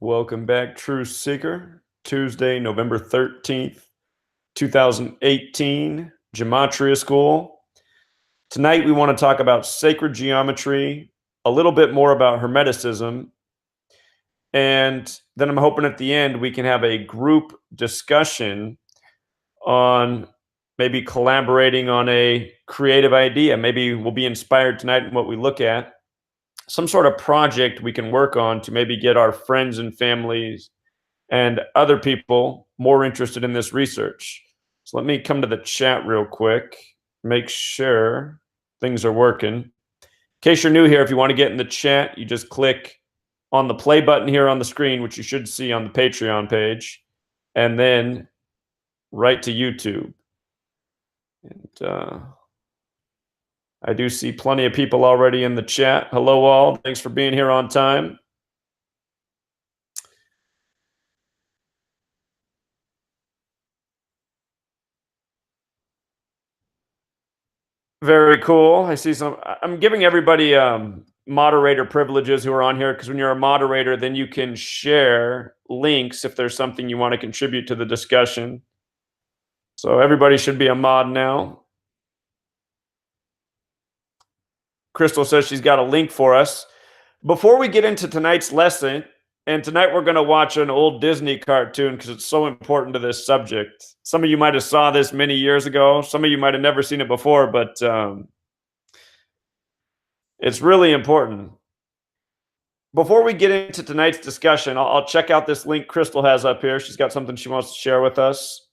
Welcome back, Truth Seeker. Tuesday, November 13th, 2018, Gematria School. Tonight, we want to talk about sacred geometry, a little bit more about Hermeticism, and then I'm hoping at the end we can have a group discussion on maybe collaborating on a creative idea. Maybe we'll be inspired tonight in what we look at. Some sort of project we can work on to maybe get our friends and families and other people more interested in this research. So let me come to the chat real quick, make sure things are working. In case you're new here, if you want to get in the chat, you just click on the play button here on the screen, which you should see on the Patreon page, and then right to YouTube. And I do see plenty of people already in the chat. Hello all, thanks for being here on time. Very cool. I see some. I'm giving everybody moderator privileges who are on here, because when you're a moderator, then you can share links if there's something you want to contribute to the discussion. So everybody should be a mod now. Crystal says she's got a link for us. Before we get into tonight's lesson, and tonight we're going to watch an old Disney cartoon because it's so important to this subject. Some of you might have saw this many years ago. Some of you might have never seen it before, but it's really important. Before we get into tonight's discussion, I'll check out this link Crystal has up here. She's got something she wants to share with us.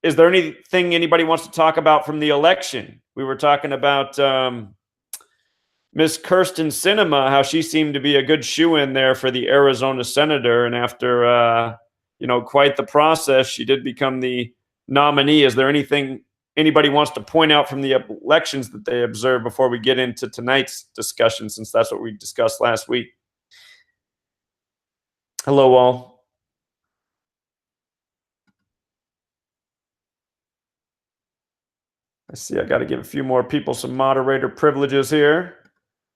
Is there anything anybody wants to talk about from the election? We were talking about Miss Kirsten Sinema, how she seemed to be a good shoo-in there for the Arizona senator. And after, quite the process, she did become the nominee. Is there anything anybody wants to point out from the elections that they observed before we get into tonight's discussion, since that's what we discussed last week? Hello, all. I see I got to give a few more people some moderator privileges here.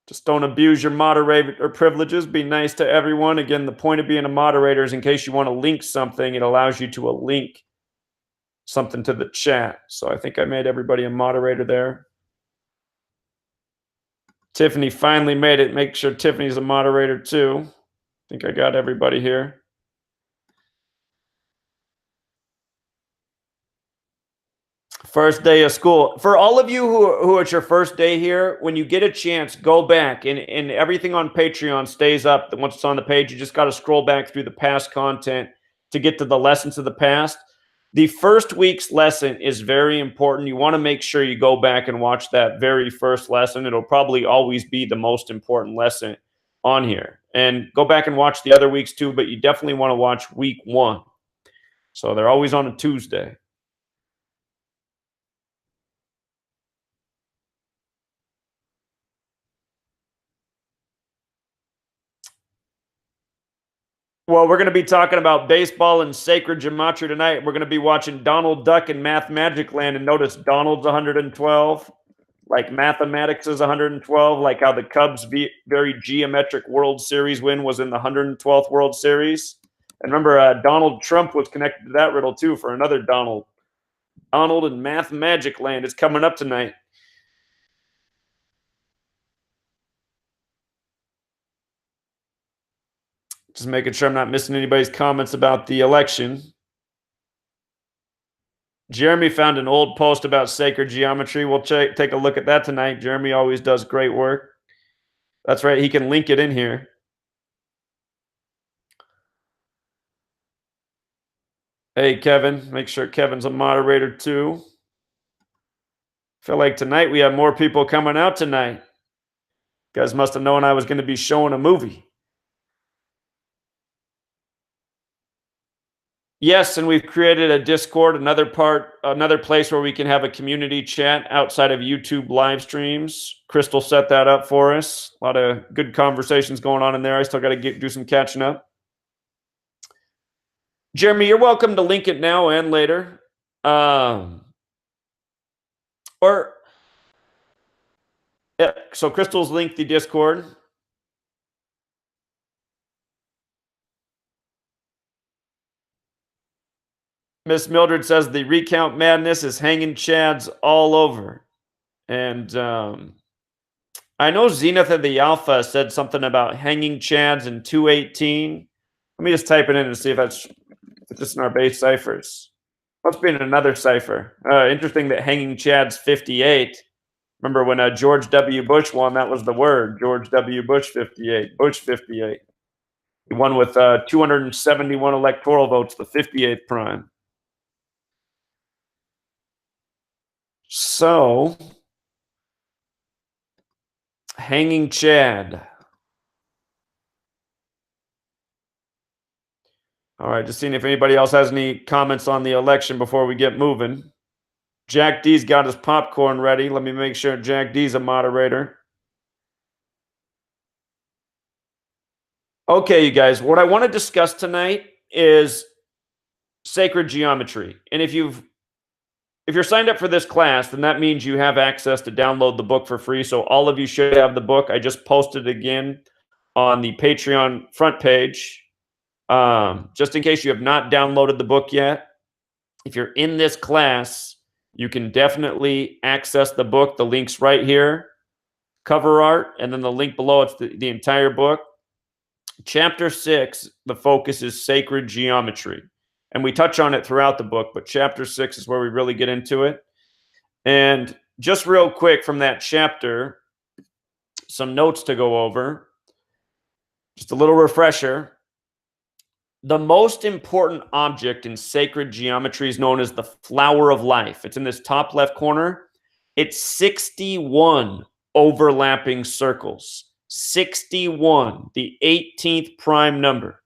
Just don't abuse your moderator privileges. Be nice to everyone. Again, the point of being a moderator is in case you want to link something, it allows you to link something to the chat. So I think I made everybody a moderator there. Tiffany finally made it. Make sure Tiffany's a moderator too. I think I got everybody here. First day of school. For all of you who it's your first day here, when you get a chance, go back, and everything on Patreon stays up. Once it's on the page, you just got to scroll back through the past content to get to the lessons of the past. The first week's lesson is very important. You want to make sure you go back and watch that very first lesson. It'll probably always be the most important lesson on here. And go back and watch the other weeks too, but you definitely want to watch week 1. So they're always on a Tuesday. Well, we're going to be talking about baseball and sacred gematria tonight. We're going to be watching Donald Duck in Math Magic Land, and notice Donald's 112, like mathematics is 112, like how the Cubs' very geometric World Series win was in the 112th World Series. And remember, Donald Trump was connected to that riddle too for another Donald. Donald in Math Magic Land is coming up tonight. Just making sure I'm not missing anybody's comments about the election. Jeremy found an old post about sacred geometry. We'll take a look at that tonight. Jeremy always does great work. That's right. He can link it in here. Hey, Kevin. Make sure Kevin's a moderator too. Feel like tonight we have more people coming out tonight. You guys must have known I was going to be showing a movie. Yes, and we've created a Discord, another place where we can have a community chat outside of YouTube live streams. Crystal set that up for us. A lot of good conversations going on in there. I still got to do some catching up. Jeremy, you're welcome to link it now and later. So Crystal's linked the Discord. Miss Mildred says the recount madness is hanging chads all over. And I know Zenith of the Alpha said something about hanging chads in 218. Let me just type it in and see if it's just in our base ciphers. Must be in another cipher. Interesting that hanging chad's 58. Remember when George W. Bush won, that was the word. George W. Bush 58. Bush 58. He won with 271 electoral votes, the 58th prime. So, hanging chad. All right, just seeing if anybody else has any comments on the election before we get moving. Jack D's got his popcorn ready. Let me make sure Jack D's a moderator. Okay, you guys, what I want to discuss tonight is sacred geometry. And if you're signed up for this class, then that means you have access to download the book for free. So all of you should have the book. I just posted it again on the Patreon front page. Just in case you have not downloaded the book yet, if you're in this class, you can definitely access the book. The link's right here, cover art, and then the link below, it's the entire book. Chapter 6, the focus is sacred geometry. And we touch on it throughout the book, but chapter 6 is where we really get into it. And just real quick from that chapter, some notes to go over. Just a little refresher. The most important object in sacred geometry is known as the flower of life. It's in this top left corner. It's 61 overlapping circles. 61, the 18th prime number.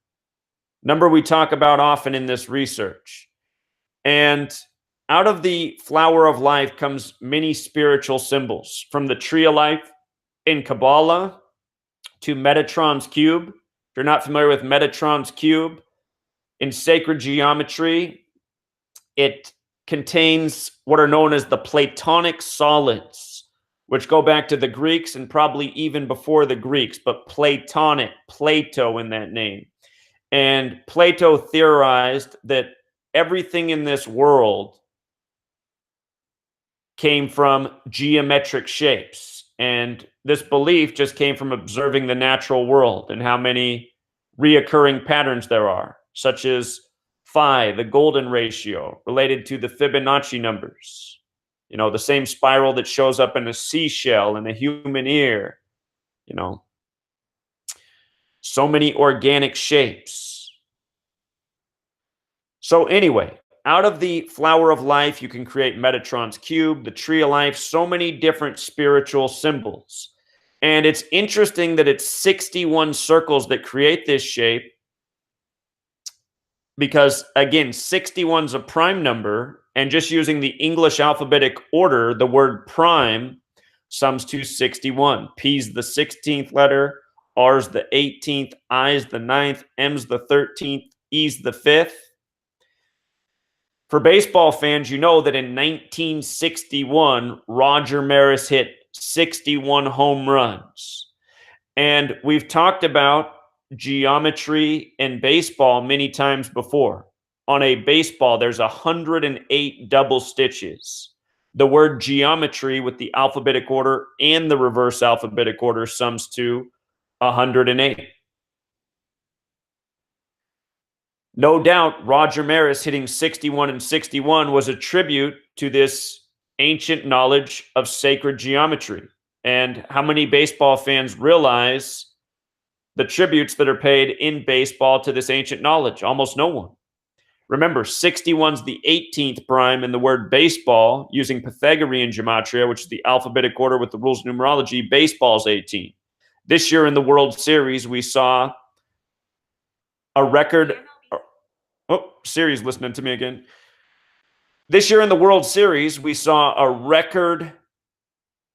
Number we talk about often in this research. And out of the flower of life comes many spiritual symbols, from the tree of life in Kabbalah to Metatron's cube. If you're not familiar with Metatron's cube, in sacred geometry, it contains what are known as the Platonic solids, which go back to the Greeks and probably even before the Greeks, but Platonic, Plato in that name. And Plato theorized that everything in this world came from geometric shapes. And this belief just came from observing the natural world and how many reoccurring patterns there are, such as phi, the golden ratio, related to the Fibonacci numbers. You know, the same spiral that shows up in a seashell and a human ear. You know, so many organic shapes. So anyway, out of the flower of life, you can create Metatron's cube, the tree of life, so many different spiritual symbols. And it's interesting that it's 61 circles that create this shape, because again, 61 is a prime number, and just using the English alphabetic order, the word prime sums to 61. P's the 16th letter, R's the 18th, I's the 9th, M's the 13th, E's the 5th. For baseball fans, you know that in 1961, Roger Maris hit 61 home runs. And we've talked about geometry in baseball many times before. On a baseball, there's 108 double stitches. The word geometry with the alphabetic order and the reverse alphabetic order sums to 108. No doubt, Roger Maris hitting 61 and 61 was a tribute to this ancient knowledge of sacred geometry. And how many baseball fans realize the tributes that are paid in baseball to this ancient knowledge? Almost no one. Remember, 61's the 18th prime in the word baseball, using Pythagorean gematria, which is the alphabetic order with the rules of numerology. Baseball's 18. This year in the World Series, we saw a record. Oh, Siri's listening to me again. This year in the World Series, we saw a record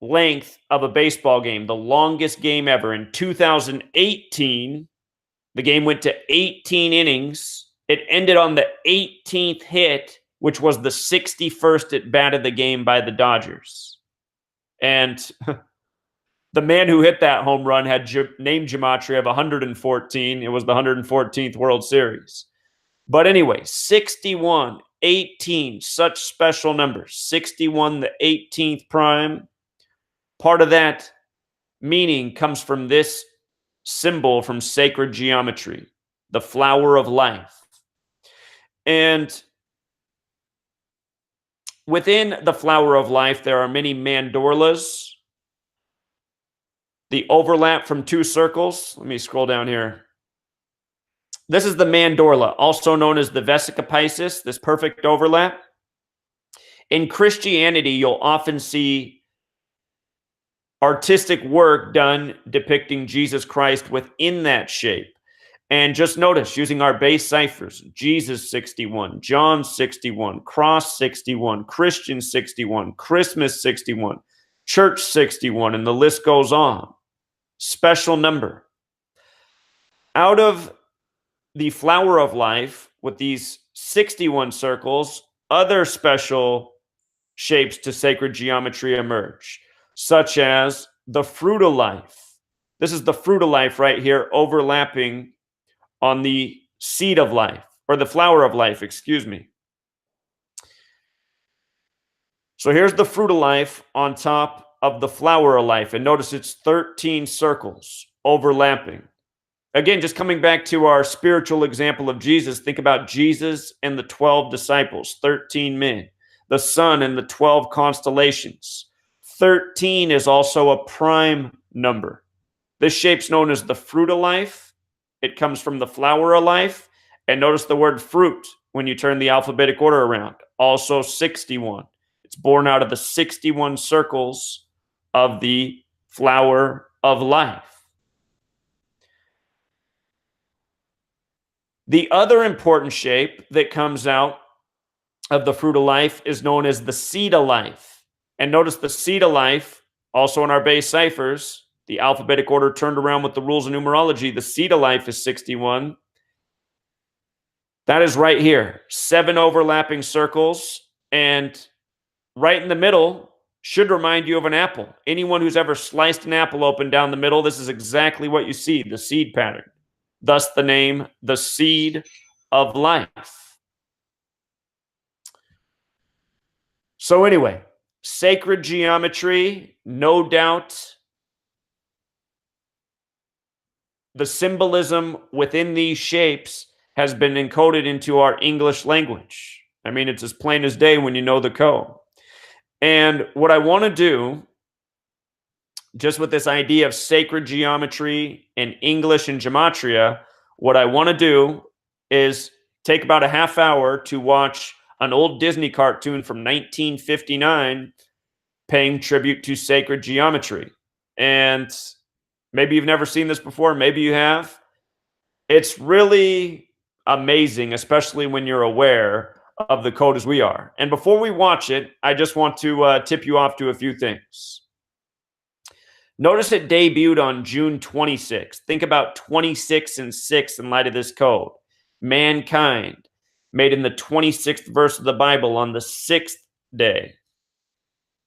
length of a baseball game, the longest game ever. In 2018, the game went to 18 innings. It ended on the 18th hit, which was the 61st at bat of the game by the Dodgers. And the man who hit that home run had name gematria of 114. It was the 114th World Series. But anyway, 61 18, such special numbers. 61, the 18th prime. Part of that meaning comes from this symbol from sacred geometry, the flower of life. And within the flower of life, there are many mandorlas. The overlap from two circles. Let me scroll down here. This is the mandorla, also known as the Vesica Piscis, this perfect overlap. In Christianity, you'll often see artistic work done depicting Jesus Christ within that shape. And just notice, using our base ciphers, Jesus 61, John 61, Cross 61, Christian 61, Christmas 61, Church 61, and the list goes on. Special number. Out of the flower of life, with these 61 circles, other special shapes to sacred geometry emerge, such as the fruit of life. This is the fruit of life right here, overlapping on the seed of life, or the flower of life, excuse me. So here's the fruit of life on top of the flower of life, and notice it's 13 circles overlapping. Again, just coming back to our spiritual example of Jesus, think about Jesus and the 12 disciples, 13 men, the sun and the 12 constellations. 13 is also a prime number. This shape's known as the fruit of life. It comes from the flower of life. And notice the word fruit when you turn the alphabetic order around. Also 61. It's born out of the 61 circles of the flower of life. The other important shape that comes out of the fruit of life is known as the seed of life. And notice the seed of life, also in our base ciphers, the alphabetic order turned around with the rules of numerology, the seed of life is 61. That is right here, 7 overlapping circles, and right in the middle should remind you of an apple. Anyone who's ever sliced an apple open down the middle, this is exactly what you see, the seed pattern. Thus the name, the seed of life. So anyway, sacred geometry, no doubt the symbolism within these shapes has been encoded into our English language. I mean, it's as plain as day when you know the code. And what I want to do, just with this idea of sacred geometry and English and gematria, what I want to do is take about a half hour to watch an old Disney cartoon from 1959 paying tribute to sacred geometry. And maybe you've never seen this before, maybe you have. It's really amazing, especially when you're aware of the code as we are. And before we watch it, I just want to tip you off to a few things. Notice it debuted on June 26th. Think about 26 and 6 in light of this code. Mankind made in the 26th verse of the Bible on the 6th day.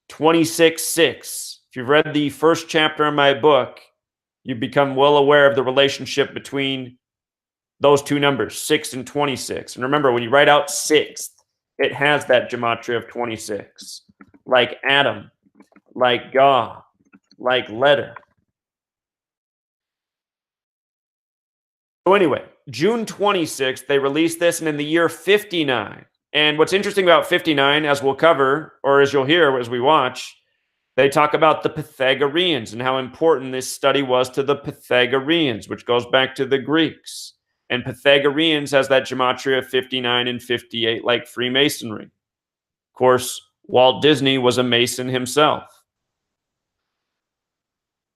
26:6. If you've read the first chapter in my book, you've become well aware of the relationship between those two numbers, 6 and 26. And remember, when you write out 6th, it has that gematria of 26. Like Adam, like God, like letter. So anyway, June 26th, they released this, and in the year 59. And what's interesting about 59, as we'll cover, or as you'll hear as we watch, they talk about the Pythagoreans and how important this study was to the Pythagoreans, which goes back to the Greeks. And Pythagoreans has that gematria of 59 and 58, like Freemasonry. Of course, Walt Disney was a Mason himself.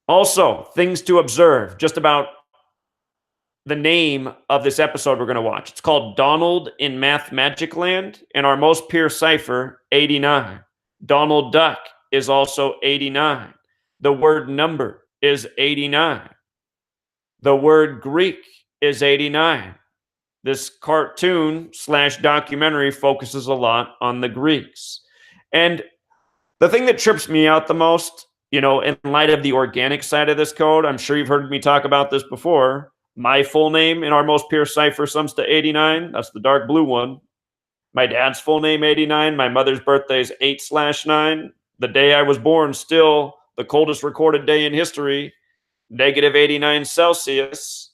Also, things to observe just about the name of this episode we're going to watch. It's called Donald in Math Magic Land, and our most pure cipher, 89. Donald Duck is also 89. The word number is 89. The word Greek is 89. This cartoon / documentary focuses a lot on the Greeks. And the thing that trips me out the most, you know, in light of the organic side of this code, I'm sure you've heard me talk about this before. My full name in our most pure cipher sums to 89. That's the dark blue one. My dad's full name, 89. My mother's birthday is 8/9. The day I was born, still the coldest recorded day in history, -89 Celsius.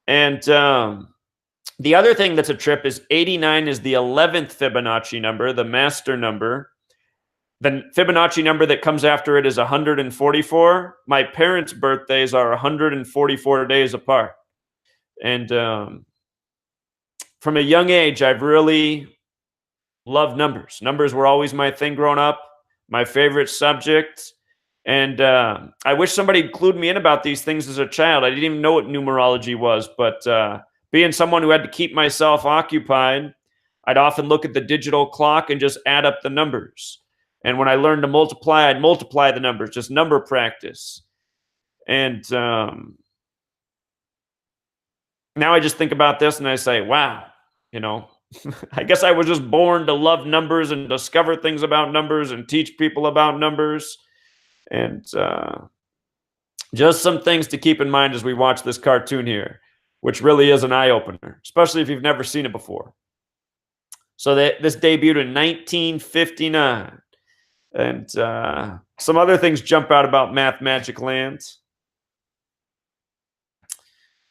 And the other thing that's a trip is 89 is the 11th Fibonacci number, the master number. The Fibonacci number that comes after it is 144. My parents' birthdays are 144 days apart. And from a young age, I've really loved numbers. Numbers were always my thing growing up, my favorite subject. And I wish somebody clued me in about these things as a child. I didn't even know what numerology was, but being someone who had to keep myself occupied, I'd often look at the digital clock and just add up the numbers. And when I learned to multiply, I'd multiply the numbers, just number practice. And now I just think about this and I say, wow, you know, I guess I was just born to love numbers and discover things about numbers and teach people about numbers. And just some things to keep in mind as we watch this cartoon here, which really is an eye-opener, especially if you've never seen it before. So this debuted in 1959. And some other things jump out about Math Magic Land,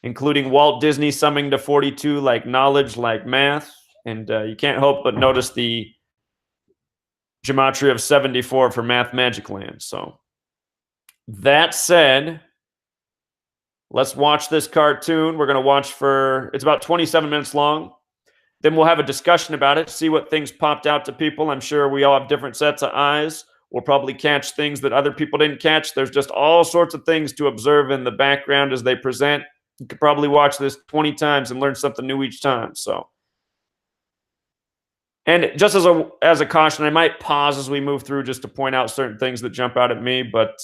including Walt Disney summing to 42 like knowledge, like math. And you can't help but notice the Gematria of 74 for Math Magic Land. So that said, let's watch this cartoon. We're going to watch it's about 27 minutes long. Then we'll have a discussion about it, see what things popped out to people. I'm sure we all have different sets of eyes. We'll probably catch things that other people didn't catch. There's just all sorts of things to observe in the background as they present. You could probably watch this 20 times and learn something new each time. So, and just as a caution, I might pause as we move through just to point out certain things that jump out at me, but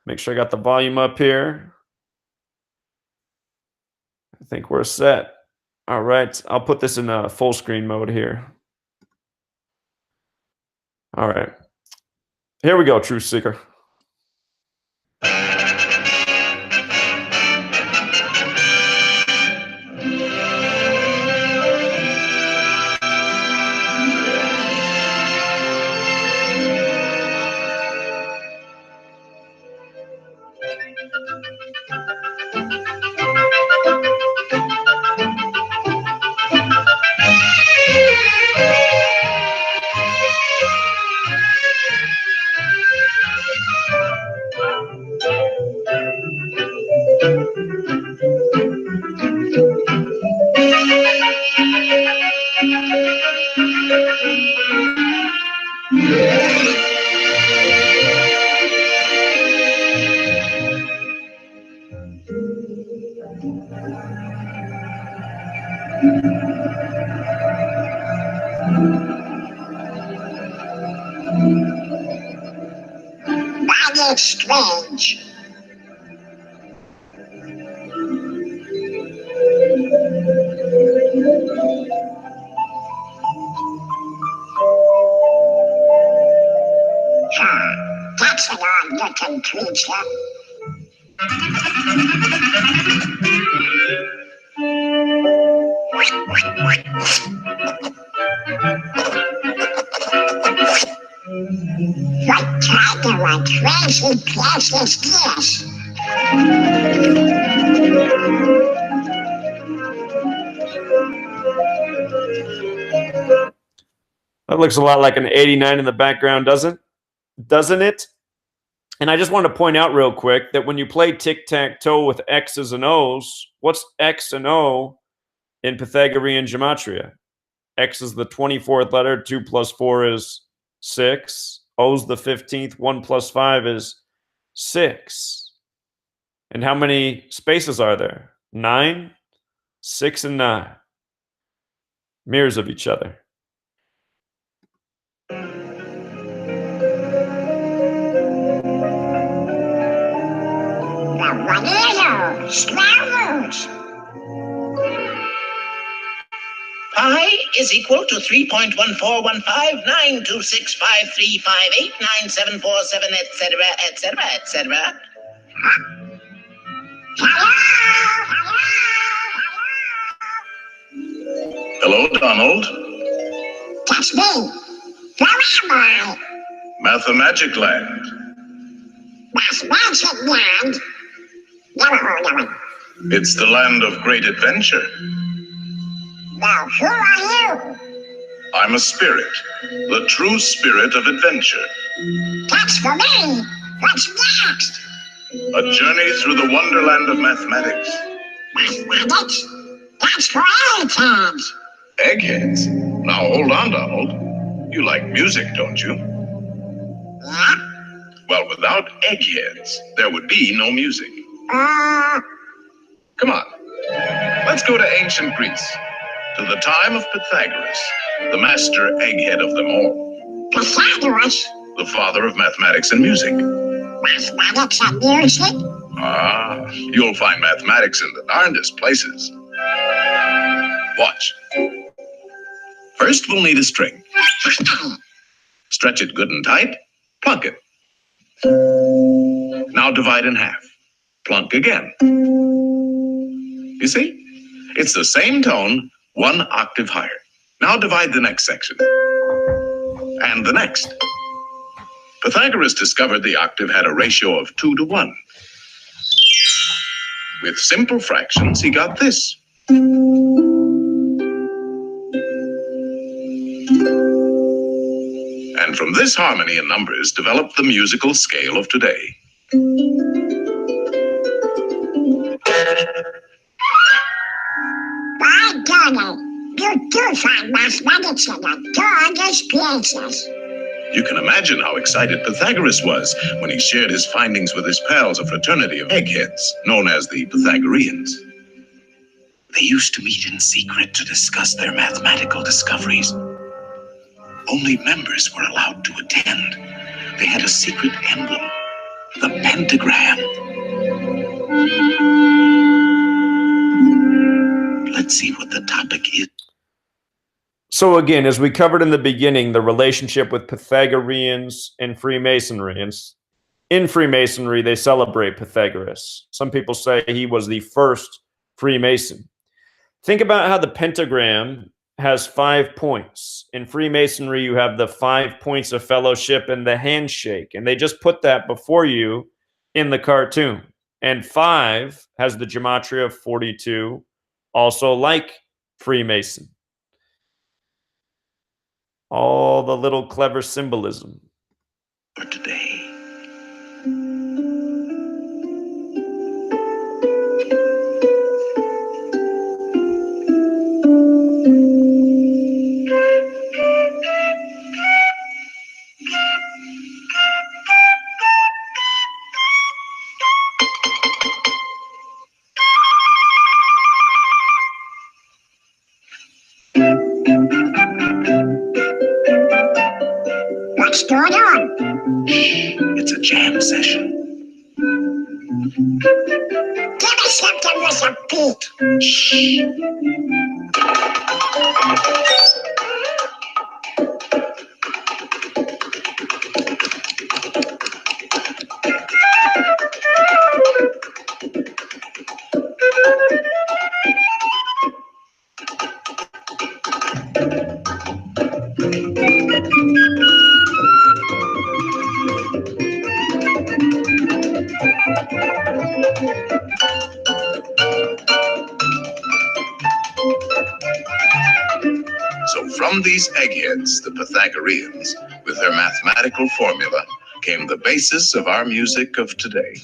make sure I got the volume up here. I think we're set. All right, I'll put this in full screen mode here. All right, here we go, Truth Seeker. That is strange. That's an odd-looking creature. What kind of a crazy place is this? That looks a lot like an 89 in the background, doesn't it? And I just want to point out real quick that when you play tic-tac-toe with X's and O's, what's X and O in Pythagorean gematria? X is the 24th letter, 2 plus 4 is 6. O's the 15th, 1 plus 5 is 6. And how many spaces are there? 9, 6, and 9. Mirrors of each other. What are those? Squirrels. Pi is equal to 3.141592653589747, etc., etc., etc. Hello? Donald. That's me. Where am I? Mathemagic Land. Mathematic land? Never heard of it. It's the land of great adventure. Now, who are you? I'm a spirit, the true spirit of adventure. That's for me. What's next? A journey through the wonderland of mathematics. Mathematics? That's for eggheads. Eggheads? Now hold on, Donald. You like music, don't you? Yeah? Well, without eggheads, there would be no music. Come on. Let's go to ancient Greece, to the time of Pythagoras, the master egghead of them all. Pythagoras? The father of mathematics and music. Mathematics and music? Ah, you'll find mathematics in the darndest places. Watch. First, we'll need a string. Stretch it good and tight. Plunk it. Now divide in half. Plunk again. You see? It's the same tone, one octave higher. Now divide the next section. And the next. Pythagoras discovered the octave had a ratio of 2 to 1. With simple fractions, he got this. And from this harmony in numbers developed the musical scale of today. By golly, you do find mathematics in the darndest places. You can imagine how excited Pythagoras was when he shared his findings with his pals, a fraternity of eggheads, known as the Pythagoreans. They used to meet in secret to discuss their mathematical discoveries. Only members were allowed to attend. They had a secret emblem, the pentagram. Let's see what the topic is. So again, as we covered in the beginning, the relationship with Pythagoreans and Freemasonry. And in Freemasonry, they celebrate Pythagoras. Some people say he was the first Freemason. Think about how the pentagram has 5 points. In Freemasonry, you have the 5 points of fellowship and the handshake. And they just put that before you in the cartoon. And 5 has the gematria of 42, also like Freemason. All the little clever symbolism. For today. What's going on? It's a jam session. Give me something with a beat. Shh. So from these eggheads, the Pythagoreans, with their mathematical formula, came the basis of our music of today.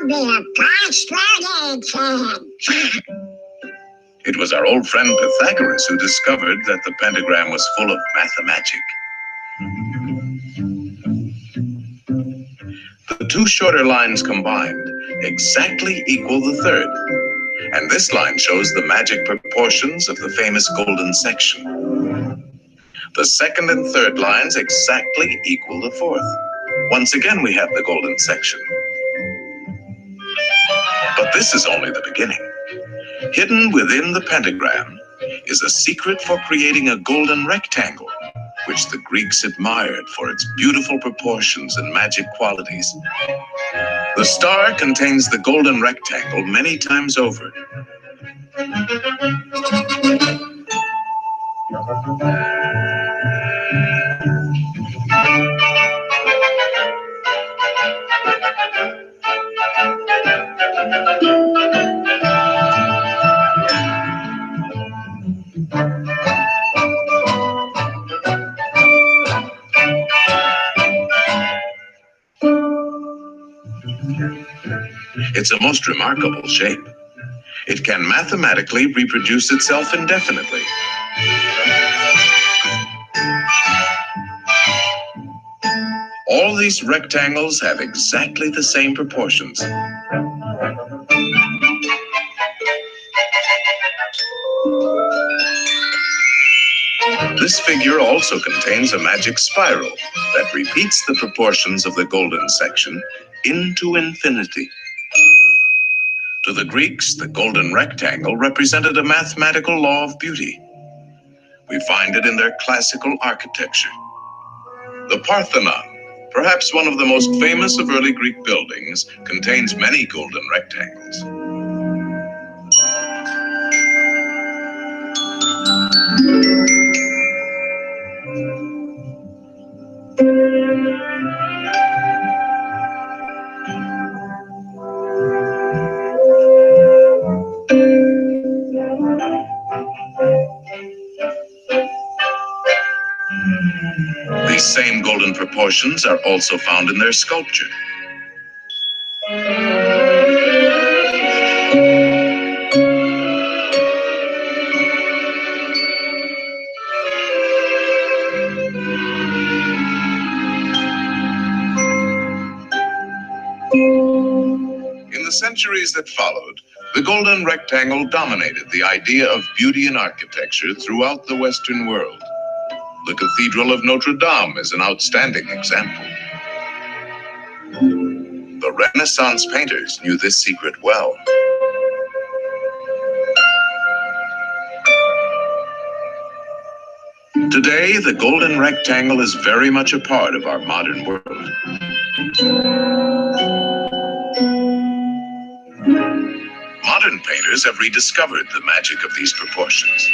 be a frustrated fan. It was our old friend Pythagoras who discovered that the pentagram was full of mathemagic. The two shorter lines combined exactly equal the third. And this line shows the magic proportions of the famous golden section. The second and third lines exactly equal the fourth. Once again, we have the golden section. But this is only the beginning. Hidden within the pentagram is a secret for creating a golden rectangle, which the Greeks admired for its beautiful proportions and magic qualities. The star contains the golden rectangle many times over. It's a most remarkable shape. It can mathematically reproduce itself indefinitely. All these rectangles have exactly the same proportions. This figure also contains a magic spiral that repeats the proportions of the golden section into infinity. To the Greeks, the golden rectangle represented a mathematical law of beauty. We find it in their classical architecture. The Parthenon, perhaps one of the most famous of early Greek buildings, contains many golden rectangles. These same golden proportions are also found in their sculpture. In the centuries that followed, the golden rectangle dominated the idea of beauty in architecture throughout the Western world. The Cathedral of Notre Dame is an outstanding example. The Renaissance painters knew this secret well. Today, the golden rectangle is very much a part of our modern world. Modern painters have rediscovered the magic of these proportions.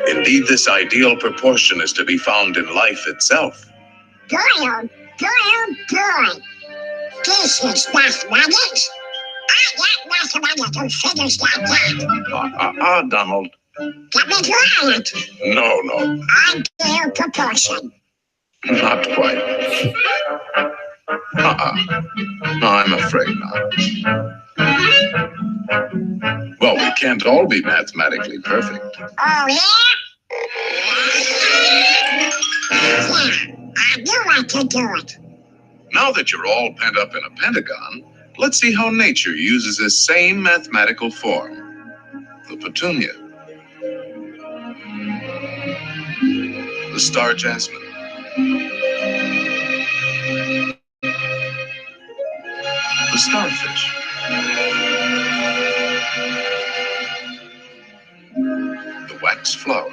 Indeed, this ideal proportion is to be found in life itself. Boy, oh boy, oh boy. This is mathematics. I got mathematical figures like that. Donald. Get me quiet. No, Ideal proportion. not quite. No, I'm afraid not. Well, we can't all be mathematically perfect. Oh, yeah? Yeah, I do like to do it. Now that you're all pent up in a pentagon, let's see how nature uses this same mathematical form. The petunia. The star jasmine. The starfish. The wax flower.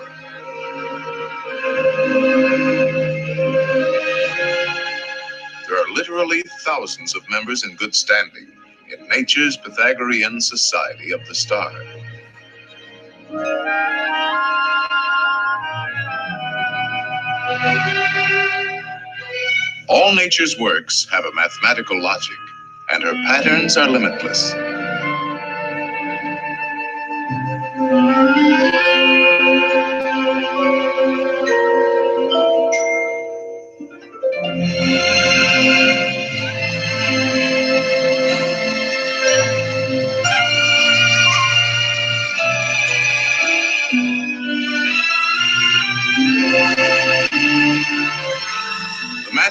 There are literally thousands of members in good standing in nature's Pythagorean Society of the Star. All nature's works have a mathematical logic, and her patterns are limitless.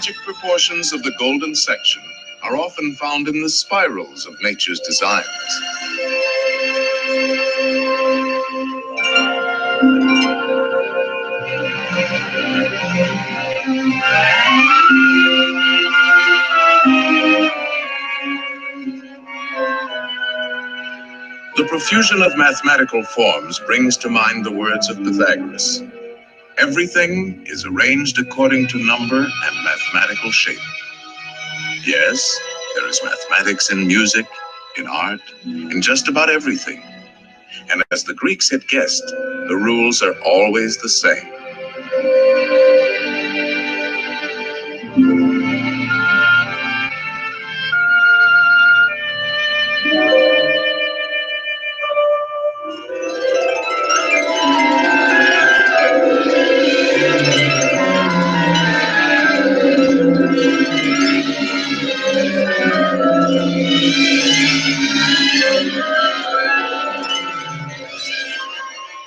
magic proportions of the golden section are often found in the spirals of nature's designs. The profusion of mathematical forms brings to mind the words of Pythagoras. Everything is arranged according to number and mathematical shape. Yes, there is mathematics in music, in art, in just about everything. And as the Greeks had guessed, the rules are always the same.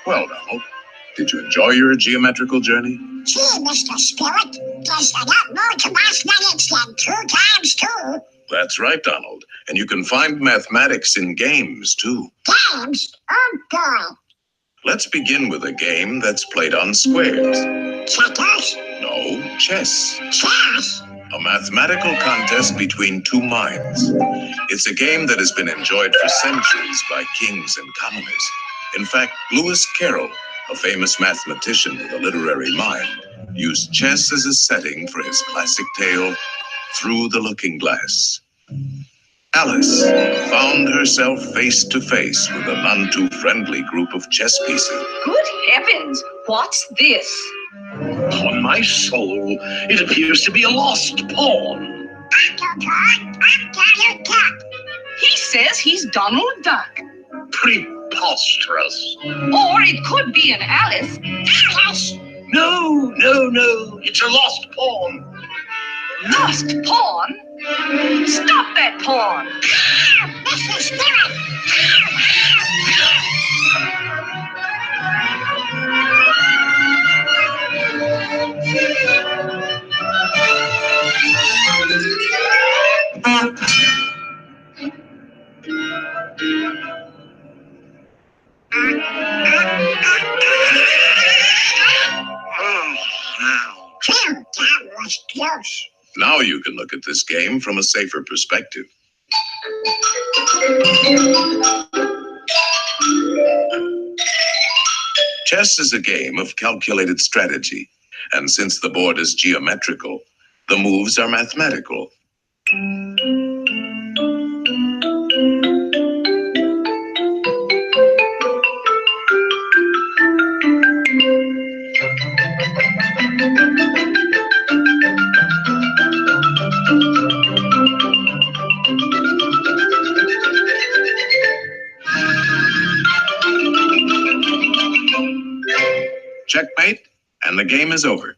Well, Donald, did you enjoy your geometrical journey? Gee, Mr. Spirit, there's a lot more to mathematics than 2 times 2. That's right, Donald. And you can find mathematics in games, too. Games? Oh, boy. Let's begin with a game that's played on squares. Checkers? No, chess. Chess? A mathematical contest between two minds. It's a game that has been enjoyed for centuries by kings and commoners. In fact, Lewis Carroll, a famous mathematician with a literary mind, used chess as a setting for his classic tale, Through the Looking Glass. Alice found herself face to face with a none too friendly group of chess pieces. Good heavens, what's this? On my soul, it appears to be a lost pawn. Uncle Pawn, I'm Donald Duck. He says he's Donald Duck. Preposterous. Or it could be an Alice. Alice? No, it's a lost pawn. Lost pawn? Stop that pawn! Ow, Mr. Spirit! Phew, that was close. Now you can look at this game from a safer perspective. Chess is a game of calculated strategy, and since the board is geometrical, the moves are mathematical. Checkmate, and the game is over.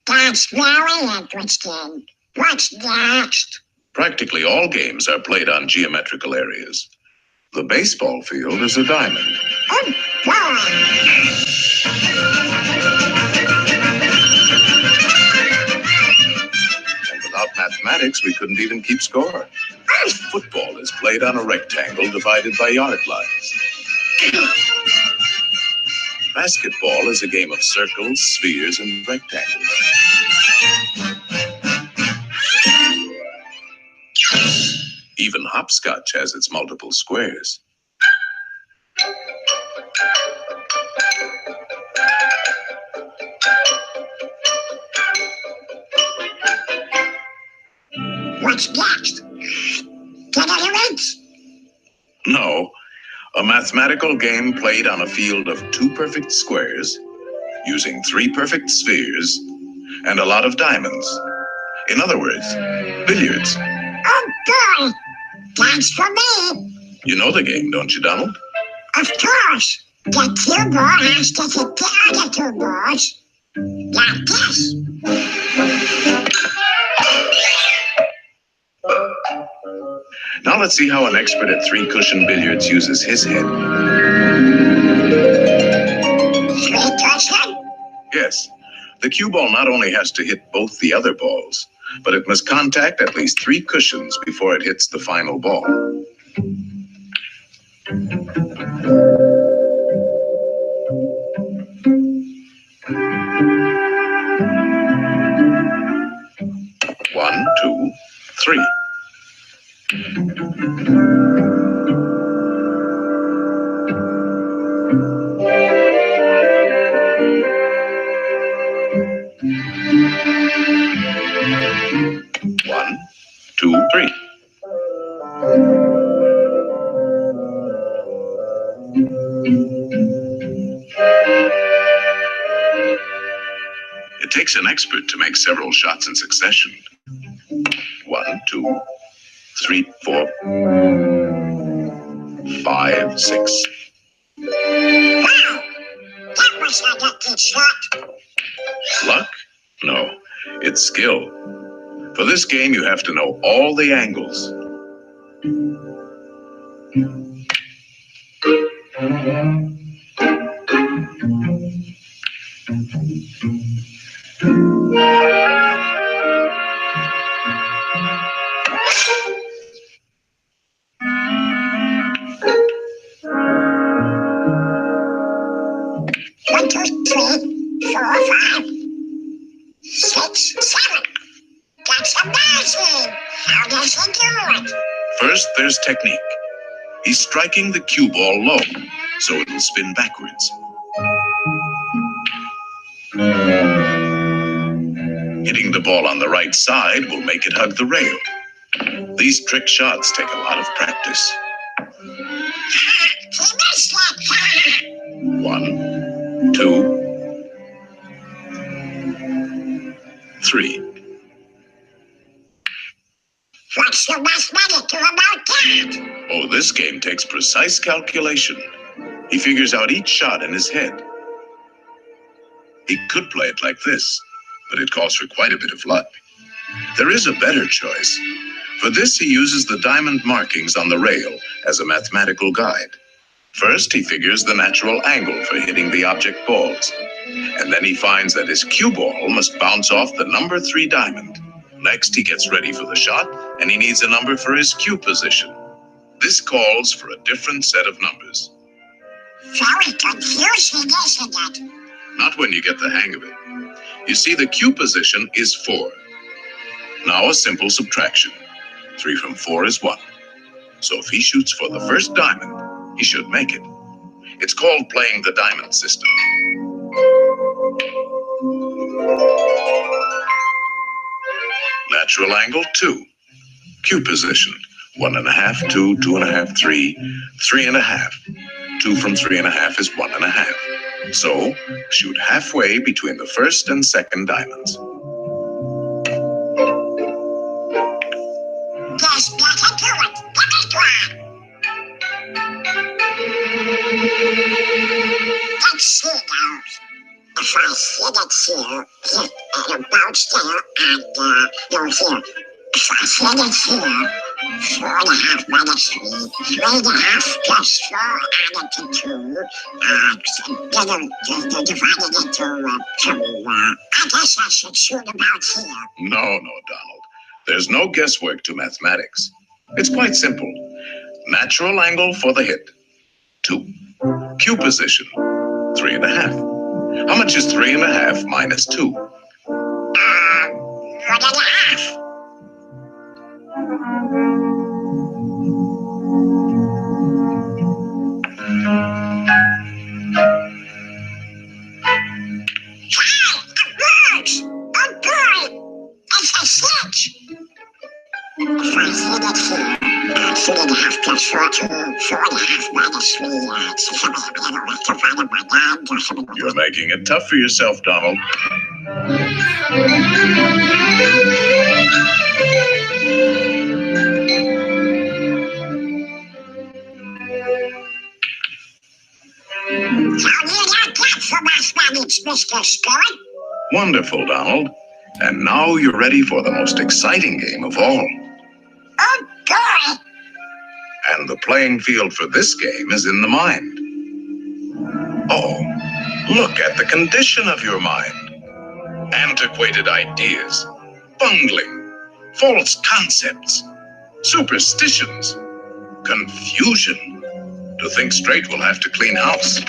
That's very interesting. What's next? Practically all games are played on geometrical areas. The baseball field is a diamond. Oh, boy. And without mathematics, we couldn't even keep score. Football is played on a rectangle divided by yard lines. Basketball is a game of circles, spheres, and rectangles. Even hopscotch has its multiple squares. What's next? Get any rings? No, a mathematical game played on a field of 2 perfect squares, using 3 perfect spheres, and a lot of diamonds. In other words, billiards. Oh, boy. Thanks for me. You know the game, don't you, Donald? Of course. The cue ball has to hit the other 2 balls. Like this. Now let's see how an expert at 3-cushion billiards uses his head. 3-cushion? Yes, the cue ball not only has to hit both the other balls, but it must contact at least 3 cushions before it hits the final ball. One, two, three. One, two, three. It takes an expert to make several shots in succession. 1, 2, 3, 4, 5, 6. Wow! That was a lucky shot. Luck? No, it's skill. For this game, you have to know all the angles. One, two, three, 4, 5, 6, 7. That's amazing! How does he do it? First, there's technique. He's striking the cue ball low, so it'll spin backwards. Hitting the ball on the right side will make it hug the rail. These trick shots take a lot of practice. He missed it! 1, 2, 3. What's the mathematics about that? Oh, this game takes precise calculation. He figures out each shot in his head. He could play it like this, but it calls for quite a bit of luck. There is a better choice. For this, he uses the diamond markings on the rail as a mathematical guide. First, he figures the natural angle for hitting the object balls. And then he finds that his cue ball must bounce off the number 3 diamond. Next, he gets ready for the shot, and he needs a number for his cue position. This calls for a different set of numbers. Very confusing, isn't it? Not when you get the hang of it. You see, the cue position is 4. Now a simple subtraction. 3 from 4 is 1. So if he shoots for the first diamond, he should make it. It's called playing the diamond system. Natural angle 2. Cue position 1.5, 2, 2.5, 3, 3.5. 2 from 3.5 is 1.5. So shoot halfway between the first and second diamonds. Just get into it. Give me one. Let's see now. If I hit it here, it'll bounce there, and go here. If I hit it here, 4.5 minus 3, 3.5 plus 4 added to 2, divided into 2. I guess I should shoot about here. No, Donald. There's no guesswork to mathematics. It's quite simple. Natural angle for the hit, 2. Cue position, 3.5. How much is 3.5 minus 2? 1.5. You're making it tough for yourself, Donald. Wonderful, Donald. And now you're ready for the most exciting game of all. Oh, boy! And the playing field for this game is in the mind. Oh, look at the condition of your mind. Antiquated ideas, bungling, false concepts, superstitions, confusion. To think straight, we'll have to clean house.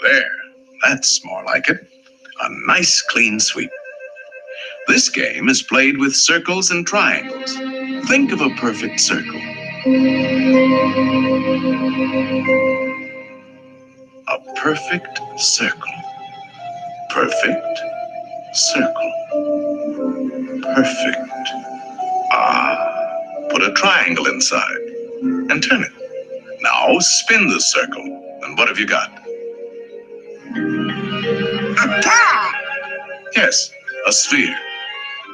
There, that's more like it. A nice clean sweep. This game is played with circles and triangles. Think of a perfect circle. A perfect circle. Perfect circle. Perfect. Put a triangle inside and turn it. Now spin the circle. And what have you got? A ball. Yes, a sphere.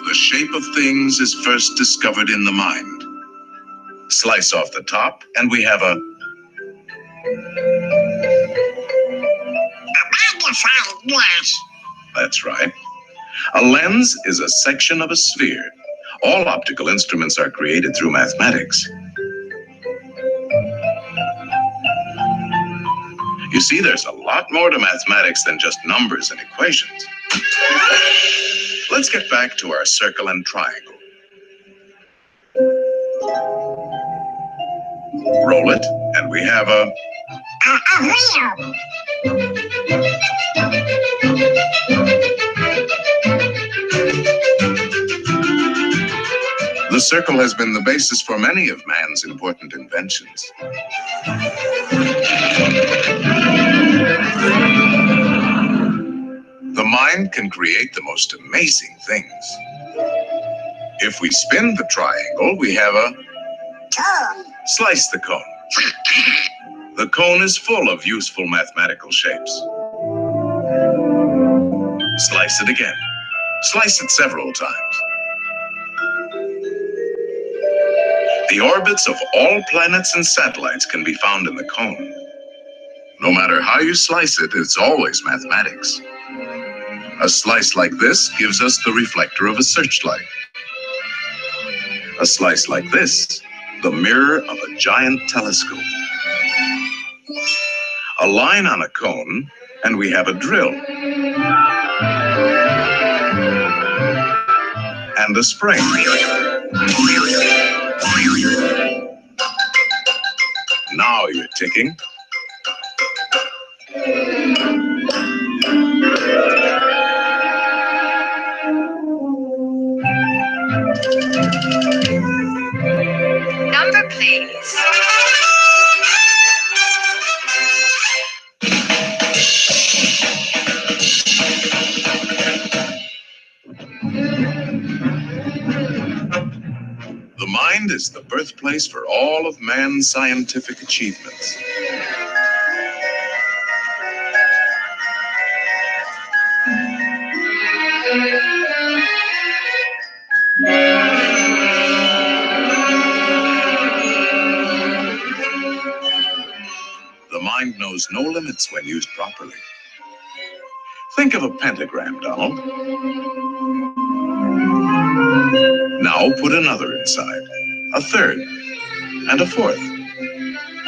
The shape of things is first discovered in the mind. Slice off the top, and we have a Magnifying glass. That's right. A lens is a section of a sphere. All optical instruments are created through mathematics. You see, there's a lot more to mathematics than just numbers and equations. Let's get back to our circle and triangle. Roll it, and we have a wheel. The circle has been the basis for many of man's important inventions. The mind can create the most amazing things. If we spin the triangle, we have a Cone. slice the cone. The cone is full of useful mathematical shapes. Slice it again. Slice it several times. The orbits of all planets and satellites can be found in the cone. No matter how you slice it, it's always mathematics. A slice like this gives us the reflector of a searchlight. A slice like this, the mirror of a giant telescope. A line on a cone, and we have a drill. And a spring. Now you're ticking. Number, please. The mind is the birthplace for all of man's scientific achievements. The mind knows no limits when used properly. Think of a pentagram, Donald. Now put another inside, a third, and a fourth.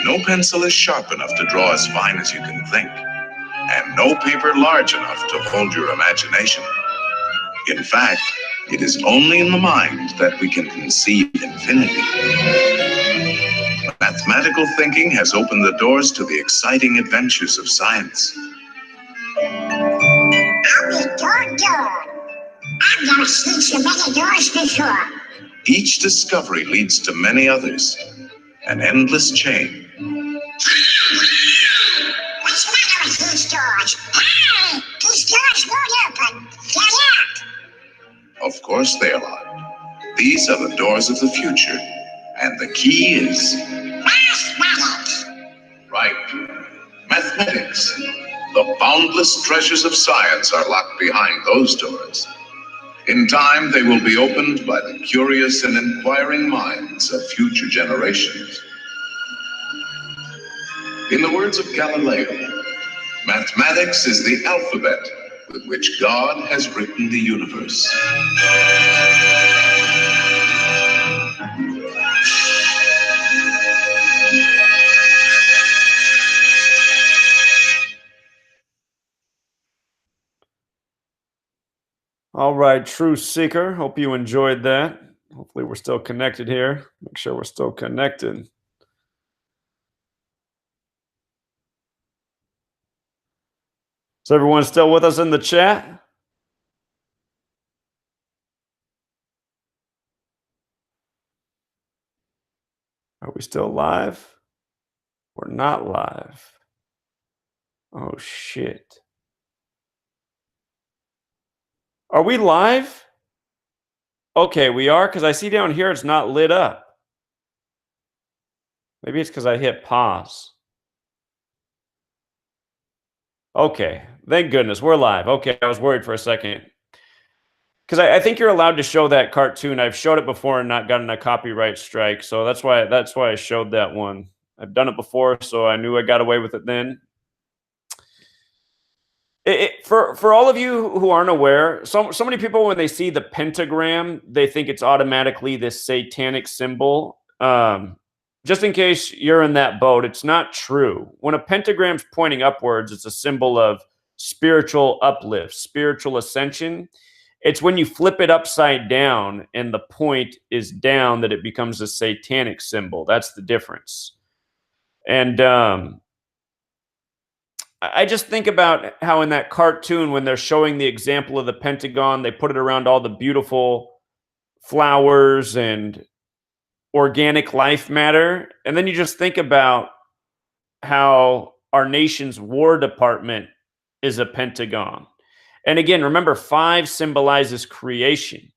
No pencil is sharp enough to draw as fine as you can think, and no paper large enough to hold your imagination. In fact, it is only in the mind that we can conceive infinity. Mathematical thinking has opened the doors to the exciting adventures of science. I'll be door. I've never seen so many doors before. Each discovery leads to many others, an endless chain. What's the matter with these doors? Hey! These doors won't open. They're locked. Of course they are locked. These are the doors of the future, and the key is Mathematics. right. Mathematics. The boundless treasures of science are locked behind those doors. In time, they will be opened by the curious and inquiring minds of future generations. In the words of Galileo, mathematics is the alphabet with which God has written the universe. All right, True Seeker. Hope you enjoyed that. Hopefully, we're still connected here. Make sure we're still connected. Is everyone still with us in the chat? Are we still live? We're not live. Oh, shit. Are we live? Okay, we are, because I see down here it's not lit up. Maybe it's because I hit pause. Okay, thank goodness we're live. Okay, I was worried for a second. Because I think you're allowed to show that cartoon. I've showed it before and not gotten a copyright strike, so that's why I showed that one. I've done it before, so I knew I got away with it then. For all of you who aren't aware, so many people, when they see the pentagram, they think it's automatically this satanic symbol. Just in case you're in that boat, it's not true. When a pentagram's pointing upwards, it's a symbol of spiritual uplift, spiritual ascension. It's when you flip it upside down and the point is down that it becomes a satanic symbol. That's the difference. And I just think about how in that cartoon, when they're showing the example of the Pentagon, they put it around all the beautiful flowers and organic life matter. And then you just think about how our nation's War Department is a pentagon. And again, remember, 5 symbolizes creation.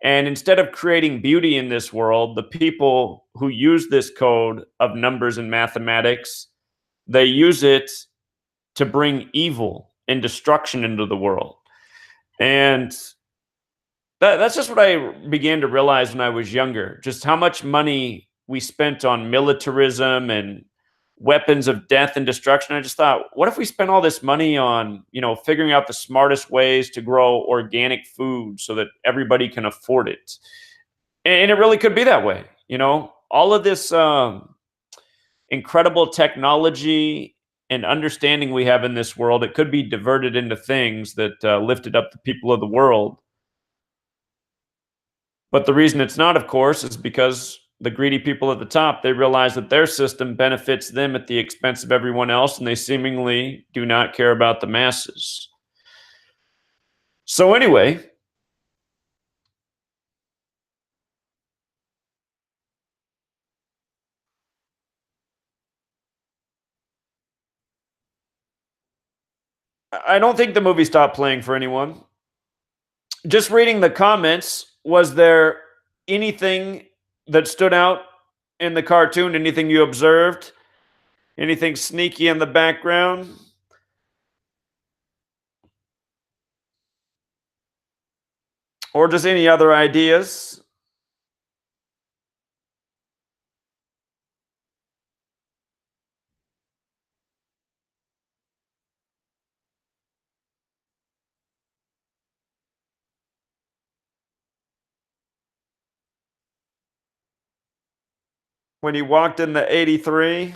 And instead of creating beauty in this world, the people who use this code of numbers and mathematics, they use it to bring evil and destruction into the world. And that's just what I began to realize when I was younger, just how much money we spent on militarism and weapons of death and destruction. I just thought, what if we spent all this money on, figuring out the smartest ways to grow organic food so that everybody can afford it? And it really could be that way. All of this incredible technology and understanding we have in this world, it could be diverted into things that lifted up the people of the world. But the reason it's not, of course, is because the greedy people at the top, they realize that their system benefits them at the expense of everyone else, and they seemingly do not care about the masses. So anyway, I don't think the movie stopped playing for anyone. Just reading the comments, was there anything that stood out in the cartoon? Anything you observed? Anything sneaky in the background? Or just any other ideas? When he walked in the 83?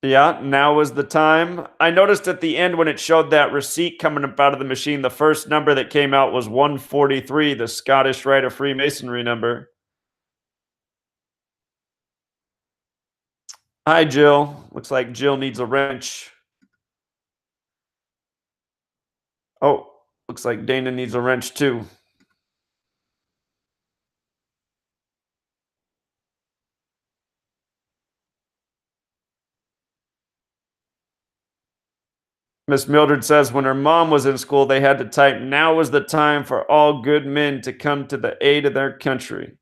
Yeah, now was the time. I noticed at the end when it showed that receipt coming up out of the machine, the first number that came out was 143, the Scottish Rite of Freemasonry number. Hi, Jill. Looks like Jill needs a wrench. Oh, looks like Dana needs a wrench too. Miss Mildred says when her mom was in school, they had to type, "Now was the time for all good men to come to the aid of their country."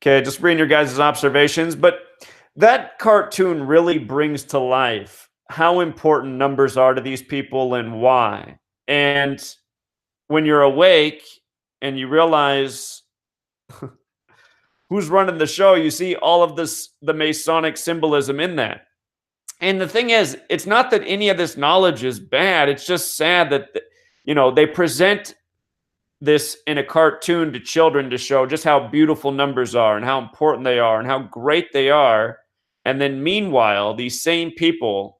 Okay, just reading your guys' observations, but that cartoon really brings to life how important numbers are to these people and why. And when you're awake and you realize who's running the show, you see all of this, the Masonic symbolism in that. And the thing is, it's not that any of this knowledge is bad. It's just sad that, they present this in a cartoon to children to show just how beautiful numbers are and how important they are and how great they are. And then meanwhile, these same people,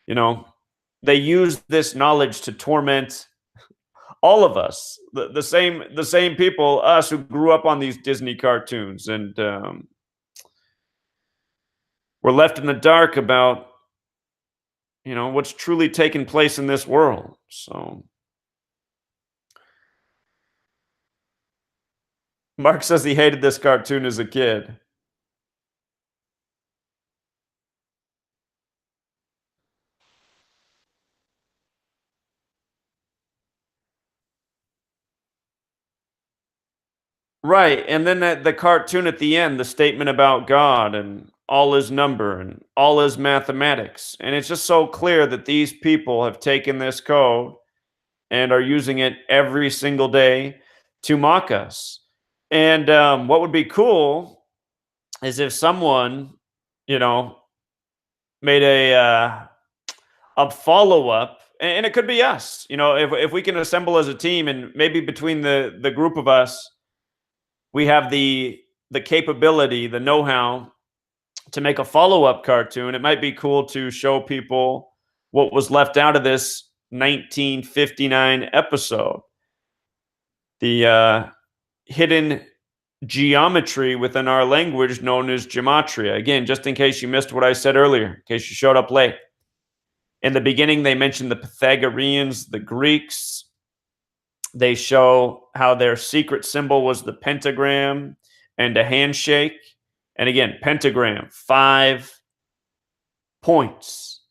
they use this knowledge to torment all of us, the same people, us who grew up on these Disney cartoons, and we're left in the dark about what's truly taking place in this world. So Mark says he hated this cartoon as a kid. Right, and then the cartoon at the end, the statement about God and all is number and all is mathematics. And it's just so clear that these people have taken this code and are using it every single day to mock us. And what would be cool is if someone, made a follow-up, and it could be us, if we can assemble as a team, and maybe between the group of us, we have the capability, the know-how to make a follow-up cartoon. It might be cool to show people what was left out of this 1959 episode. The hidden geometry within our language known as gematria. Again, just in case you missed what I said earlier, in case you showed up late. In the beginning, they mentioned the Pythagoreans, the Greeks. They show how their secret symbol was the pentagram and a handshake. And again, pentagram, 5 points.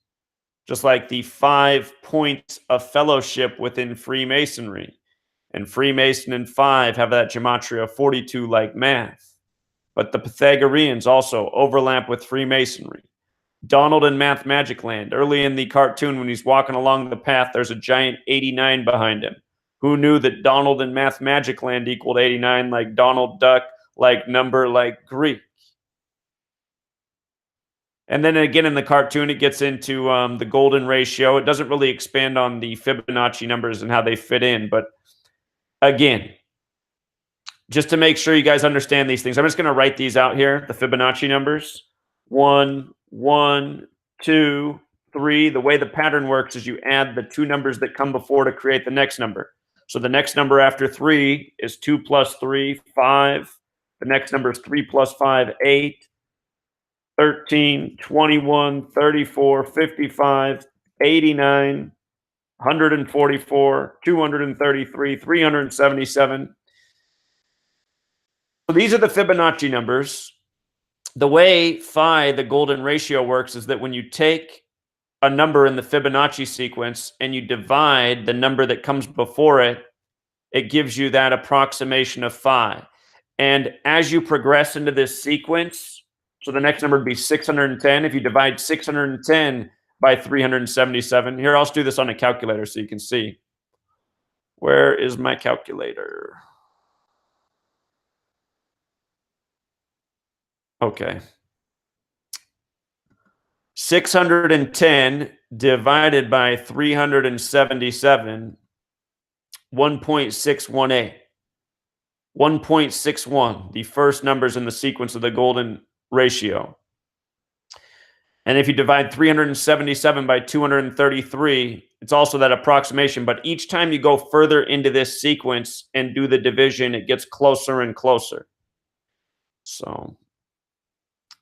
Just like the 5 points of fellowship within Freemasonry. And Freemason and 5 have that gematria of 42 like math. But the Pythagoreans also overlap with Freemasonry. Donald in Math Magic Land, early in the cartoon when he's walking along the path, there's a giant 89 behind him. Who knew that Donald in Math Magic Land equaled 89, like Donald Duck, like number, like Greek? And then again in the cartoon, it gets into the golden ratio. It doesn't really expand on the Fibonacci numbers and how they fit in, but again, just to make sure you guys understand these things, I'm just going to write these out here, the Fibonacci numbers. 1, 1, 2, 3. The way the pattern works is you add the 2 numbers that come before to create the next number. So the next number after 3 is 2 plus 3, 5. The next number is 3 plus 5, 8. 13, 21, 34, 55, 89, 144, 233, 377. So these are the Fibonacci numbers. The way phi, the golden ratio, works is that when you take a number in the Fibonacci sequence and you divide the number that comes before it, it gives you that approximation of phi. And as you progress into this sequence, so the next number would be 610. If you divide 610 by 377, here, I'll just do this on a calculator so you can see. Where is my calculator? Okay. 610 divided by 377, 1.618. 1.61, the first numbers in the sequence of the golden ratio. And if you divide 377 by 233, it's also that approximation. But each time you go further into this sequence and do the division, it gets closer and closer. So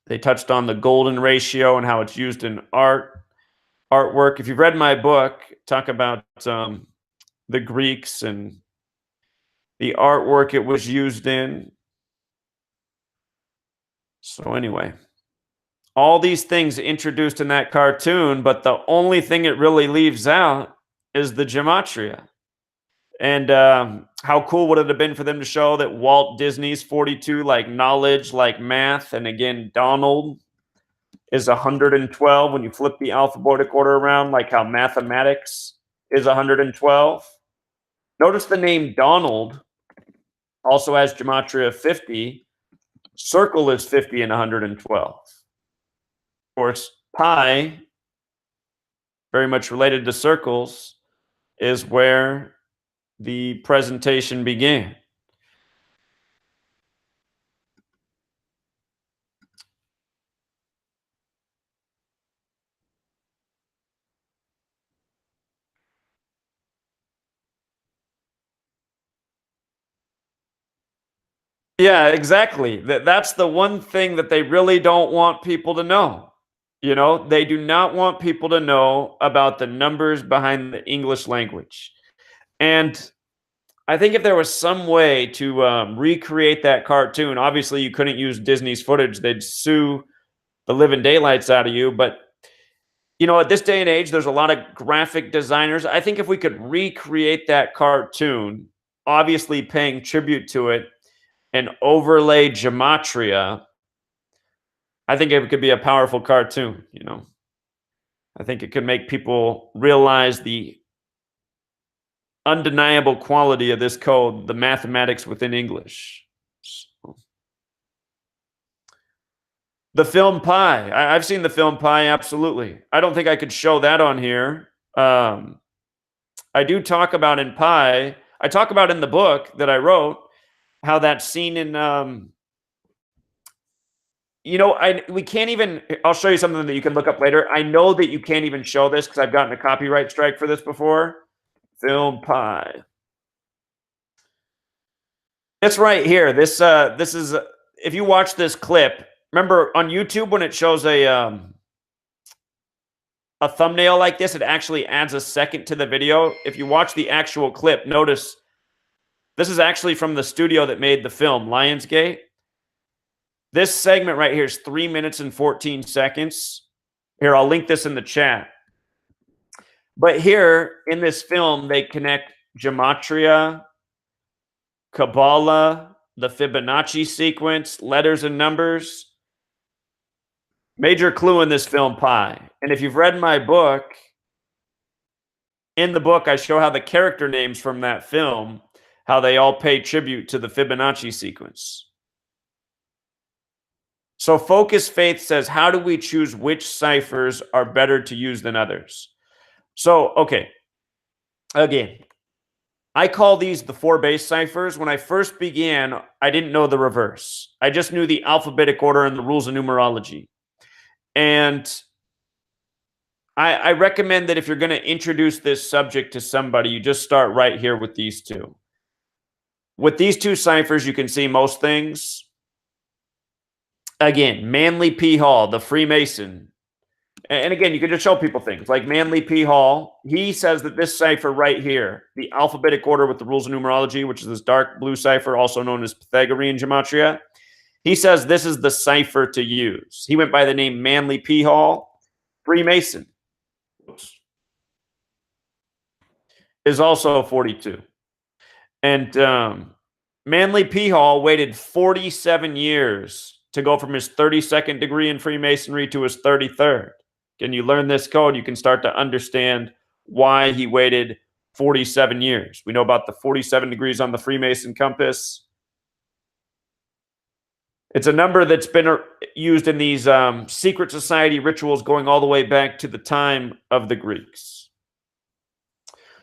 they touched on the golden ratio and how it's used in artwork. If you've read my book, talk about the Greeks and the artwork it was used in. So anyway, all these things introduced in that cartoon, but the only thing it really leaves out is the gematria. And how cool would it have been for them to show that Walt Disney's 42, like knowledge, like math, and again, Donald is 112 when you flip the alphabetic order around, like how mathematics is 112. Notice the name Donald also has Gematria 50. Circle is 50 and 112. Of course, pi, very much related to circles, is where the presentation began. Yeah, exactly. That's the one thing that they really don't want people to know. You know, they do not want people to know about the numbers behind the English language. And I think if there was some way to recreate that cartoon, obviously you couldn't use Disney's footage. They'd sue the living daylights out of you. But, you know, at this day and age, there's a lot of graphic designers. I think if we could recreate that cartoon, obviously paying tribute to it, and overlay gematria, I think it could be a powerful cartoon, you know. I think it could make people realize the undeniable quality of this code, the mathematics within English. So. The film Pi. I've seen the film Pi, absolutely. I don't think I could show that on here. I do talk about in Pi, I talk about in the book that I wrote, how that scene in you know, we can't even, I'll show you something that you can look up later. I know that you can't even show this because I've gotten a copyright strike for this before. Film Pi. It's right here. This is, if you watch this clip, remember on YouTube when it shows a thumbnail like this, it actually adds a second to the video. If you watch the actual clip, notice this is actually from the studio that made the film, Lionsgate. This segment right here is 3 minutes and 14 seconds. Here, I'll link this in the chat. But here in this film, they connect gematria, Kabbalah, the Fibonacci sequence, letters and numbers. Major clue in this film, Pi. And if you've read my book, in the book, I show how the character names from that film, how they all pay tribute to the Fibonacci sequence. So Focus Faith says, how do we choose which ciphers are better to use than others? So, okay, again, I call these the 4 base ciphers. When I first began, I didn't know the reverse. I just knew the alphabetic order and the rules of numerology. And I recommend that if you're going to introduce this subject to somebody, you just start right here with these two. With these 2 ciphers, you can see most things. Again, Manly P. Hall, the Freemason. And again, you can just show people things like Manly P. Hall. He says that this cipher right here, the alphabetic order with the rules of numerology, which is this dark blue cipher, also known as Pythagorean gematria. He says this is the cipher to use. He went by the name Manly P. Hall. Freemason. Oops. Is also 42. And Manly P. Hall waited 47 years to go from his 32nd degree in Freemasonry to his 33rd. Can you learn this code? You can start to understand why he waited 47 years. We know about the 47 degrees on the Freemason compass. It's a number that's been used in these secret society rituals going all the way back to the time of the Greeks.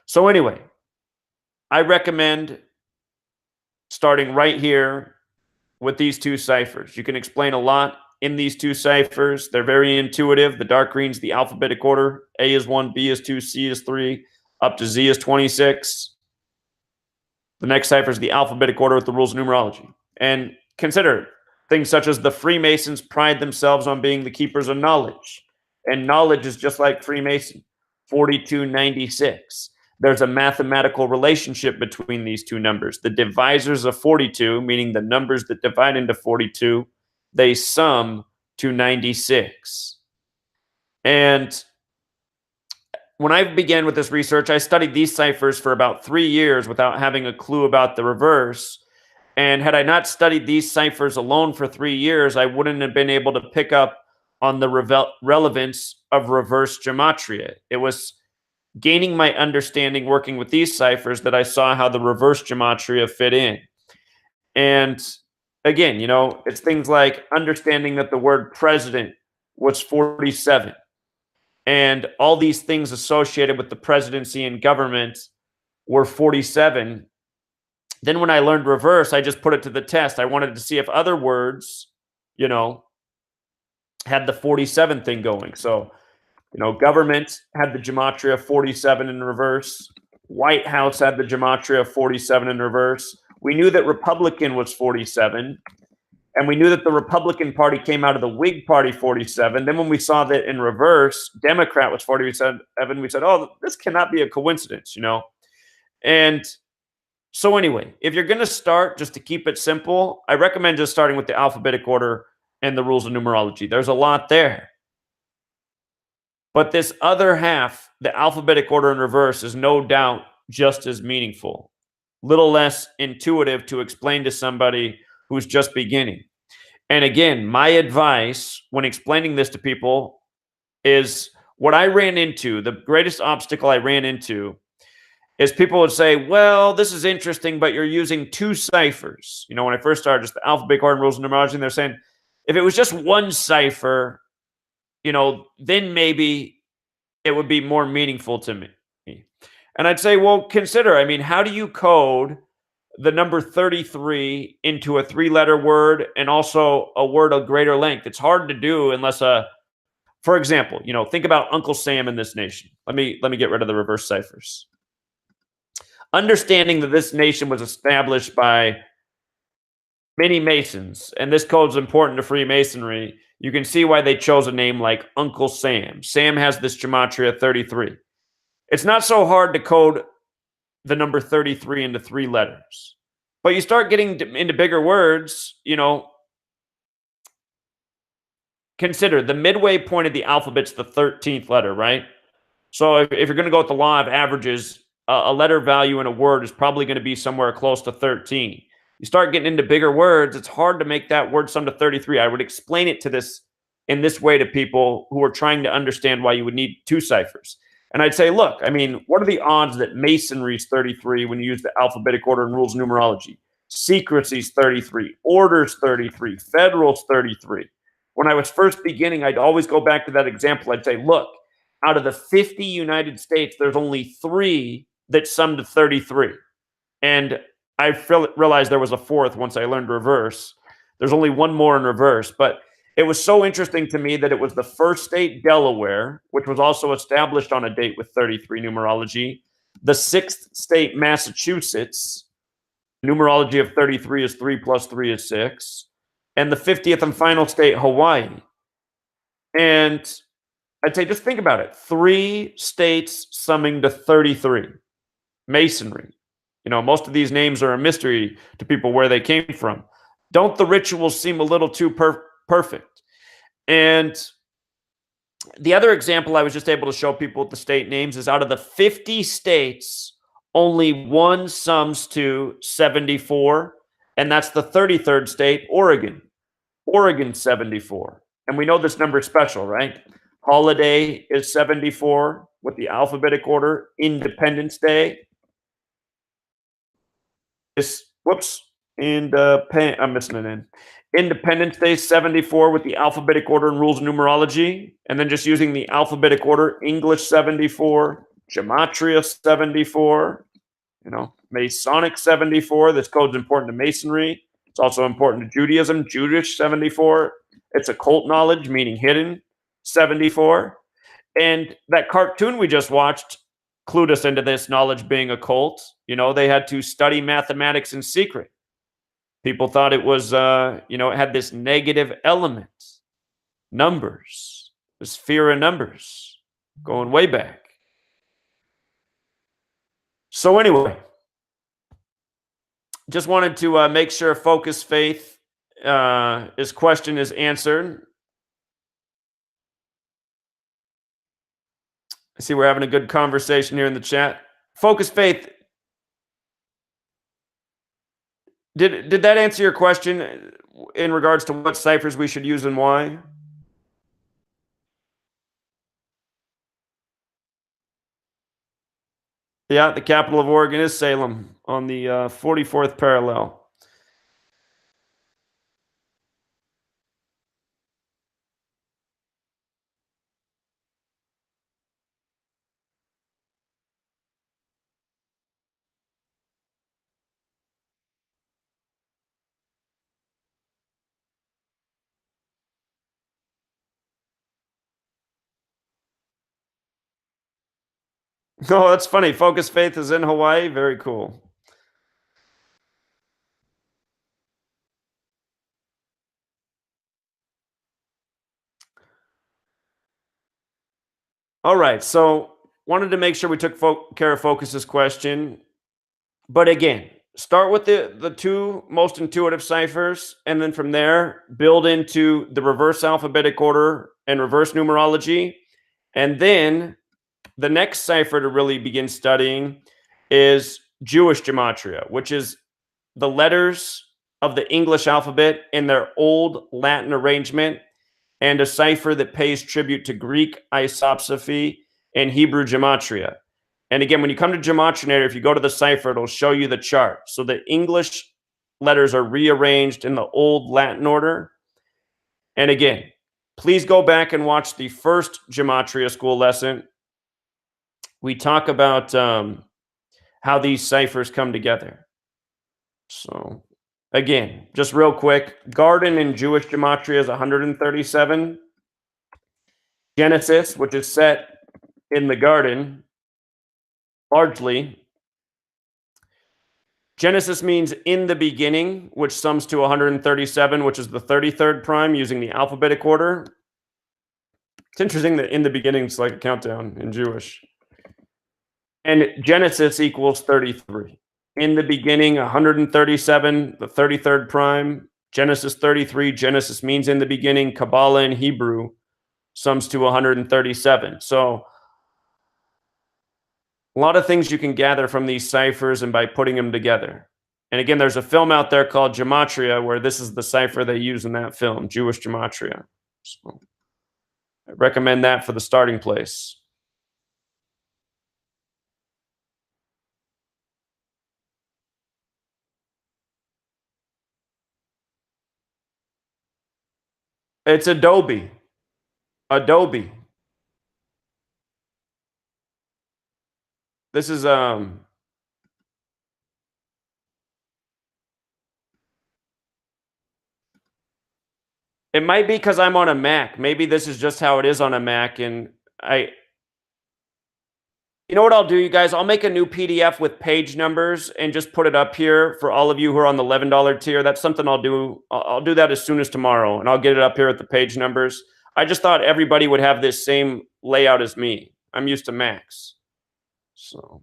So anyway, I recommend starting right here with these 2 ciphers. You can explain a lot in these 2 ciphers. They're very intuitive. The dark green's the alphabetic order. A is 1, B is 2, C is 3, up to Z is 26. The next cipher is the alphabetic order with the rules of numerology. And consider things such as the Freemasons pride themselves on being the keepers of knowledge. And knowledge is just like Freemason, 4296. There's a mathematical relationship between these 2 numbers. The divisors of 42, meaning the numbers that divide into 42, they sum to 96. And when I began with this research, I studied these ciphers for about 3 years without having a clue about the reverse. And had I not studied these ciphers alone for 3 years, I wouldn't have been able to pick up on the relevance of reverse gematria. It was gaining my understanding working with these ciphers that I saw how the reverse gematria fit in. And again, it's things like understanding that the word president was 47, and all these things associated with the presidency and government were 47. Then when I learned reverse, I just put it to the test. I wanted to see if other words, had the 47 thing going. So, government had the Gematria 47 in reverse. White House had the Gematria 47 in reverse. We knew that Republican was 47. And we knew that the Republican Party came out of the Whig Party 47. Then when we saw that in reverse, Democrat was 47, we said, oh, this cannot be a coincidence, And so anyway, if you're going to start, just to keep it simple, I recommend just starting with the alphabetic order and the rules of numerology. There's a lot there. But this other half, the alphabetic order in reverse, is no doubt just as meaningful. Little less intuitive to explain to somebody who's just beginning. And again, my advice when explaining this to people is what I ran into, the greatest obstacle I ran into is people would say, well, this is interesting, but you're using two ciphers. When I first started, just the alphabetic order and rules of numerology, and they're saying, if it was just one cipher, then maybe it would be more meaningful to me. And I'd say, well, consider, how do you code the number 33 into a 3-letter word and also a word of greater length? It's hard to do unless for example, think about Uncle Sam in this nation. Let me get rid of the reverse ciphers. Understanding that this nation was established by many Masons, and this code is important to Freemasonry, you can see why they chose a name like Uncle Sam. Sam has this Gematria 33. It's not so hard to code the number 33 into 3 letters. But you start getting into bigger words, consider the midway point of the alphabet's the 13th letter, right? So if you're going to go with the law of averages, a letter value in a word is probably going to be somewhere close to 13. You start getting into bigger words, it's hard to make that word sum to 33. I would explain it in this way to people who are trying to understand why you would need 2 ciphers. And I'd say, look, what are the odds that Masonry is 33 when you use the alphabetic order and rules of numerology? Secrecy is 33, orders 33, federal's 33. When I was first beginning, I'd always go back to that example. I'd say, look, out of the 50 United States, there's only 3 that sum to 33. And I realized there was a 4th once I learned reverse. There's only 1 more in reverse. But it was so interesting to me that it was the first state, Delaware, which was also established on a date with 33 numerology. The 6th state, Massachusetts, numerology of 33 is 3 plus 3 is 6. And the 50th and final state, Hawaii. And I'd say, just think about it. 3 states summing to 33. Masonry. Most of these names are a mystery to people where they came from. Don't the rituals seem a little too perfect? And the other example I was just able to show people with the state names is out of the 50 states, only 1 sums to 74, and that's the 33rd state, Oregon. Oregon 74. And we know this number is special, right? Holiday is 74 with the alphabetic order. Independence Day is, I'm missing an N. Independence Day 74 with the alphabetic order and rules of numerology. And then just using the alphabetic order, English 74, Gematria 74, Masonic 74. This code's important to Masonry. It's also important to Judaism. Jewish 74. It's occult knowledge, meaning hidden, 74. And that cartoon we just watched clued us into this knowledge being occult. They had to study mathematics in secret. People thought it was, it had this negative element. Numbers. This fear of numbers. Going way back. So anyway, just wanted to make sure Focus Faith, his question is answered. I see we're having a good conversation here in the chat. Focus Faith, did that answer your question in regards to what ciphers we should use and why? Yeah, the capital of Oregon is Salem on the 44th parallel. Oh, that's funny. Focus Faith is in Hawaii. Very cool. All right. So wanted to make sure we took care of Focus's question. But again, start with the two most intuitive ciphers, and then from there, build into the reverse alphabetic order and reverse numerology. And then the next cipher to really begin studying is Jewish gematria, which is the letters of the English alphabet in their old Latin arrangement, and a cipher that pays tribute to Greek isopsephy and Hebrew gematria. And again, when you come to Gematria, if you go to the cipher, it'll show you the chart. So the English letters are rearranged in the old Latin order. And again, please go back and watch the first Gematria School lesson. We talk about how these ciphers come together. So again, just real quick, garden in Jewish gematria is 137. Genesis, which is set in the garden, largely. Genesis means in the beginning, which sums to 137, which is the 33rd prime using the alphabetic order. It's interesting that in the beginning is like a countdown in Jewish. And Genesis equals 33. In the beginning, 137, the 33rd prime. Genesis 33, Genesis means in the beginning. Kabbalah in Hebrew sums to 137. So a lot of things you can gather from these ciphers and by putting them together. And again, there's a film out there called Gematria where this is the cipher they use in that film, Jewish Gematria. So I recommend that for the starting place. It's Adobe. Adobe. This is it might be because I'm on a Mac. Maybe this is just how it is on a Mac. And you know what I'll do, you guys? I'll make a new PDF with page numbers and just put it up here for all of you who are on the $11 tier. That's something I'll do. I'll do that as soon as tomorrow, and I'll get it up here at the page numbers. I just thought everybody would have this same layout as me. I'm used to Macs. So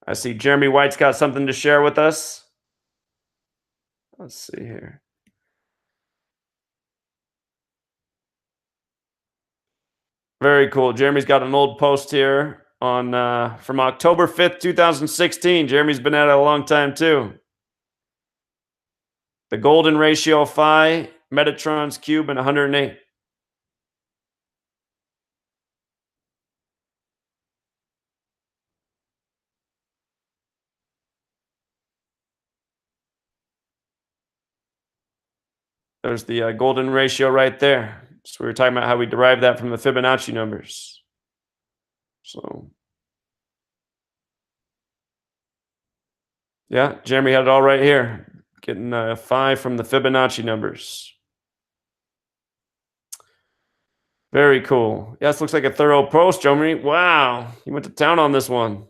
I see Jeremy White's got something to share with us. Let's see here. Very cool. Jeremy's got an old post here on from October 5th, 2016. Jeremy's been at it a long time too. The golden ratio phi, Metatron's cube, and 108. There's the golden ratio right there. So we were talking about how we derive that from the Fibonacci numbers. So yeah, Jeremy had it all right here. Getting 5 from the Fibonacci numbers. Very cool. Yeah, this looks like a thorough post, Jeremy. Wow, you went to town on this one.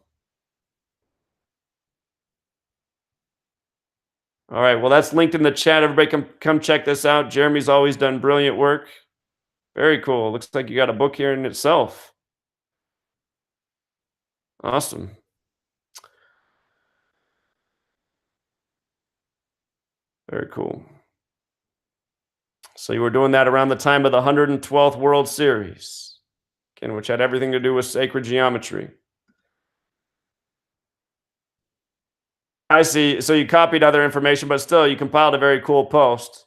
All right, well, that's linked in the chat. Everybody come check this out. Jeremy's always done brilliant work. Very cool. Looks like you got a book here in itself. Awesome. Very cool. So you were doing that around the time of the 112th World Series, again, which had everything to do with sacred geometry. I see. So you copied other information, but still you compiled a very cool post.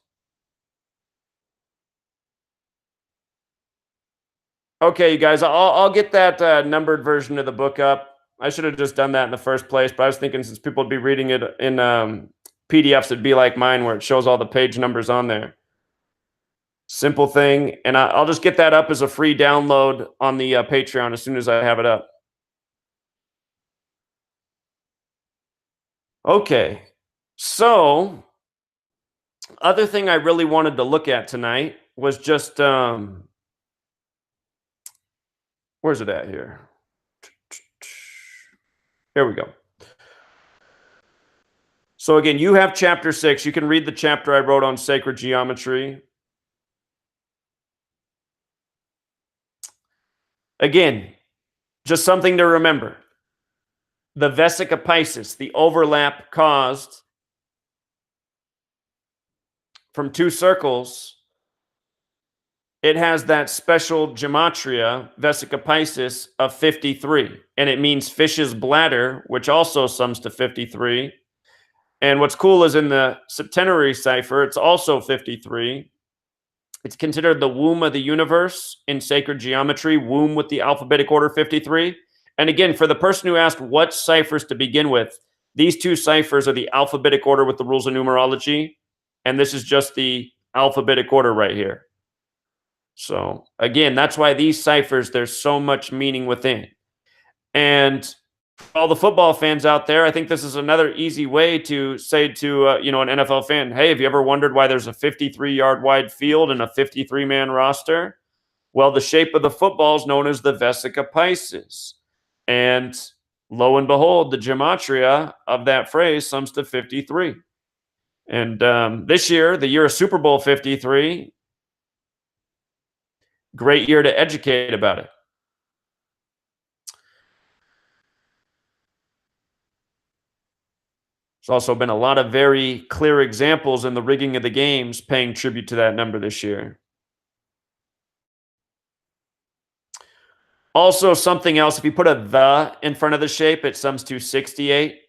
Okay, you guys, I'll get that numbered version of the book up. I should have just done that in the first place, but I was thinking since people would be reading it in PDFs, it'd be like mine where it shows all the page numbers on there. Simple thing. And I'll just get that up as a free download on the Patreon as soon as I have it up. Okay. So, other thing I really wanted to look at tonight was just Where's it at here? Here we go. So again, you have chapter 6. You can read the chapter I wrote on sacred geometry. Again, just something to remember. The Vesica Piscis, the overlap caused from two circles, it has that special gematria, Vesica Piscis, of 53. And it means fish's bladder, which also sums to 53. And what's cool is in the septenary cipher, it's also 53. It's considered the womb of the universe in sacred geometry, womb with the alphabetic order 53. And again, for the person who asked what ciphers to begin with, these two ciphers are the alphabetic order with the rules of numerology. And this is just the alphabetic order right here. So again, that's why these ciphers, there's so much meaning within. And for all the football fans out there, I think this is another easy way to say to an NFL fan, hey, have you ever wondered why there's a 53-yard wide field and a 53-man roster? Well, the shape of the football is known as the Vesica Piscis. And lo and behold, the gematria of that phrase sums to 53. And this year, the year of Super Bowl 53, great year to educate about it. There's also been a lot of very clear examples in the rigging of the games paying tribute to that number this year. Also, something else, if you put a the in front of the shape, it sums to 68.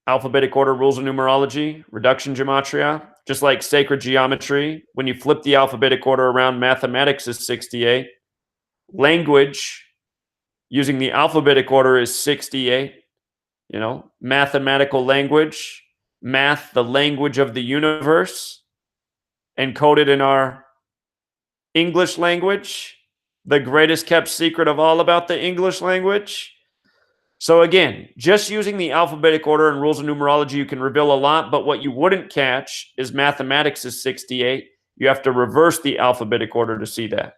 Alphabetic order, rules of numerology, reduction gematria, just like sacred geometry. When you flip the alphabetic order around, mathematics is 68. Language, using the alphabetic order, is 68. Mathematical language, math, the language of the universe, encoded in our English language, the greatest kept secret of all about the English language. So again, just using the alphabetic order and rules of numerology, you can reveal a lot, but what you wouldn't catch is mathematics is 68. You have to reverse the alphabetic order to see that.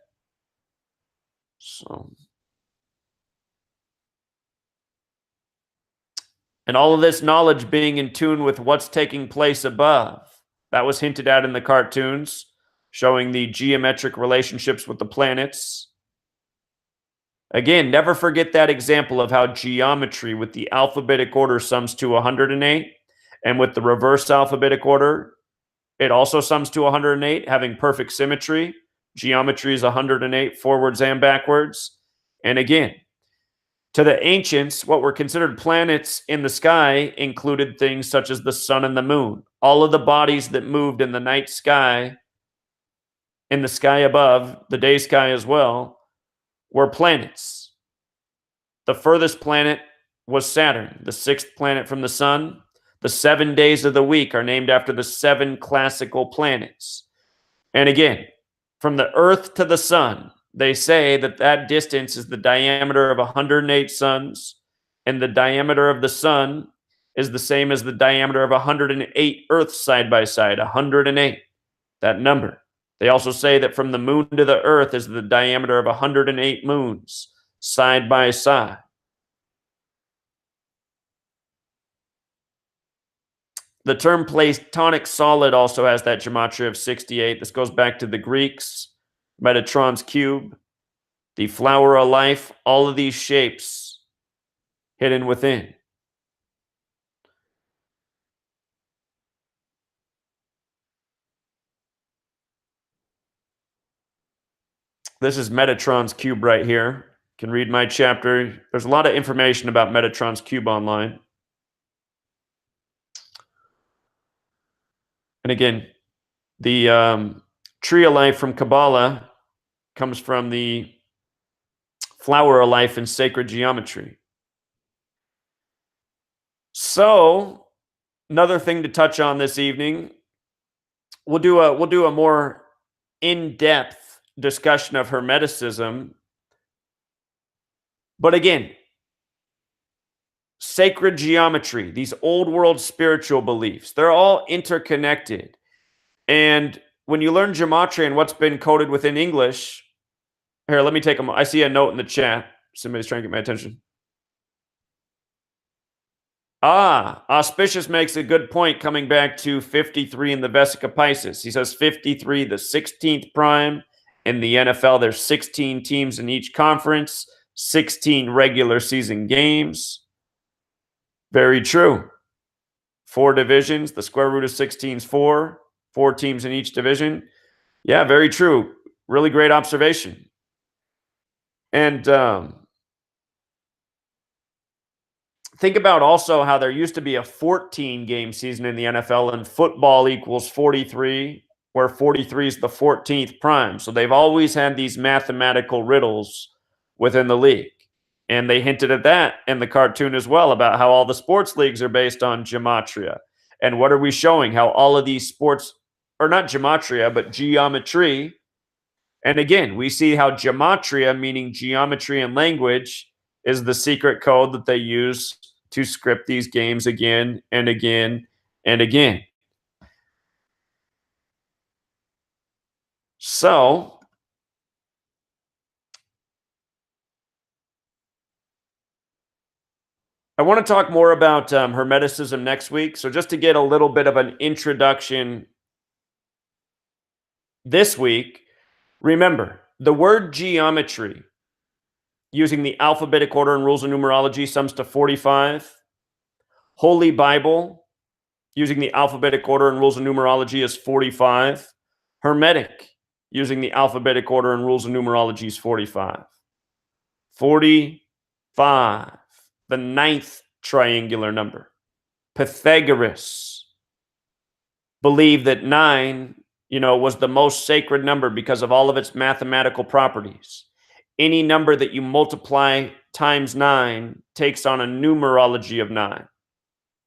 And all of this knowledge being in tune with what's taking place above. That was hinted at in the cartoons, showing the geometric relationships with the planets. Again, never forget that example of how geometry with the alphabetic order sums to 108. And with the reverse alphabetic order, it also sums to 108, having perfect symmetry. Geometry is 108 forwards and backwards. And again, to the ancients, what were considered planets in the sky included things such as the sun and the moon. All of the bodies that moved in the night sky, in the sky above, the day sky as well, were planets. The furthest planet was Saturn, the 6th planet from the sun. The 7 days of the week are named after the 7 classical planets. And again, from the Earth to the sun, they say that that distance is the diameter of 108 suns, and the diameter of the sun is the same as the diameter of 108 Earths side by side, 108, that number. They also say that from the moon to the earth is the diameter of 108 moons side by side. The term Platonic solid also has that gematria of 68. This goes back to the Greeks, Metatron's cube, the flower of life, all of these shapes hidden within. This is Metatron's cube right here. You can read my chapter. There's a lot of information about Metatron's cube online. And again, the tree of life from Kabbalah comes from the flower of life in sacred geometry. So, another thing to touch on this evening, we'll do a more in-depth discussion of Hermeticism. But again, sacred geometry, these old world spiritual beliefs, they're all interconnected. And when you learn gematria and what's been coded within English, Here, let me take them. I see a note in the chat. Somebody's trying to get my attention. Auspicious makes a good point coming back to 53 in the Vesica Piscis. He says 53, the 16th prime. In the NFL, there's 16 teams in each conference, 16 regular season games. Very true. 4 divisions. The square root of 16 is 4. 4 teams in each division. Yeah, very true. Really great observation. And think about also how there used to be a 14-game season in the NFL, and football equals 43, where 43 is the 14th prime. So they've always had these mathematical riddles within the league. And they hinted at that in the cartoon as well, about how all the sports leagues are based on gematria. And what are we showing? How all of these sports, or not gematria, but geometry. And again, we see how gematria, meaning geometry and language, is the secret code that they use to script these games again and again and again. So I want to talk more about Hermeticism next week. So just to get a little bit of an introduction this week, remember, the word geometry, using the alphabetic order and rules of numerology, sums to 45. Holy Bible, using the alphabetic order and rules of numerology, is 45. Hermetic, using the alphabetic order and rules of numerology, is 45. 45. The 9th triangular number. Pythagoras believed that 9, was the most sacred number because of all of its mathematical properties. Any number that you multiply times 9 takes on a numerology of 9.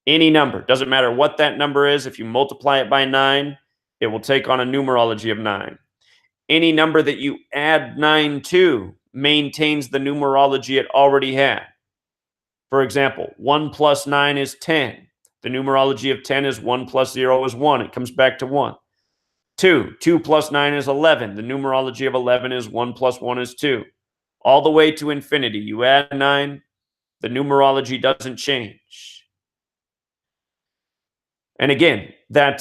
Any number, doesn't matter what that number is, if you multiply it by 9, it will take on a numerology of 9. Any number that you add 9 to maintains the numerology it already had. For example, 1 plus 9 is 10. The numerology of 10 is 1 plus 0 is 1. It comes back to 1. 2 plus 9 is 11. The numerology of 11 is 1 plus 1 is 2. All the way to infinity. You add 9, the numerology doesn't change. And again, that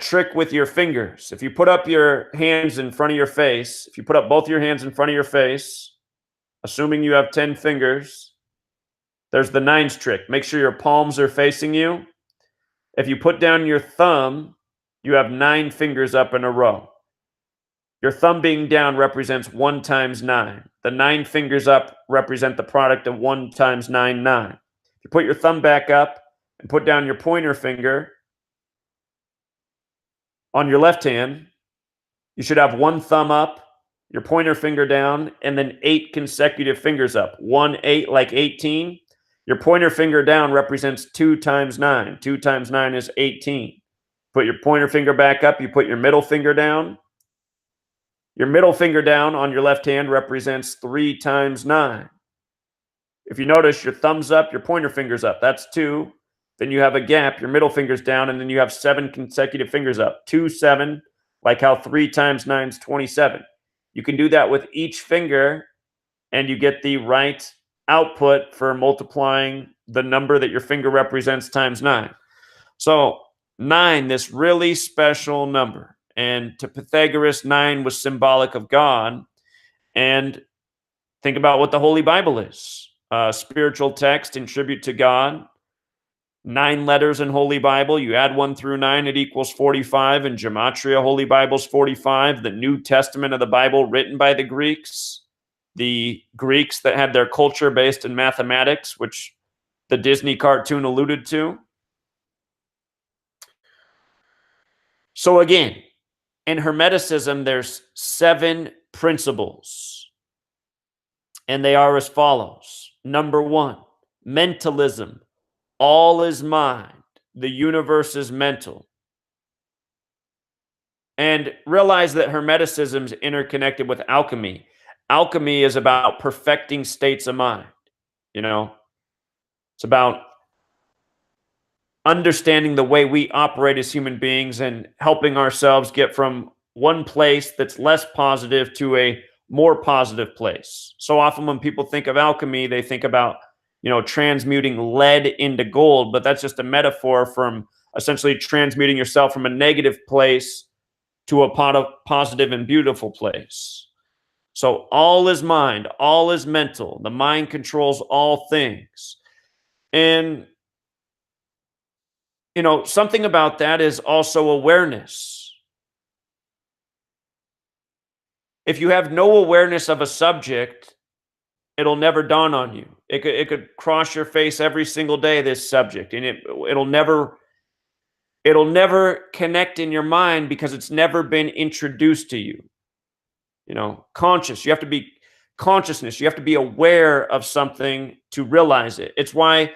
trick with your fingers, if you put up your hands in front of your face, if you put up both your hands in front of your face, assuming you have 10 fingers, there's the 9s trick. Make sure your palms are facing you. If you put down your thumb, you have 9 fingers up in a row. Your thumb being down represents 1 times 9. The 9 fingers up represent the product of 1 times 9, 9. If you put your thumb back up and put down your pointer finger on your left hand, you should have 1 thumb up, your pointer finger down, and then 8 consecutive fingers up. 1, 8, like 18. Your pointer finger down represents 2 times 9. 2 times 9 is 18. Put your pointer finger back up. You put your middle finger down. Your middle finger down on your left hand represents 3 times 9. If you notice, your thumb's up, your pointer finger's up. That's 2. Then you have a gap. Your middle finger's down, and then you have 7 consecutive fingers up. 2, 7, like how 3 times 9 is 27. You can do that with each finger, and you get the right output for multiplying the number that your finger represents times 9. So 9, this really special number. And to Pythagoras, 9 was symbolic of God. And think about what the Holy Bible is. Spiritual text and tribute to God. 9 letters in Holy Bible. You add 1 through 9, it equals 45. In Gematria, Holy Bible's 45. The New Testament of the Bible written by the Greeks that had their culture based in mathematics, which the Disney cartoon alluded to. So again, in Hermeticism, there's 7 principles, and they are as follows. Number 1, mentalism. All is mind. The universe is mental. And realize that Hermeticism is interconnected with alchemy. Alchemy is about perfecting states of mind. It's about understanding the way we operate as human beings and helping ourselves get from one place that's less positive to a more positive place. So often when people think of alchemy, they think about, transmuting lead into gold, but that's just a metaphor from essentially transmuting yourself from a negative place to a positive and beautiful place. So all is mind, all is mental. The mind controls all things. And, something about that is also awareness. If you have no awareness of a subject, it'll never dawn on you. It could cross your face every single day, this subject, and it'll never connect in your mind because it's never been introduced to you. Conscious. You have to be consciousness. You have to be aware of something to realize it. It's why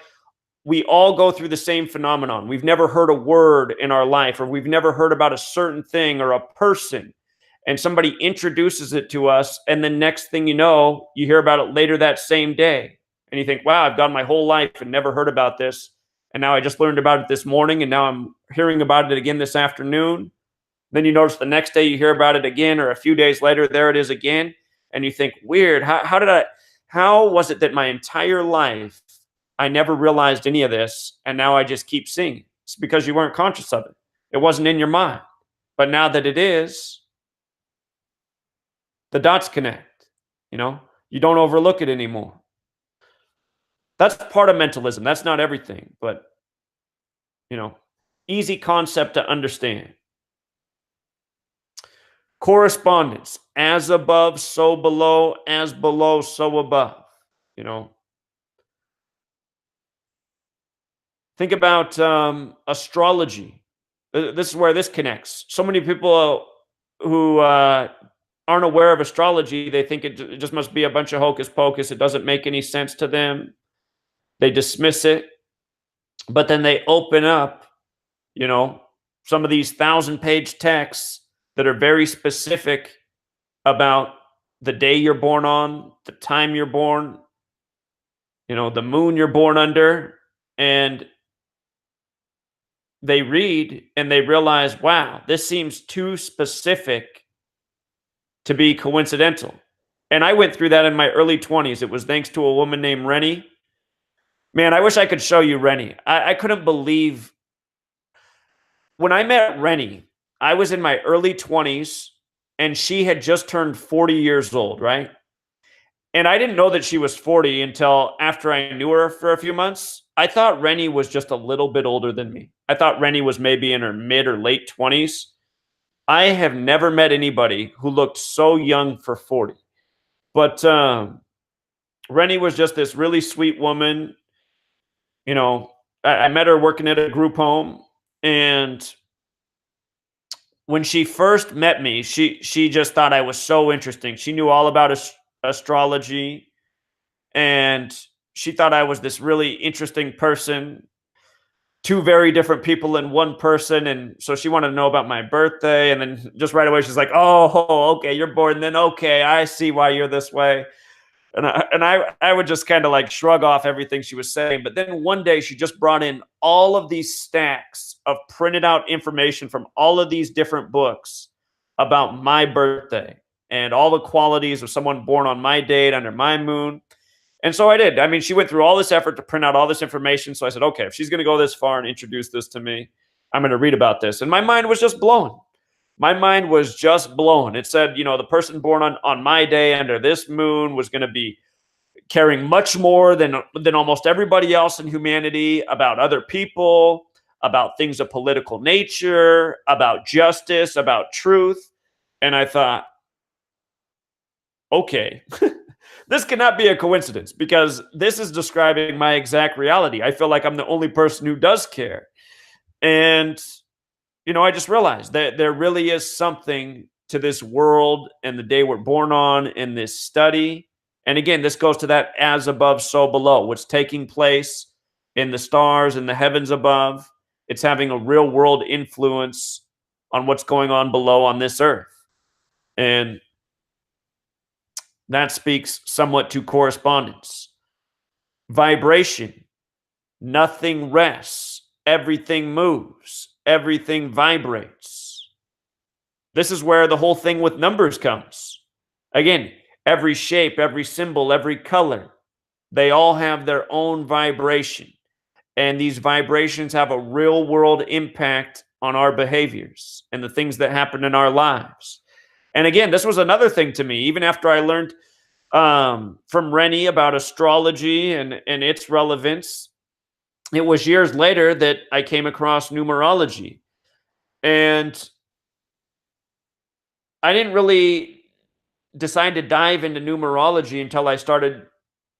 we all go through the same phenomenon. We've never heard a word in our life, or we've never heard about a certain thing or a person, and somebody introduces it to us, and the next thing you know, you hear about it later that same day. And you think, wow, I've gone my whole life and never heard about this. And now I just learned about it this morning, and now I'm hearing about it again this afternoon. Then you notice the next day you hear about it again, or a few days later, there it is again. And you think, weird, how was it that my entire life I never realized any of this, and now I just keep seeing it? It's because you weren't conscious of it. It wasn't in your mind. But now that it is, the dots connect. You don't overlook it anymore. That's part of mentalism. That's not everything, but easy concept to understand. Correspondence, as above, so below, as below, so above. Think about astrology. This is where this connects. So many people who aren't aware of astrology, they think it just must be a bunch of hocus pocus. It doesn't make any sense to them. They dismiss it. But then they open up, some of these 1,000-page texts that are very specific about the day you're born on, the time you're born, the moon you're born under, and they read and they realize, wow, this seems too specific to be coincidental. And I went through that in my early 20s. It was thanks to a woman named Rennie. Man, I wish I could show you Rennie. I couldn't believe. When I met Rennie, I was in my early 20s, and she had just turned 40 years old, right? And I didn't know that she was 40 until after I knew her for a few months. I thought Rennie was just a little bit older than me. I thought Rennie was maybe in her mid or late 20s. I have never met anybody who looked so young for 40. But Rennie was just this really sweet woman. I met her working at a group home, and when she first met me, she just thought I was so interesting. She knew all about astrology, and she thought I was this really interesting person. Two very different people in one person, and so she wanted to know about my birthday, and then just right away she's like, "Oh, okay, you're born then. Okay, I see why you're this way." And I would just kind of like shrug off everything she was saying. But then one day she just brought in all of these stacks of printed out information from all of these different books about my birthday and all the qualities of someone born on my date under my moon. And so I did. I mean, she went through all this effort to print out all this information. So I said, okay, if she's going to go this far and introduce this to me, I'm going to read about this. And my mind was just blown. My mind was just blown. It said, the person born on my day under this moon was going to be caring much more than almost everybody else in humanity about other people, about things of political nature, about justice, about truth. And I thought, okay, this cannot be a coincidence, because this is describing my exact reality. I feel like I'm the only person who does care. And I just realized that there really is something to this world and the day we're born on in this study. And again, this goes to that as above, so below. What's taking place in the stars and the heavens above, it's having a real world influence on what's going on below on this earth. And that speaks somewhat to correspondence. Vibration. Nothing rests. Everything moves. Everything vibrates. This is where the whole thing with numbers comes. Again, every shape, every symbol, every color, they all have their own vibration. And these vibrations have a real world impact on our behaviors and the things that happen in our lives. And again, this was another thing to me, even after I learned from Rennie about astrology and its relevance. It was years later that I came across numerology. And I didn't really decide to dive into numerology until I started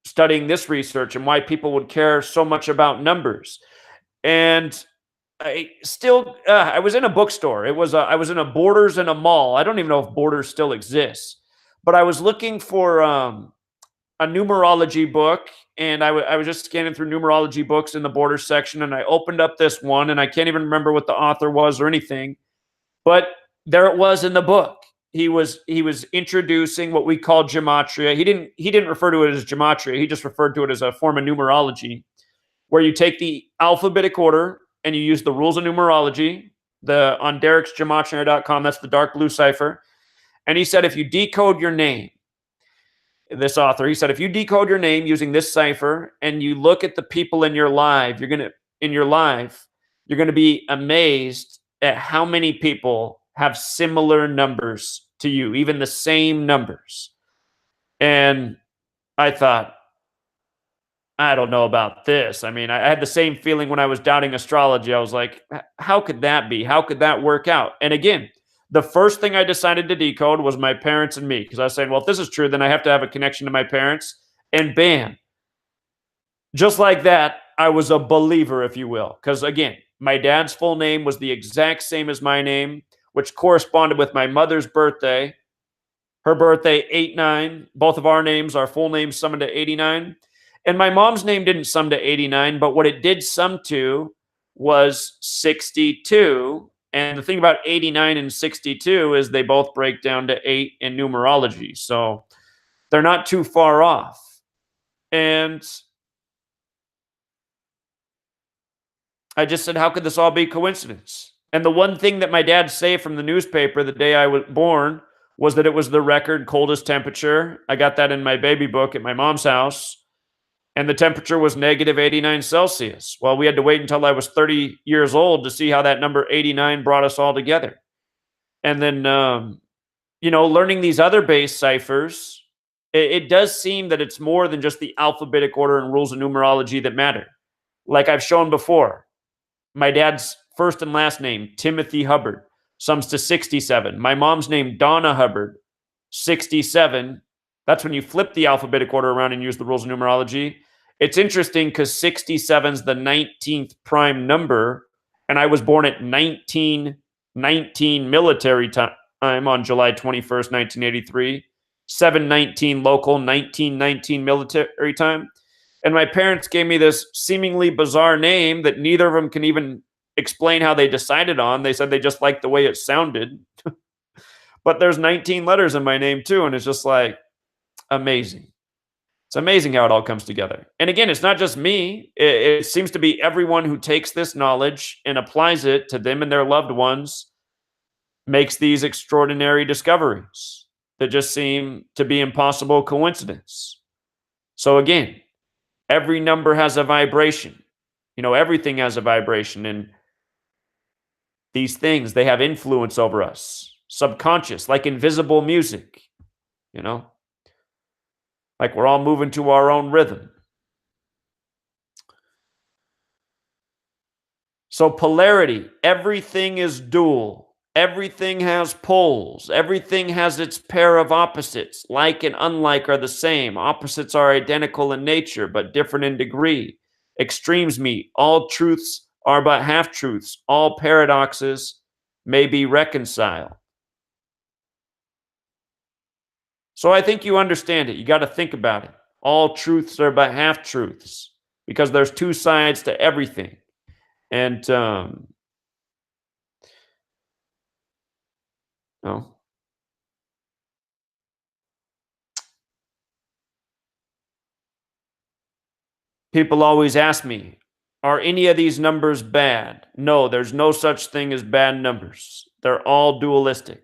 studying this research and why people would care so much about numbers. And I was in a bookstore. I was in a Borders in a mall. I don't even know if Borders still exists, but I was looking for a numerology book, and I was just scanning through numerology books in the Borders section, and I opened up this one, and I can't even remember what the author was or anything, but there it was in the book. He was introducing what we call gematria. He didn't refer to it as gematria. He just referred to it as a form of numerology, where you take the alphabetic order and you use the rules of numerology, on Derek'sGematria.com, that's the dark blue cipher. And he said, if you decode your name, this author, he said, if you decode your name using this cipher and you look at the people in your life, you're going to be amazed at how many people have similar numbers to you, even the same numbers. And I thought, I don't know about this. I mean, I had the same feeling when I was doubting astrology. I was like, how could that be? How could that work out? And again, the first thing I decided to decode was my parents and me, because I was saying, well, if this is true, then I have to have a connection to my parents. And bam, just like that, I was a believer, if you will. Because again, my dad's full name was the exact same as my name, which corresponded with my mother's birthday. Her birthday, 8/9. Both of our names, our full names, summed to 89. And my mom's name didn't sum to 89, but what it did sum to was 62. And the thing about 89 and 62 is they both break down to 8 in numerology. So they're not too far off. And I just said, how could this all be coincidence? And the one thing that my dad saved from the newspaper the day I was born was that it was the record coldest temperature. I got that in my baby book at my mom's house. And the temperature was negative 89 Celsius. Well, we had to wait until I was 30 years old to see how that number 89 brought us all together. And then, learning these other base ciphers, it does seem that it's more than just the alphabetic order and rules of numerology that matter. Like I've shown before, my dad's first and last name, Timothy Hubbard, sums to 67. My mom's name, Donna Hubbard, 67. That's when you flip the alphabetic order around and use the rules of numerology. It's interesting because 67 is the 19th prime number, and I was born at 1919 military time on July 21st, 1983, 7/19 local, 1919 military time. And my parents gave me this seemingly bizarre name that neither of them can even explain how they decided on. They said they just liked the way it sounded. But there's 19 letters in my name too, and it's just like amazing. It's amazing how it all comes together. And again, it's not just me. It seems to be everyone who takes this knowledge and applies it to them and their loved ones makes these extraordinary discoveries that just seem to be impossible coincidence. So again, every number has a vibration. Everything has a vibration. And these things, they have influence over us. Subconscious, like invisible music, like we're all moving to our own rhythm. So polarity, everything is dual. Everything has poles. Everything has its pair of opposites. Like and unlike are the same. Opposites are identical in nature, but different in degree. Extremes meet. All truths are but half-truths. All paradoxes may be reconciled. So I think you understand it. You got to think about it. All truths are but half-truths because there's two sides to everything. And, people always ask me, are any of these numbers bad? No, there's no such thing as bad numbers. They're all dualistic.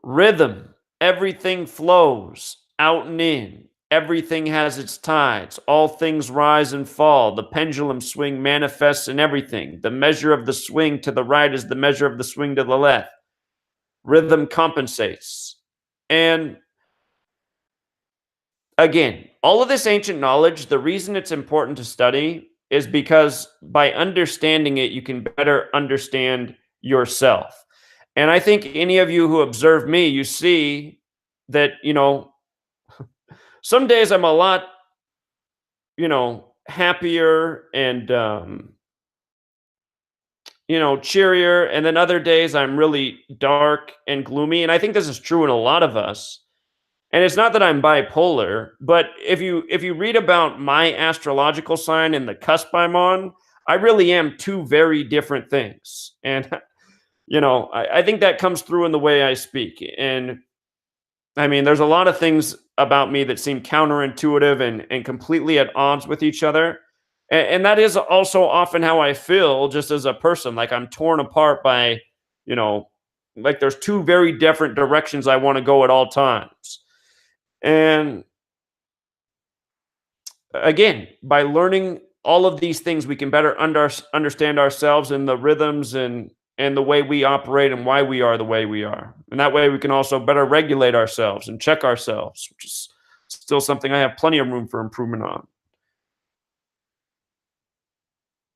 Rhythm Everything flows out and in. Everything has its tides. All things rise and fall. The pendulum swing manifests in everything. The measure of the swing to the right is the measure of the swing to the left. Rhythm compensates. And again, all of this ancient knowledge, the reason it's important to study is because by understanding it, you can better understand yourself. And I think any of you who observe me, you see that, some days I'm a lot, happier and, cheerier. And then other days I'm really dark and gloomy. And I think this is true in a lot of us. And it's not that I'm bipolar, but if you read about my astrological sign and the cusp I'm on, I really am two very different things. And I think that comes through in the way I speak. And I mean, there's a lot of things about me that seem counterintuitive and completely at odds with each other. And that is also often how I feel just as a person. Like I'm torn apart by, like there's two very different directions I want to go at all times. And again, by learning all of these things, we can better understand ourselves and the rhythms and the way we operate and why we are the way we are. And that way we can also better regulate ourselves and check ourselves, which is still something I have plenty of room for improvement on.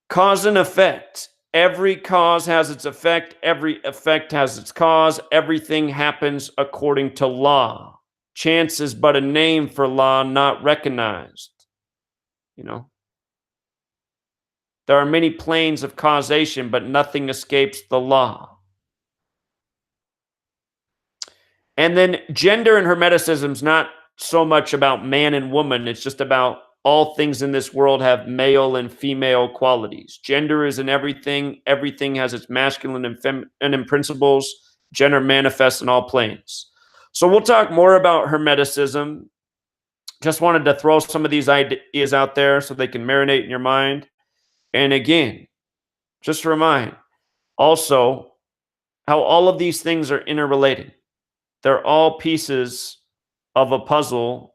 Cause and effect. Every cause has its effect. Every effect has its cause. Everything happens according to law. Chance is but a name for law not recognized. There are many planes of causation, but nothing escapes the law. And then gender in Hermeticism is not so much about man and woman. It's just about all things in this world have male and female qualities. Gender is in everything. Everything has its masculine and feminine principles. Gender manifests in all planes. So we'll talk more about Hermeticism. Just wanted to throw some of these ideas out there so they can marinate in your mind. And again, just to remind also how all of these things are interrelated. They're all pieces of a puzzle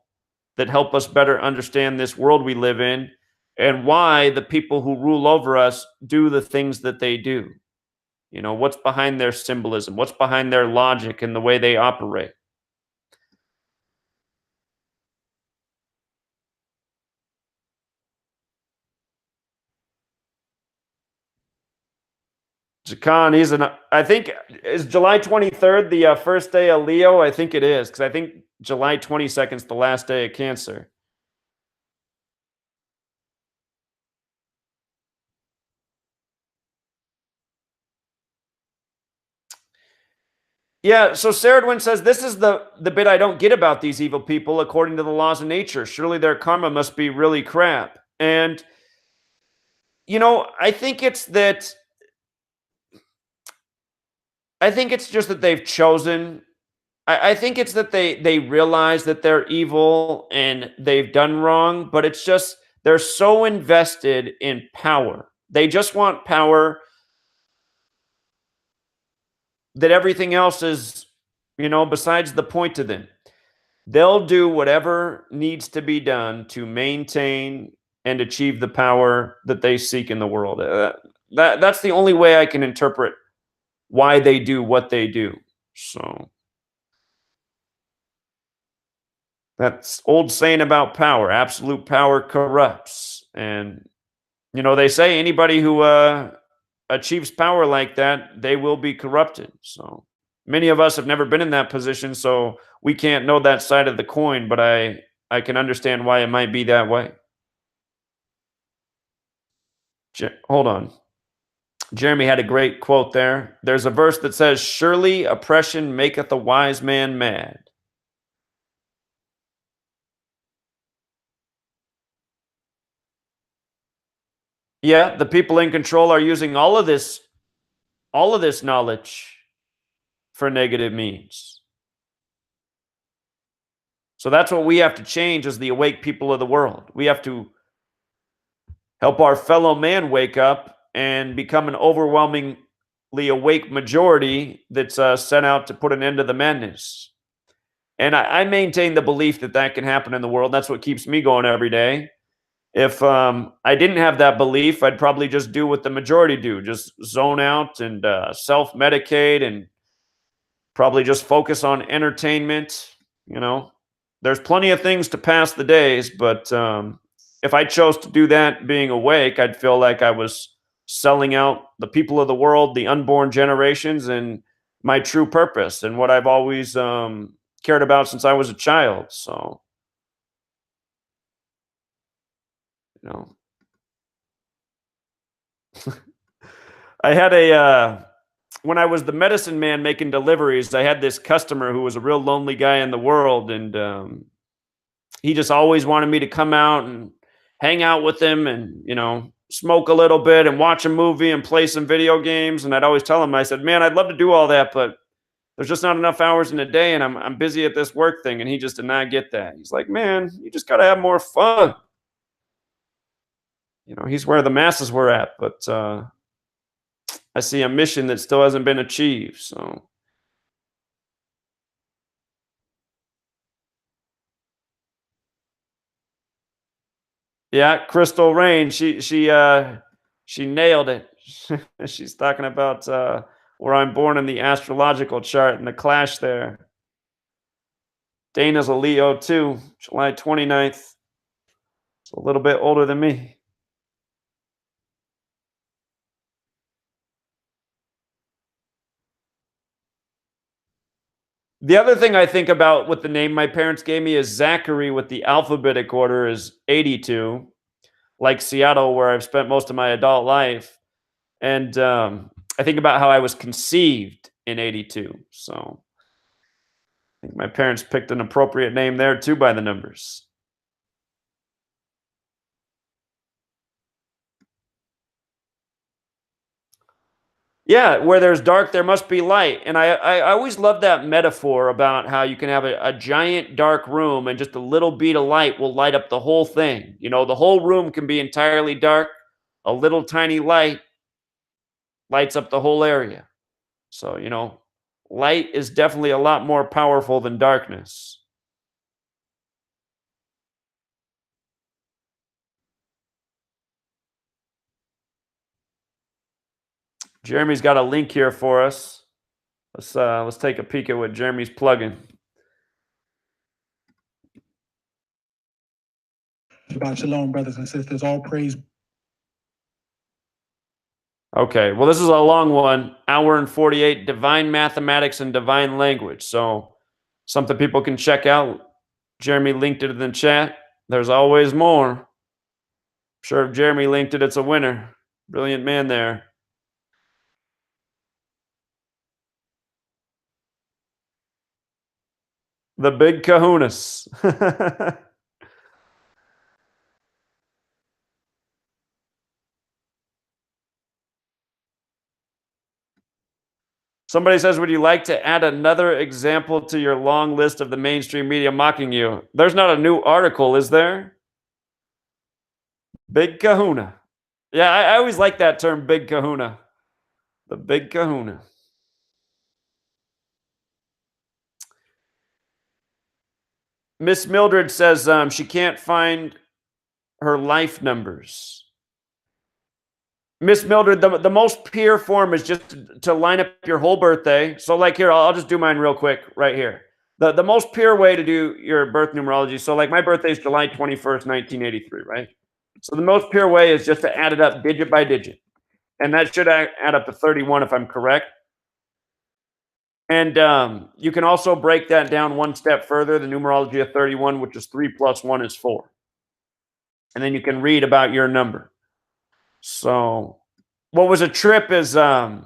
that help us better understand this world we live in and why the people who rule over us do the things that they do. What's behind their symbolism? What's behind their logic and the way they operate? Jakan, I think, is July 23rd the first day of Leo? I think it is, because I think July 22nd is the last day of Cancer. Yeah, so Saradwin says, this is the bit I don't get about these evil people according to the laws of nature. Surely their karma must be really crap. And, I think it's just that they've chosen. I think it's that they realize that they're evil and they've done wrong, but it's just they're so invested in power. They just want power that everything else is, besides the point to them. They'll do whatever needs to be done to maintain and achieve the power that they seek in the world. That's the only way I can interpret why they do what they do. So that's old saying about power. Absolute power corrupts. And, they say anybody who achieves power like that, they will be corrupted. So many of us have never been in that position, so we can't know that side of the coin, but I can understand why it might be that way. Hold on. Jeremy had a great quote there. There's a verse that says, surely oppression maketh a wise man mad. Yeah, the people in control are using all of this knowledge for negative means. So that's what we have to change as the awake people of the world. We have to help our fellow man wake up and become an overwhelmingly awake majority that's set out to put an end to the madness. And I maintain the belief that that can happen in the world. That's what keeps me going every day. If I didn't have that belief, I'd probably just do what the majority do, just zone out and self-medicate and probably just focus on entertainment. You know, there's plenty of things to pass the days, but if I chose to do that being awake, I'd feel like I was selling out the people of the world, the unborn generations, and my true purpose and what I've always cared about since I was a child. So, you know, I had when I was the medicine man making deliveries, I had this customer who was a real lonely guy in the world, and he just always wanted me to come out and hang out with him, and smoke a little bit and watch a movie and play some video games. And I'd always tell him, I said, "Man, I'd love to do all that, but there's just not enough hours in a day, and I'm busy at this work thing." And he just did not get that. He's like, "Man, you just got to have more fun." He's where the masses were at, but I see a mission that still hasn't been achieved. So, yeah, Crystal Rain, she nailed it. She's talking about where I'm born in the astrological chart and the clash there. Dana's a Leo too, July 29th. It's a little bit older than me. The other thing I think about with the name my parents gave me is Zachary, with the alphabetic order is 82, like Seattle, where I've spent most of my adult life. And I think about how I was conceived in 82. So I think my parents picked an appropriate name there too by the numbers. Yeah, where there's dark, there must be light. And I always love that metaphor about how you can have a giant dark room and just a little bead of light will light up the whole thing. The whole room can be entirely dark. A little tiny light lights up the whole area. So, light is definitely a lot more powerful than darkness. Jeremy's got a link here for us. Let's take a peek at what Jeremy's plugging. Shabbat shalom, brothers and sisters. All praise. Okay, well, this is a long one, hour and 48, divine mathematics and divine language. So something people can check out. Jeremy linked it in the chat. There's always more. I'm sure if Jeremy linked it, it's a winner. Brilliant man there. The big kahunas. Somebody says, would you like to add another example to your long list of the mainstream media mocking you? There's not a new article, is there? Big kahuna. Yeah, I always like that term, big kahuna. The big kahuna. Miss Mildred says she can't find her life numbers. Miss Mildred, the most pure form is just to line up your whole birthday. So like here, I'll just do mine real quick right here. The most pure way to do your birth numerology. So like my birthday is July 21st, 1983, right? So the most pure way is just to add it up digit by digit. And that should add up to 31 if I'm correct. And you can also break that down one step further, the numerology of 31, which is 3 plus 1 is 4. And then you can read about your number. So what was a trip is when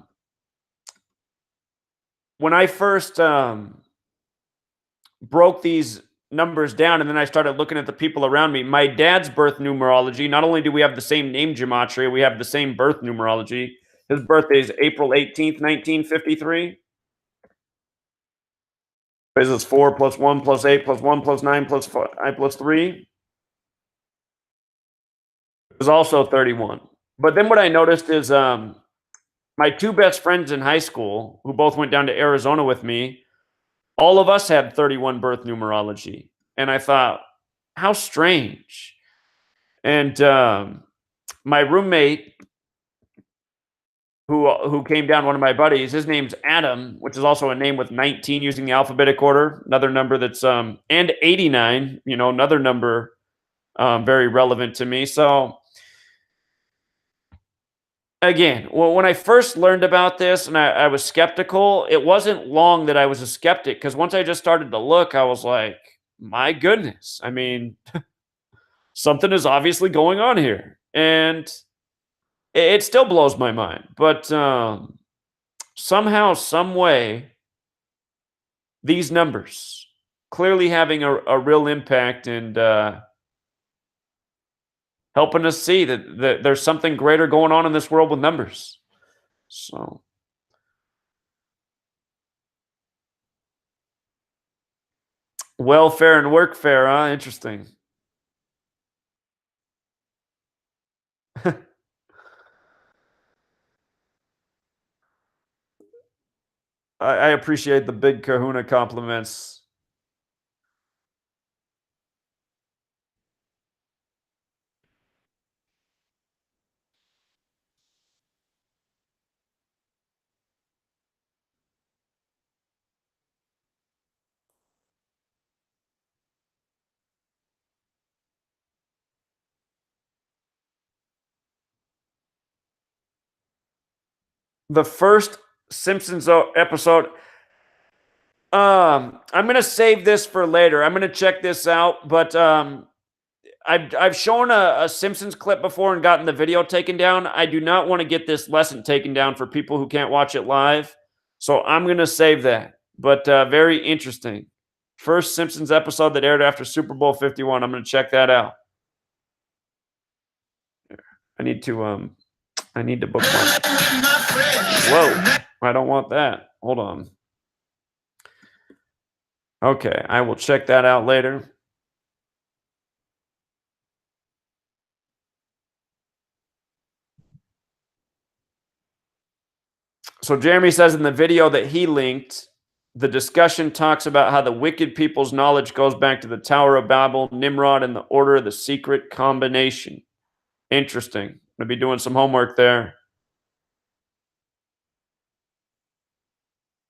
I first broke these numbers down and then I started looking at the people around me, my dad's birth numerology, not only do we have the same name gematria, we have the same birth numerology. His birthday is April 18th, 1953. It's 4 plus 1 plus 8 plus 1 plus 9 plus 5 plus 3. It was also 31. But then what I noticed is my two best friends in high school, who both went down to Arizona with me, all of us had 31 birth numerology. And I thought, how strange. And my roommate, who came down, one of my buddies, his name's Adam, which is also a name with 19 using the alphabetic order, another number that's, and 89, another number very relevant to me. So again, well, when I first learned about this and I was skeptical, it wasn't long that I was a skeptic, because once I just started to look, I was like, my goodness. I mean, something is obviously going on here. And it still blows my mind. But somehow, some way, these numbers clearly having a real impact and helping us see that there's something greater going on in this world with numbers. So welfare and workfare, huh? Interesting. I appreciate the big kahuna compliments. The first Simpsons episode. I'm gonna save this for later. I'm gonna check this out, but I've shown a Simpsons clip before and gotten the video taken down. I do not want to get this lesson taken down for people who can't watch it live, so I'm gonna save that. But very interesting. First Simpsons episode that aired after Super Bowl 51. I'm gonna check that out. I need to bookmark. Whoa, I don't want that. Hold on. Okay, I will check that out later. So Jeremy says in the video that he linked, the discussion talks about how the wicked people's knowledge goes back to the Tower of Babel, Nimrod, and the Order of the Secret Combination. Interesting. I'm going to be doing some homework there.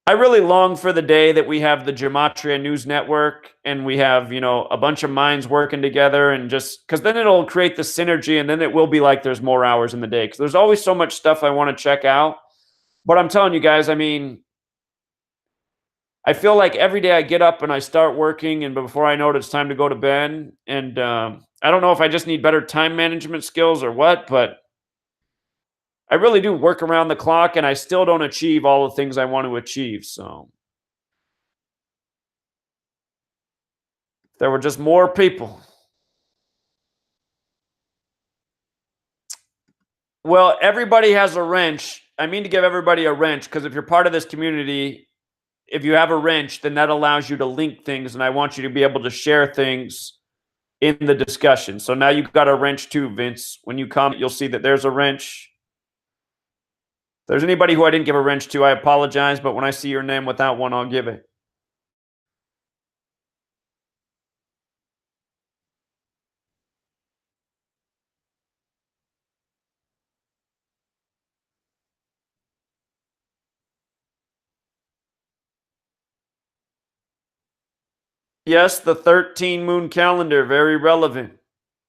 I really long for the day that we have the Gematria News Network and we have, a bunch of minds working together, and just because then it'll create the synergy, and then it will be like there's more hours in the day, because there's always so much stuff I want to check out. But I'm telling you guys, I mean, I feel like every day I get up and I start working, and before I know it, it's time to go to bed. And I don't know if I just need better time management skills or what, but I really do work around the clock, and I still don't achieve all the things I want to achieve. So if there were just more people. Well, everybody has a wrench. I mean to give everybody a wrench, because if you're part of this community, if you have a wrench, then that allows you to link things, and I want you to be able to share things in the discussion. So now you've got a wrench too, Vince. When you comment, you'll see that there's a wrench. If there's anybody who I didn't give a wrench to, I apologize, but when I see your name without one, I'll give it. Yes, the 13 moon calendar, very relevant.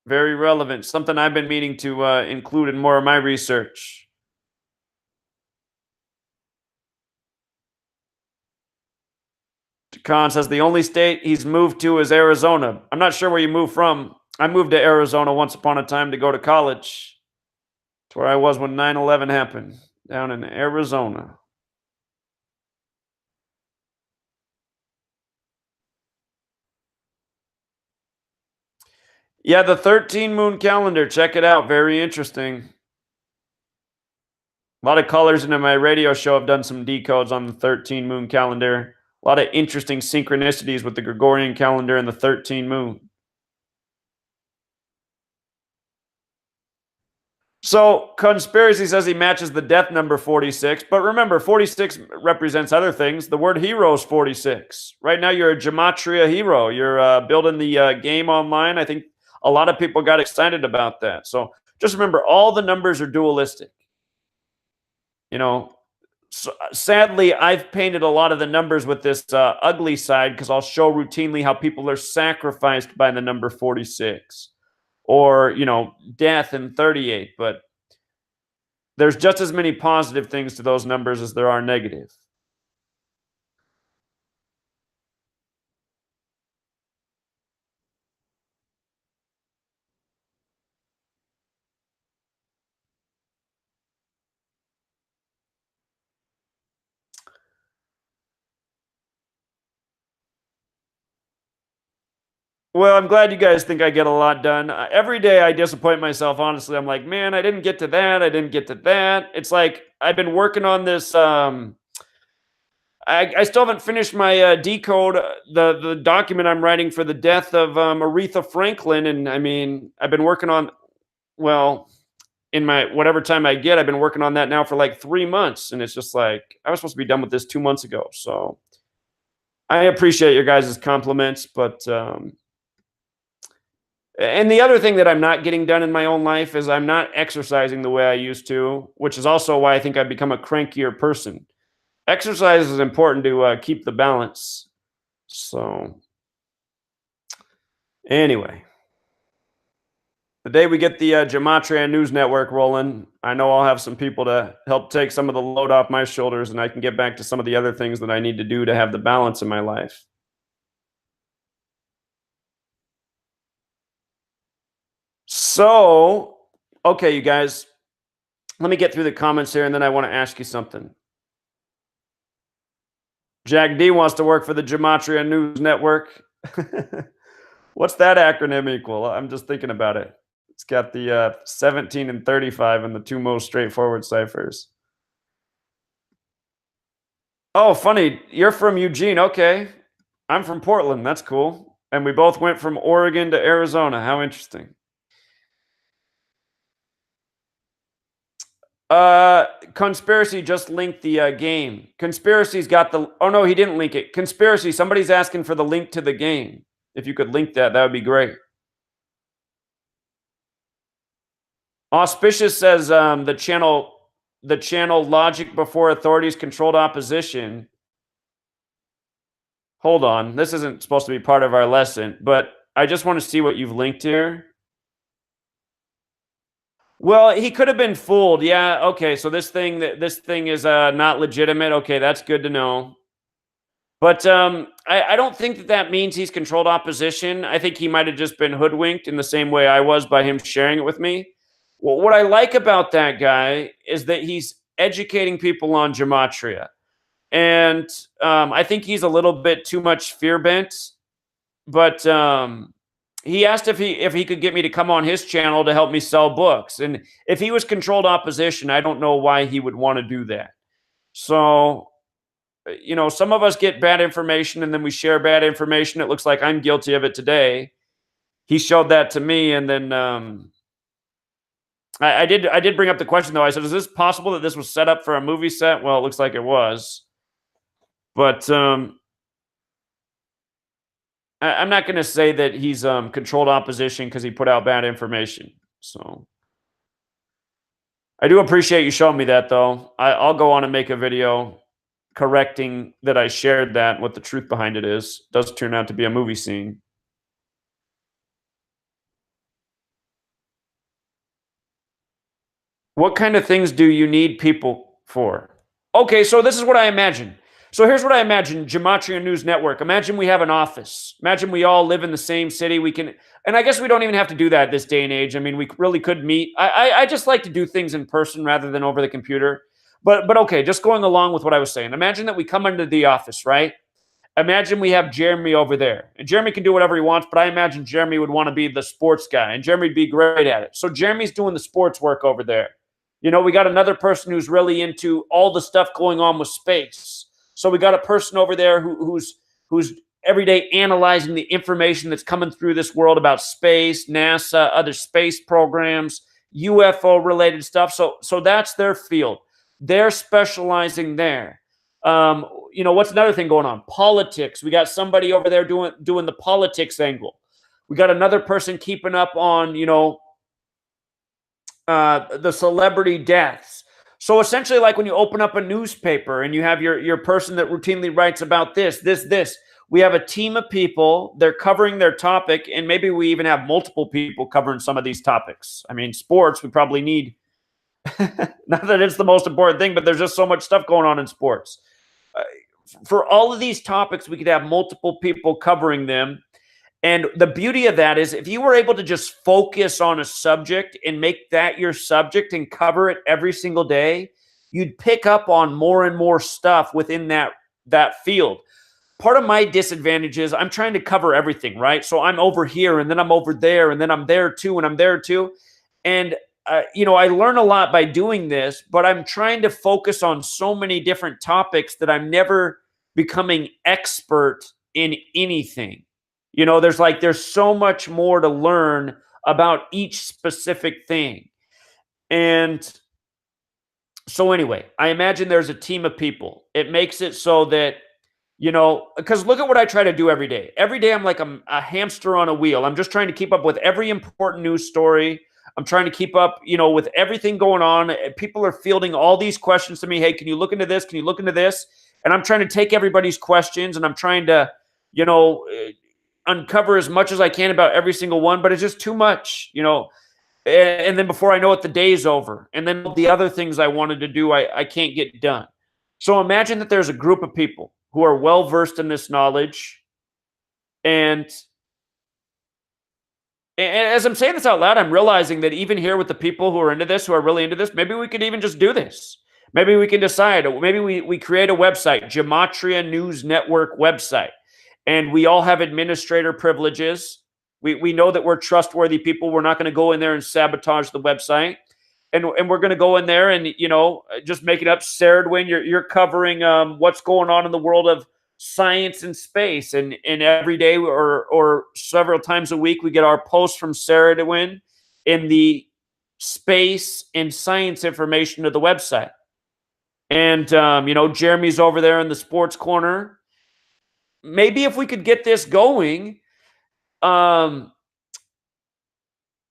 Very relevant. Something I've been meaning to include in more of my research. Khan says the only state he's moved to is Arizona. I'm not sure where you moved from. I moved to Arizona once upon a time to go to college. It's where I was when 9/11 happened, down in Arizona. Yeah, the 13 moon calendar. Check it out. Very interesting. A lot of callers into my radio show have done some decodes on the 13 moon calendar. A lot of interesting synchronicities with the Gregorian calendar and the 13 moon. So conspiracy says he matches the death number 46, but remember, 46 represents other things. The word hero is 46. Right now, you're a Gematria hero. You're building the game online. I think a lot of people got excited about that. So just remember, all the numbers are dualistic. You know, so, sadly, I've painted a lot of the numbers with this ugly side because I'll show routinely how people are sacrificed by the number 46. Or, you know, death in 38, but there's just as many positive things to those numbers as there are negative. Well, I'm glad you guys think I get a lot done. Every day I disappoint myself, honestly. I'm like, man, I didn't get to that. I didn't get to that. It's like I've been working on this. I still haven't finished my decode, the document I'm writing for the death of Aretha Franklin. And I mean, I've been working on, well, in my whatever time I get, I've been working on that now for like 3 months. And it's just like, I was supposed to be done with this 2 months ago. So I appreciate your guys' compliments, but and the other thing that I'm not getting done in my own life is I'm not exercising the way I used to, which is also why I think I've become a crankier person. Exercise is important to keep the balance. So anyway, the day we get the Gematria News Network rolling, I know I'll have some people to help take some of the load off my shoulders, and I can get back to some of the other things that I need to do to have the balance in my life. So, okay, you guys, let me get through the comments here, and then I want to ask you something. Jack D wants to work for the Gematria News Network. What's that acronym equal? I'm just thinking about it. It's got the 17 and 35 and the two most straightforward ciphers. Oh, funny. You're from Eugene. Okay. I'm from Portland. That's cool. And we both went from Oregon to Arizona. How interesting. Conspiracy just linked the game. Conspiracy's got the, oh no, he didn't link it. Conspiracy, somebody's asking for the link to the game. If you could link that, that would be great. Auspicious says the channel logic before authorities controlled opposition. Hold on, this isn't supposed to be part of our lesson, but I just want to see what you've linked here. Well, he could have been fooled. Yeah, okay, so this thing is not legitimate. Okay, that's good to know. But I don't think that means he's controlled opposition. I think he might have just been hoodwinked in the same way I was by him sharing it with me. Well, what I like about that guy is that he's educating people on Gematria. And I think he's a little bit too much fear bent. But he asked if he could get me to come on his channel to help me sell books. And if he was controlled opposition, I don't know why he would want to do that. So, you know, some of us get bad information and then we share bad information. It looks like I'm guilty of it today. He showed that to me, and then I did bring up the question, though. I said, is this possible that this was set up for a movie set? Well, it looks like it was. But I'm not going to say that he's controlled opposition because he put out bad information. So I do appreciate you showing me that, though. I'll go on and make a video correcting that I shared that, what the truth behind it is. It does turn out to be a movie scene. What kind of things do you need people for? Okay, so this is what I imagine. So here's what I imagine, Gematria News Network. Imagine we have an office. Imagine we all live in the same city. We can, and I guess we don't even have to do that this day and age. I mean, we really could meet. I just like to do things in person rather than over the computer. But okay, just going along with what I was saying. Imagine that we come into the office, right? Imagine we have Jeremy over there. And Jeremy can do whatever he wants, but I imagine Jeremy would want to be the sports guy, and Jeremy'd be great at it. So Jeremy's doing the sports work over there. You know, we got another person who's really into all the stuff going on with space. So we got a person over there who's every day analyzing the information that's coming through this world about space, NASA, other space programs. UFO related stuff. So that's their field. They're specializing there. What's another thing going on? Politics. We got somebody over there doing the politics angle. We got another person keeping up on, the celebrity deaths. So essentially, like when you open up a newspaper and you have your person that routinely writes about this. We have a team of people, they're covering their topic, and maybe we even have multiple people covering some of these topics. I mean, sports, we probably need, not that it's the most important thing, but there's just so much stuff going on in sports. For all of these topics, we could have multiple people covering them. And the beauty of that is if you were able to just focus on a subject and make that your subject and cover it every single day, you'd pick up on more and more stuff within that field. Part of my disadvantage is I'm trying to cover everything, right? So I'm over here and then I'm over there and then I'm there too and I'm there too. And, I learn a lot by doing this, but I'm trying to focus on so many different topics that I'm never becoming expert in anything. There's so much more to learn about each specific thing. And so anyway, I imagine there's a team of people. It makes it so that, because look at what I try to do every day. Every day I'm like a hamster on a wheel. I'm just trying to keep up with every important news story. I'm trying to keep up, with everything going on. People are fielding all these questions to me. Hey, can you look into this? Can you look into this? And I'm trying to take everybody's questions and I'm trying to, uncover as much as I can about every single one, but it's just too much, and then before I know it, the day's over. And then the other things I wanted to do, I can't get done. So imagine that there's a group of people who are well-versed in this knowledge. And as I'm saying this out loud, I'm realizing that even here with the people who are into this, who are really into this, maybe we could even just do this. Maybe we can decide, maybe we create a website, Gematria News Network website. And we all have administrator privileges. We know that we're trustworthy people. We're not going to go in there and sabotage the website. And we're going to go in there and, just make it up. Sarah Edwin, you're covering what's going on in the world of science and space. And every day or several times a week, we get our posts from Sarah Edwin in the space and science information of the website. And, Jeremy's over there in the sports corner. Maybe if we could get this going, then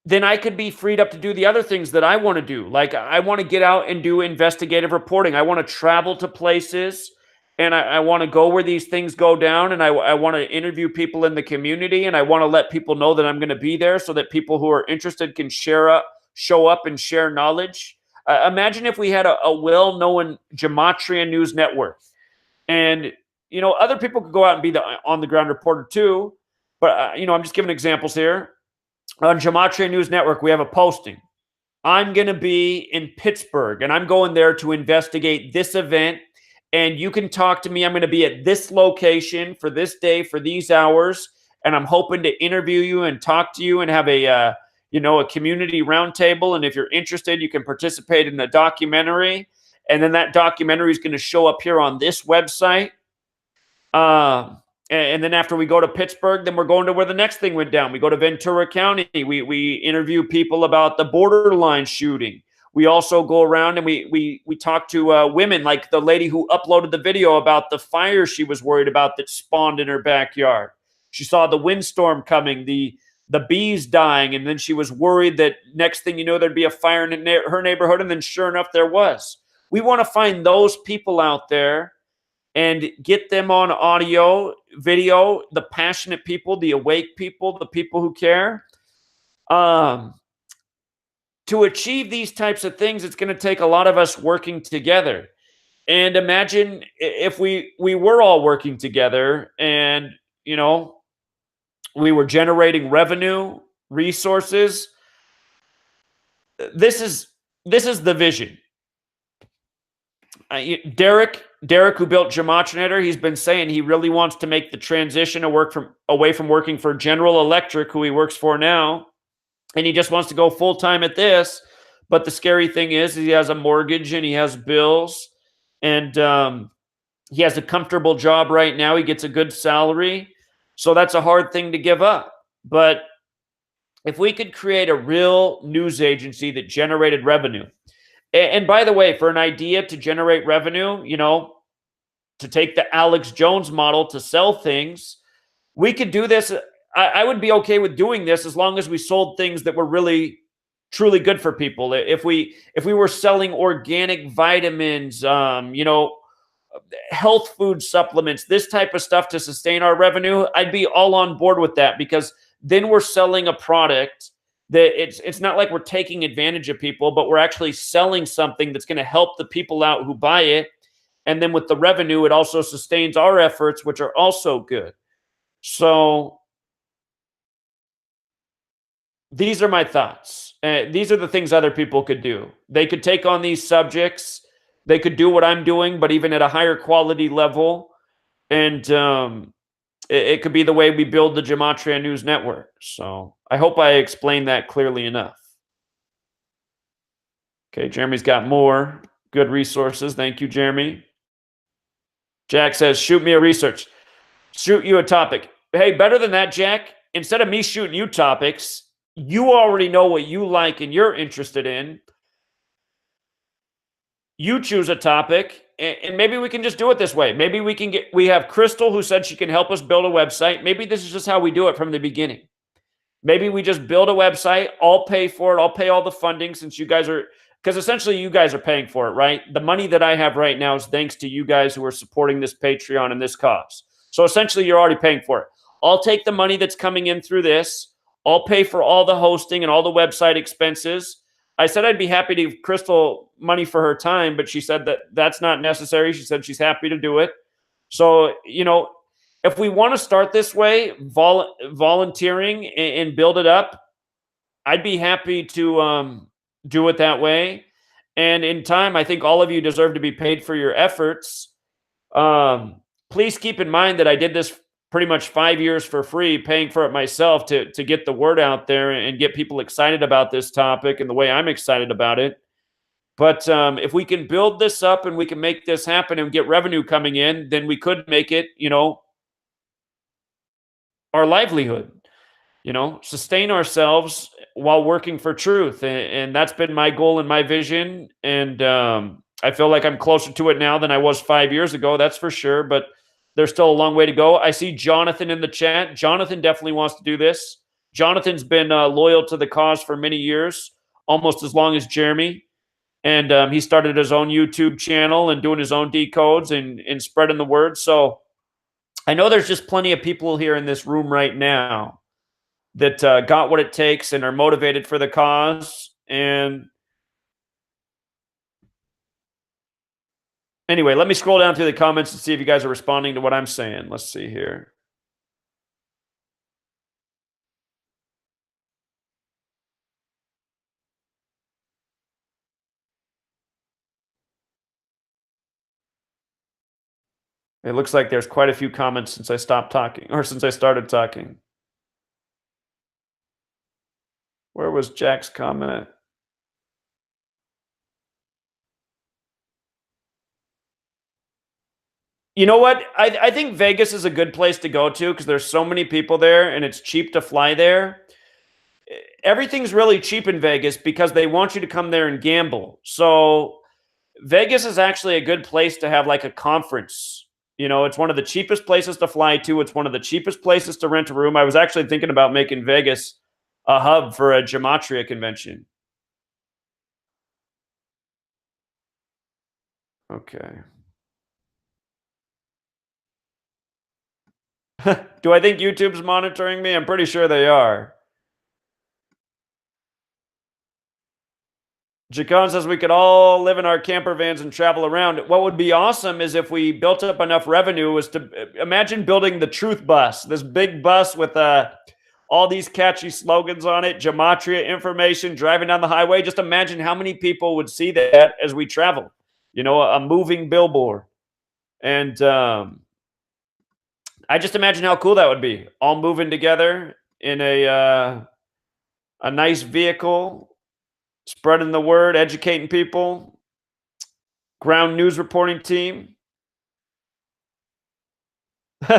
I could be freed up to do the other things that I want to do. Like I want to get out and do investigative reporting. I want to travel to places and I want to go where these things go down. And I want to interview people in the community. And I want to let people know that I'm going to be there so that people who are interested can show up and share knowledge. Imagine if we had a well-known Gematria News Network. And, other people could go out and be the on-the-ground reporter too. But, I'm just giving examples here. On Gematria News Network, we have a posting. I'm going to be in Pittsburgh, and I'm going there to investigate this event. And you can talk to me. I'm going to be at this location for this day, for these hours. And I'm hoping to interview you and talk to you and have a community roundtable. And if you're interested, you can participate in a documentary. And then that documentary is going to show up here on this website. And then after we go to Pittsburgh, then we're going to where the next thing went down. We go to Ventura County. We interview people about the borderline shooting. We also go around and we talk to women, like the lady who uploaded the video about the fire she was worried about that spawned in her backyard. She saw the windstorm coming, the bees dying, and then she was worried that next thing you know, there'd be a fire in her neighborhood, and then sure enough, there was. We want to find those people out there and get them on audio, video, the passionate people, the awake people, the people who care. To achieve these types of things, it's going to take a lot of us working together. And imagine if we were all working together and, we were generating revenue, resources. This is the vision. Derek, who built Gematria, he's been saying he really wants to make the transition away from working for General Electric, who he works for now, and he just wants to go full time at this. But the scary thing is he has a mortgage and he has bills, and he has a comfortable job right now. He gets a good salary, so that's a hard thing to give up. But if we could create a real news agency that generated revenue. And by the way, for an idea to generate revenue, to take the Alex Jones model to sell things, we could do this. I would be okay with doing this as long as we sold things that were really truly good for people. If we were selling organic vitamins, health food supplements, this type of stuff to sustain our revenue, I'd be all on board with that, because then we're selling a product that it's not like we're taking advantage of people, but we're actually selling something that's going to help the people out who buy it. And then with the revenue, it also sustains our efforts, which are also good. So these are my thoughts. These are the things other people could do. They could take on these subjects. They could do what I'm doing, but even at a higher quality level. And it could be the way we build the Gematria News Network. So I hope I explained that clearly enough. Okay, Jeremy's got more good resources. Thank you, Jeremy. Jack says, shoot me a research. Shoot you a topic. Hey, better than that, Jack. Instead of me shooting you topics, you already know what you like and you're interested in. You choose a topic, and maybe we can just do it this way. Maybe we have Crystal, who said she can help us build a website. Maybe this is just how we do it from the beginning. Maybe we just build a website. I'll pay for it. I'll pay all the funding, since you guys are, because essentially you guys are paying for it, right? The money that I have right now is thanks to you guys who are supporting this Patreon and this cause. So essentially you're already paying for it. I'll take the money that's coming in through this. I'll pay for all the hosting and all the website expenses. I said I'd be happy to give Crystal money for her time, but she said that that's not necessary. She said she's happy to do it. So, if we want to start this way, volunteering and build it up, I'd be happy to do it that way. And in time, I think all of you deserve to be paid for your efforts. Please keep in mind that I did this pretty much 5 years for free, paying for it myself to get the word out there and get people excited about this topic and the way I'm excited about it. But if we can build this up and we can make this happen and get revenue coming in, then we could make it, our livelihood, sustain ourselves while working for truth. And that's been my goal and my vision. And I feel like I'm closer to it now than I was 5 years ago. That's for sure. But there's still a long way to go. I see Jonathan in the chat. Jonathan definitely wants to do this. Jonathan's been loyal to the cause for many years, almost as long as Jeremy. And he started his own YouTube channel and doing his own decodes and spreading the word. So I know there's just plenty of people here in this room right now that got what it takes and are motivated for the cause. And anyway, let me scroll down through the comments and see if you guys are responding to what I'm saying. Let's see here. It looks like there's quite a few comments since I stopped talking, or since I started talking. Where was Jack's comment? You know what? I think Vegas is a good place to go to because there's so many people there and it's cheap to fly there. Everything's really cheap in Vegas because they want you to come there and gamble. So Vegas is actually a good place to have like a conference. It's one of the cheapest places to fly to. It's one of the cheapest places to rent a room. I was actually thinking about making Vegas a hub for a Gematria convention. Okay. Do I think YouTube's monitoring me? I'm pretty sure they are. Jacon says we could all live in our camper vans and travel around. What would be awesome is if we built up enough revenue was to imagine building the Truth Bus, this big bus with all these catchy slogans on it, Gematria information, driving down the highway. Just imagine how many people would see that as we travel. A moving billboard. And I just imagine how cool that would be. All moving together in a nice vehicle, spreading the word, educating people. Ground news reporting team.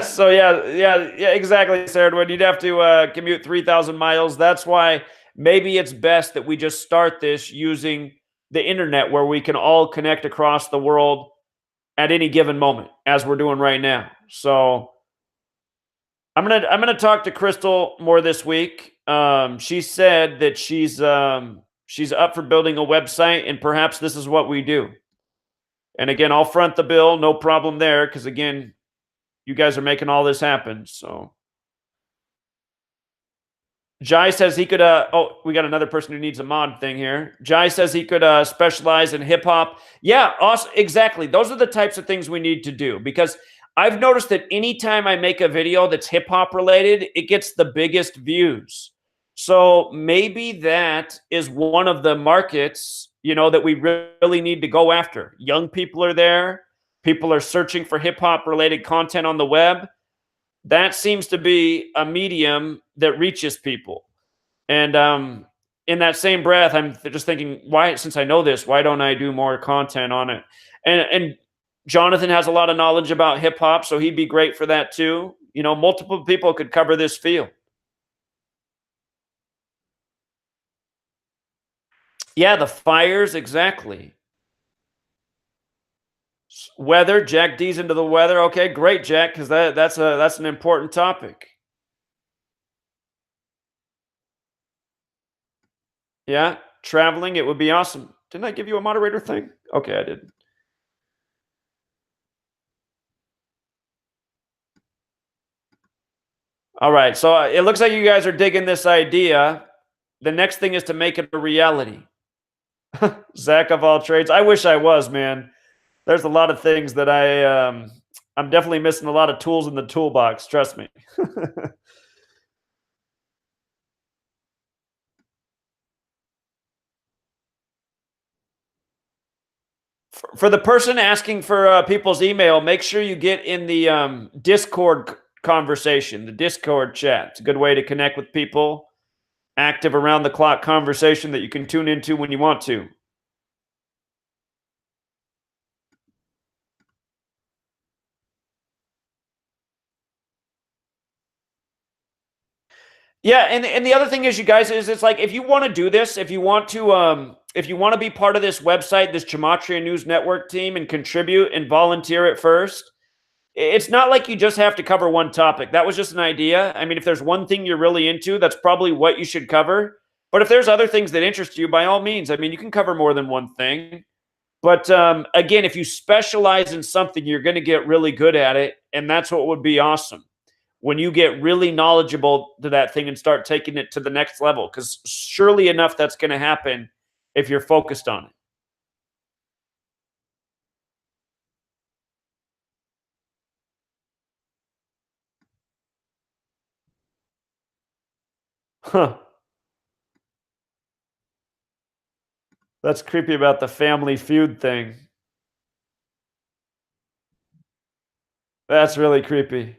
So yeah, exactly, Sarah. When you'd have to commute 3,000 miles. That's why maybe it's best that we just start this using the internet, where we can all connect across the world at any given moment, as we're doing right now. So I'm gonna talk to Crystal more this week. She said that she's up for building a website, and perhaps this is what we do. And again, I'll front the bill, no problem there, because again, you guys are making all this happen. So Jai says he could. Oh, we got another person who needs a mod thing here. Jai says he could specialize in hip hop. Yeah, awesome. Exactly. Those are the types of things we need to do, because I've noticed that anytime I make a video that's hip hop related, it gets the biggest views. So maybe that is one of the markets, that we really need to go after. Young people are there. People are searching for hip hop related content on the web. That seems to be a medium that reaches people. And in that same breath, I'm just thinking, why, since I know this, why don't I do more content on it? And Jonathan has a lot of knowledge about hip hop, so he'd be great for that too. Multiple people could cover this field. Yeah, the fires, exactly. Weather, Jack D's into the weather. Okay, great, Jack, because that's an important topic. Yeah, traveling, it would be awesome. Didn't I give you a moderator thing? Okay, I did. All right, so it looks like you guys are digging this idea. The next thing is to make it a reality. Zach of all trades. I wish I was, man. There's a lot of things that I'm definitely missing a lot of tools in the toolbox. Trust me. For the person asking for people's email, make sure you get in the Discord conversation, the Discord chat. It's a good way to connect with people. Active around the clock conversation that you can tune into when you want to. Yeah, and the other thing is, you guys, is it's like, if you want to do this, if you want to be part of this website, this Gematria News Network team, and contribute and volunteer at first, it's not like you just have to cover one topic. That was just an idea. I mean, if there's one thing you're really into, that's probably what you should cover. But if there's other things that interest you, by all means, I mean, you can cover more than one thing. But again, if you specialize in something, you're going to get really good at it, and that's what would be awesome, when you get really knowledgeable to that thing and start taking it to the next level. Because surely enough, that's going to happen if you're focused on it. Huh. That's creepy about the Family Feud thing. That's really creepy.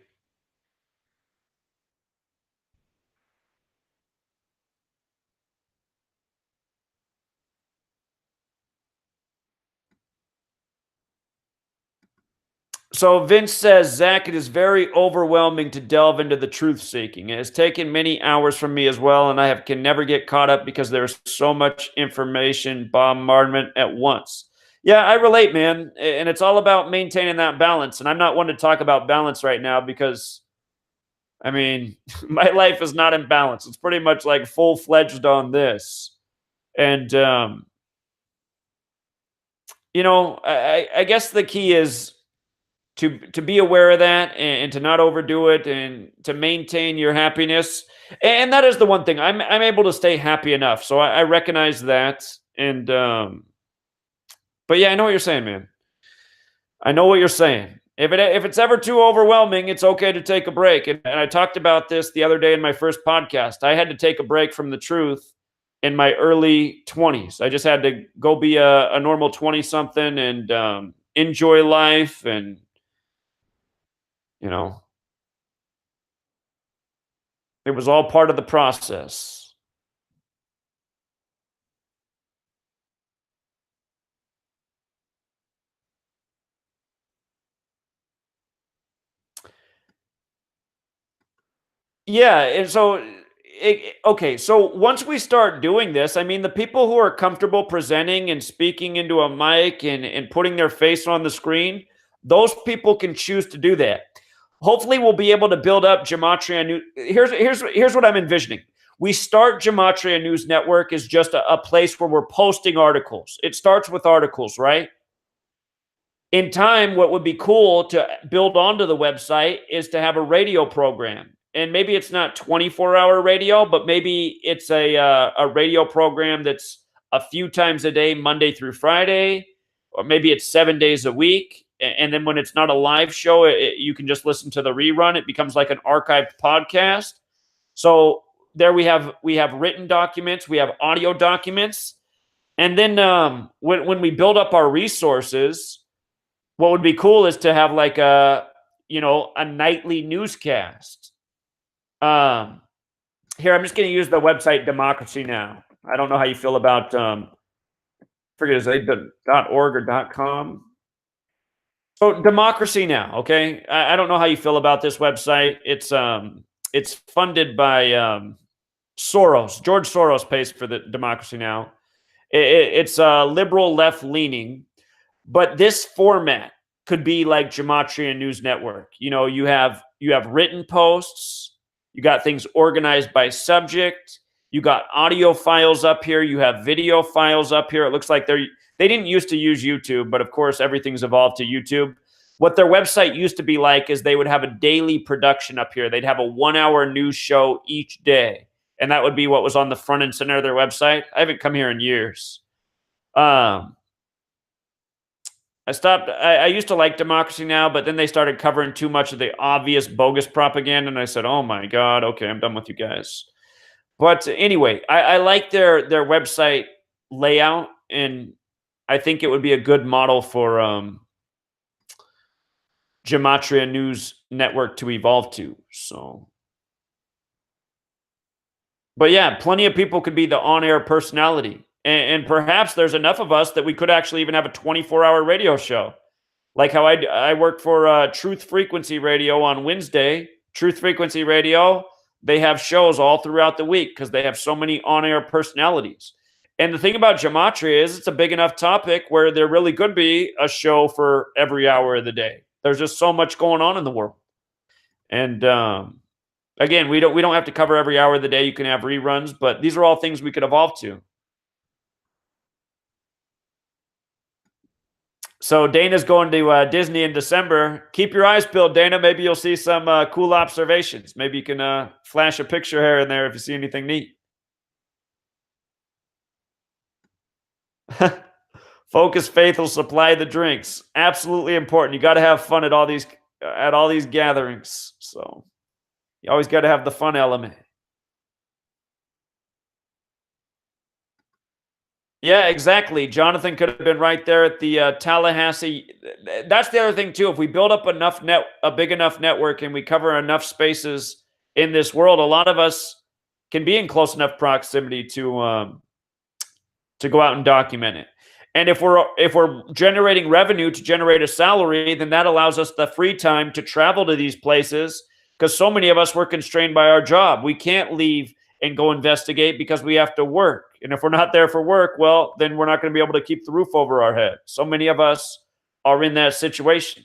So Vince says, Zach, it is very overwhelming to delve into the truth seeking. It has taken many hours from me as well, and I can never get caught up because there's so much information bombardment at once. Yeah, I relate, man. And it's all about maintaining that balance. And I'm not one to talk about balance right now because, I mean, my life is not in balance. It's pretty much like full-fledged on this. And, I guess the key is to be aware of that, and to not overdo it, and to maintain your happiness. And that is the one thing I'm able to stay happy enough. So I recognize that. And but yeah, I know what you're saying, man. I know what you're saying. If it's ever too overwhelming, it's okay to take a break. And I talked about this the other day in my first podcast. I had to take a break from the truth in my early 20s. I just had to go be a normal 20 something, and enjoy life. And you know it was all part of the process. Yeah, and so okay, so once we start doing this, I mean, the people who are comfortable presenting and speaking into a mic and putting their face on the screen, those people can choose to do that. Hopefully, we'll be able to build up Gematria News. Here's what I'm envisioning. We start Gematria News Network as just a place where we're posting articles. It starts with articles, right? In time, what would be cool to build onto the website is to have a radio program. And maybe it's not 24-hour radio, but maybe it's a radio program that's a few times a day, Monday through Friday, or maybe it's 7 days a week. And then when it's not a live show, you can just listen to the rerun. It becomes like an archived podcast. So there we have written documents, we have audio documents, and then when we build up our resources, what would be cool is to have like a nightly newscast. Here, I'm just going to use the website Democracy Now. I don't know how you feel about forget is it .org or .com. So Democracy Now. Okay, I don't know how you feel about this website. It's funded by Soros. George Soros pays for the Democracy Now. It's liberal, left leaning. But this format could be like Gematria News Network. You have written posts, you got things organized by subject, you got audio files up here, you have video files up here. It looks like they didn't used to use YouTube, but of course everything's evolved to YouTube. What their website used to be like is they would have a daily production up here. They'd have a 1-hour news show each day, and that would be what was on the front and center of their website. I haven't come here in years. I used to like Democracy Now, but then they started covering too much of the obvious bogus propaganda, and I said, oh my God, okay, I'm done with you guys. But anyway, I like their website layout, and I think it would be a good model for Gematria News Network to evolve to. So, but yeah, plenty of people could be the on-air personality. And perhaps there's enough of us that we could actually even have a 24-hour radio show. Like how I work for Truth Frequency Radio on Wednesday. Truth Frequency Radio, they have shows all throughout the week because they have so many on-air personalities. And the thing about Gematria is it's a big enough topic where there really could be a show for every hour of the day. There's just so much going on in the world. And again, we don't have to cover every hour of the day. You can have reruns, but these are all things we could evolve to. So Dana's going to Disney in December. Keep your eyes peeled, Dana. Maybe you'll see some cool observations. Maybe you can flash a picture here and there if you see anything neat. Focus, faith will supply the drinks. Absolutely important. You got to have fun at all these gatherings. So you always got to have the fun element. Yeah, exactly. Jonathan could have been right there at the Tallahassee. That's the other thing too. If we build up a big enough network and we cover enough spaces in this world, a lot of us can be in close enough proximity to go out and document it. And if we're generating revenue to generate a salary, then that allows us the free time to travel to these places because so many of us were constrained by our job. We can't leave and go investigate because we have to work. And if we're not there for work, well, then we're not going to be able to keep the roof over our head. So many of us are in that situation.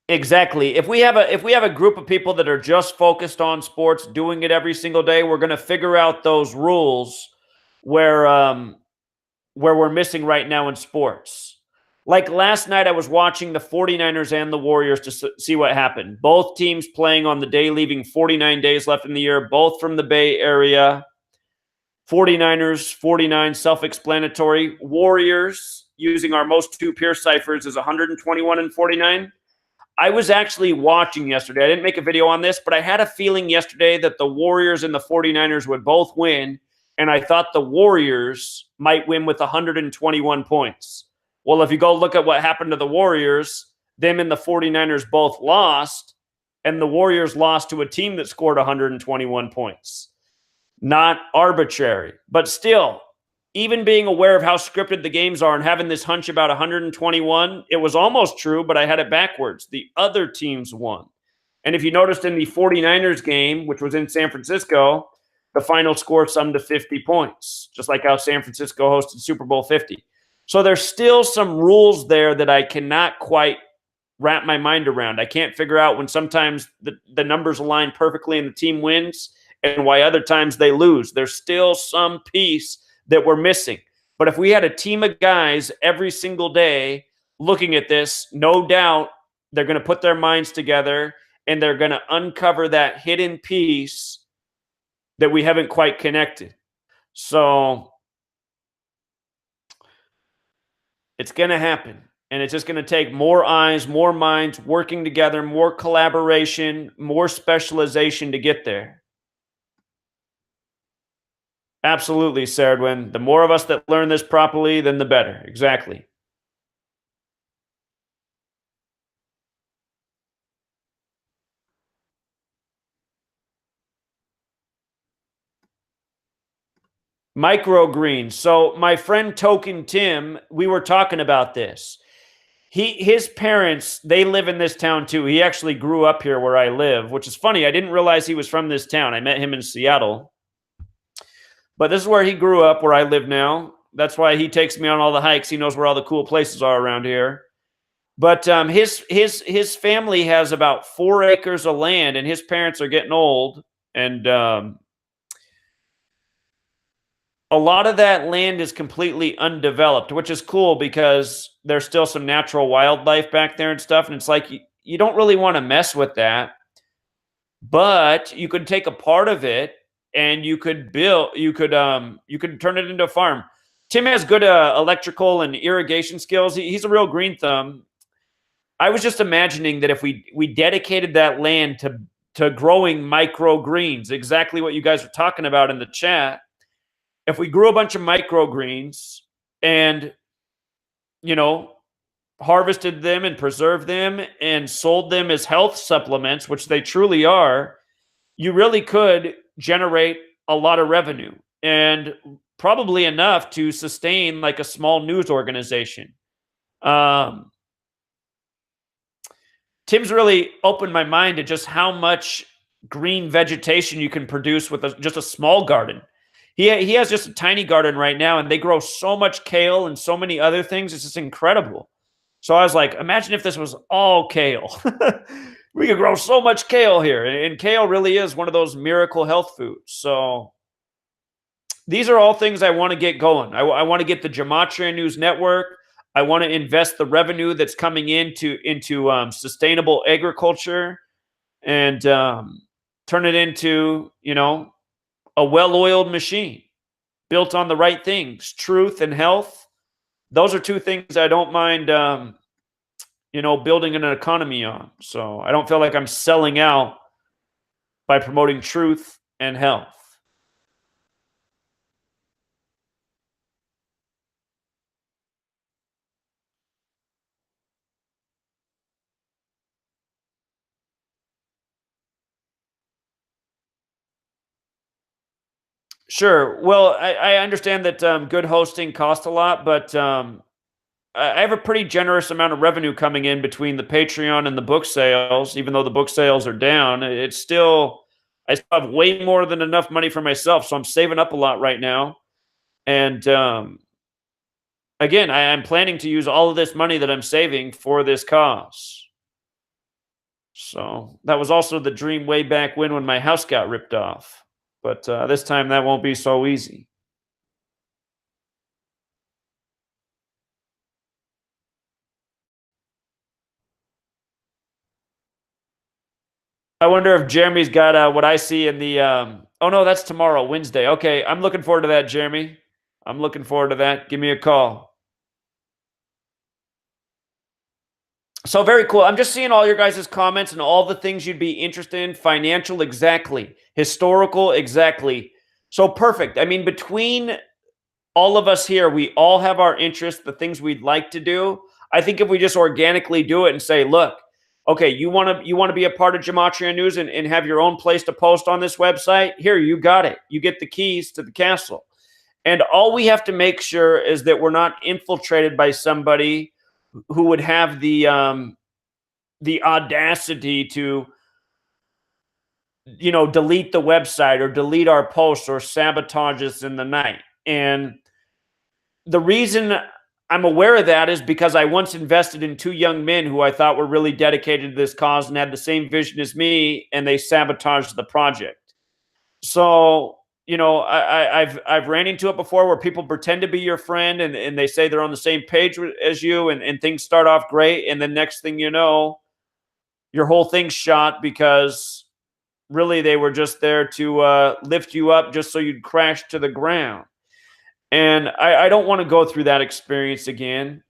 Exactly. If we have a group of people that are just focused on sports, doing it every single day, we're going to figure out those rules where we're missing right now in sports. Like last night, I was watching the 49ers and the Warriors to see what happened. Both teams playing on the day, leaving 49 days left in the year, both from the Bay Area. 49ers, 49, self-explanatory. Warriors, using our most two peer ciphers, is 121 and 49. I was actually watching yesterday. I didn't make a video on this, but I had a feeling yesterday that the Warriors and the 49ers would both win, and I thought the Warriors might win with 121 points. Well, if you go look at what happened to the Warriors, them and the 49ers both lost, and the Warriors lost to a team that scored 121 points. Not arbitrary, but still, even being aware of how scripted the games are and having this hunch about 121, it was almost true, but I had it backwards. The other teams won. And if you noticed in the 49ers game, which was in San Francisco, the final score summed to 50 points, just like how San Francisco hosted Super Bowl 50. So there's still some rules there that I cannot quite wrap my mind around. I can't figure out when sometimes the numbers align perfectly and the team wins and why other times they lose. There's still some piece that we're missing. But if we had a team of guys every single day looking at this, no doubt they're going to put their minds together and they're going to uncover that hidden piece that we haven't quite connected. So it's going to happen. And it's just going to take more eyes, more minds working together, more collaboration, more specialization to get there. Absolutely, Saradwin. The more of us that learn this properly, then the better. Exactly. Microgreens. So my friend Token Tim, we were talking about this. His parents, they live in this town too. He actually grew up here where I live, which is funny. I didn't realize he was from this town. I met him in Seattle. But this is where he grew up, where I live now. That's why he takes me on all the hikes. He knows where all the cool places are around here. But his family has about 4 acres of land, and his parents are getting old. And a lot of that land is completely undeveloped, which is cool because there's still some natural wildlife back there and stuff. And it's like you don't really want to mess with that. But you could take a part of it and you could turn it into a farm. Tim has good electrical and irrigation skills. He's a real green thumb. I was just imagining that if we dedicated that land to growing microgreens, exactly what you guys are talking about in the chat. If we grew a bunch of microgreens and, harvested them and preserved them and sold them as health supplements, which they truly are, you really could generate a lot of revenue and probably enough to sustain like a small news organization. Tim's really opened my mind to just how much green vegetation you can produce with just a small garden. He has just a tiny garden right now, and they grow so much kale and so many other things. It's just incredible. So I was like, imagine if this was all kale. We could grow so much kale here. And kale really is one of those miracle health foods. So these are all things I want to get going. I want to get the Gematria News Network. I want to invest the revenue that's coming into sustainable agriculture and turn it into, a well-oiled machine built on the right things, truth and health. Those are 2 things I don't mind, building an economy on. So I don't feel like I'm selling out by promoting truth and health. Sure. Well, I understand that good hosting costs a lot, but I have a pretty generous amount of revenue coming in between the Patreon and the book sales. Even though the book sales are down, I still have way more than enough money for myself. So I'm saving up a lot right now. And again, I'm planning to use all of this money that I'm saving for this cause. So that was also the dream way back when my house got ripped off. But this time that won't be so easy. I wonder if Jeremy's got what I see in the oh no, that's tomorrow, Wednesday. Okay, I'm looking forward to that, Jeremy. I'm looking forward to that. Give me a call. So very cool. I'm just seeing all your guys' comments and all the things you'd be interested in. Financial, exactly. Historical, exactly. So perfect. I mean, between all of us here, we all have our interests, the things we'd like to do. I think if we just organically do it and say, look, okay, you want to be a part of Gematria News and have your own place to post on this website? Here, you got it. You get the keys to the castle. And all we have to make sure is that we're not infiltrated by somebody who would have the audacity to, delete the website or delete our posts or sabotage us in the night. And the reason I'm aware of that is because I once invested in two young men who I thought were really dedicated to this cause and had the same vision as me, and they sabotaged the project. So, I've ran into it before where people pretend to be your friend and they say they're on the same page as you, and things start off great. And the next thing you know, your whole thing's shot because really they were just there to lift you up just so you'd crash to the ground. And I don't want to go through that experience again.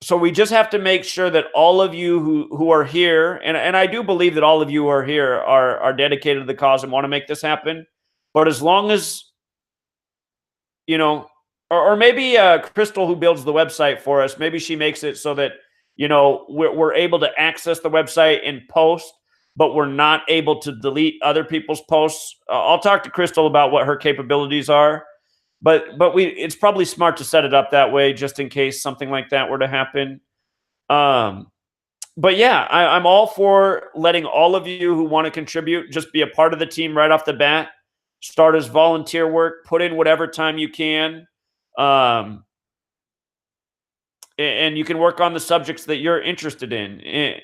So we just have to make sure that all of you who are here, and I do believe that all of you who are here are dedicated to the cause and want to make this happen. But as long as, or maybe Crystal, who builds the website for us, maybe she makes it so that, we're able to access the website and post, but we're not able to delete other people's posts. I'll talk to Crystal about what her capabilities are. But it's probably smart to set it up that way just in case something like that were to happen. But yeah, I'm all for letting all of you who want to contribute just be a part of the team right off the bat. Start as volunteer work. Put in whatever time you can. And you can work on the subjects that you're interested in.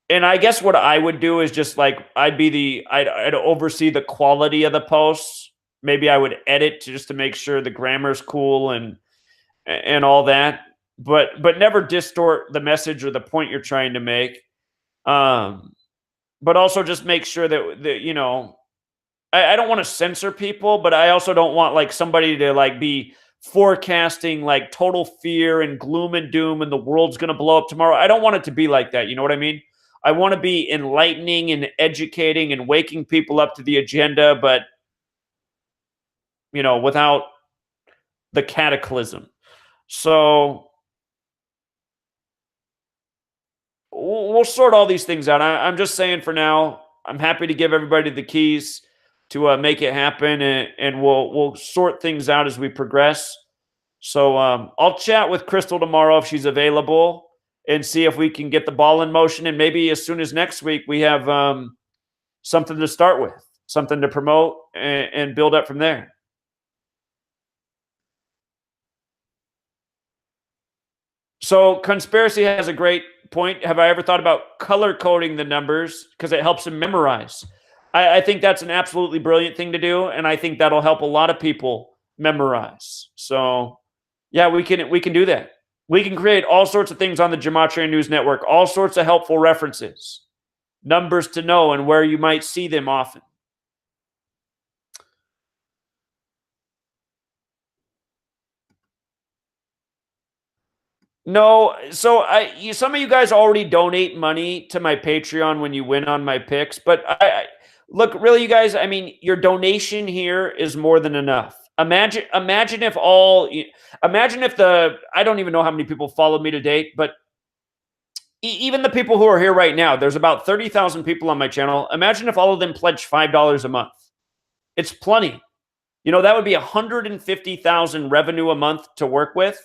And I guess what I would do is just like I'd oversee the quality of the posts. Maybe I would edit just to make sure the grammar's cool and all that, but never distort the message or the point you're trying to make. But also just make sure that I don't want to censor people, but I also don't want like somebody to like be forecasting like total fear and gloom and doom and the world's going to blow up tomorrow. I don't want it to be like that. You know what I mean? I want to be enlightening and educating and waking people up to the agenda, but without the cataclysm. So we'll sort all these things out. I'm just saying for now, I'm happy to give everybody the keys to make it happen, and we'll sort things out as we progress. So I'll chat with Crystal tomorrow if she's available and see if we can get the ball in motion. And maybe as soon as next week, we have something to start with, something to promote and build up from there. So Conspiracy has a great point. Have I ever thought about color coding the numbers because it helps them memorize? I think that's an absolutely brilliant thing to do, and I think that'll help a lot of people memorize. So yeah, we can do that. We can create all sorts of things on the Gematria News Network, all sorts of helpful references, numbers to know, and where you might see them often. No, so some of you guys already donate money to my Patreon when you win on my picks, but I look, really, you guys, I mean, your donation here is more than enough. Imagine if I don't even know how many people followed me to date, but even the people who are here right now, there's about 30,000 people on my channel. Imagine if all of them pledged $5 a month. It's plenty. That would be 150,000 revenue a month to work with.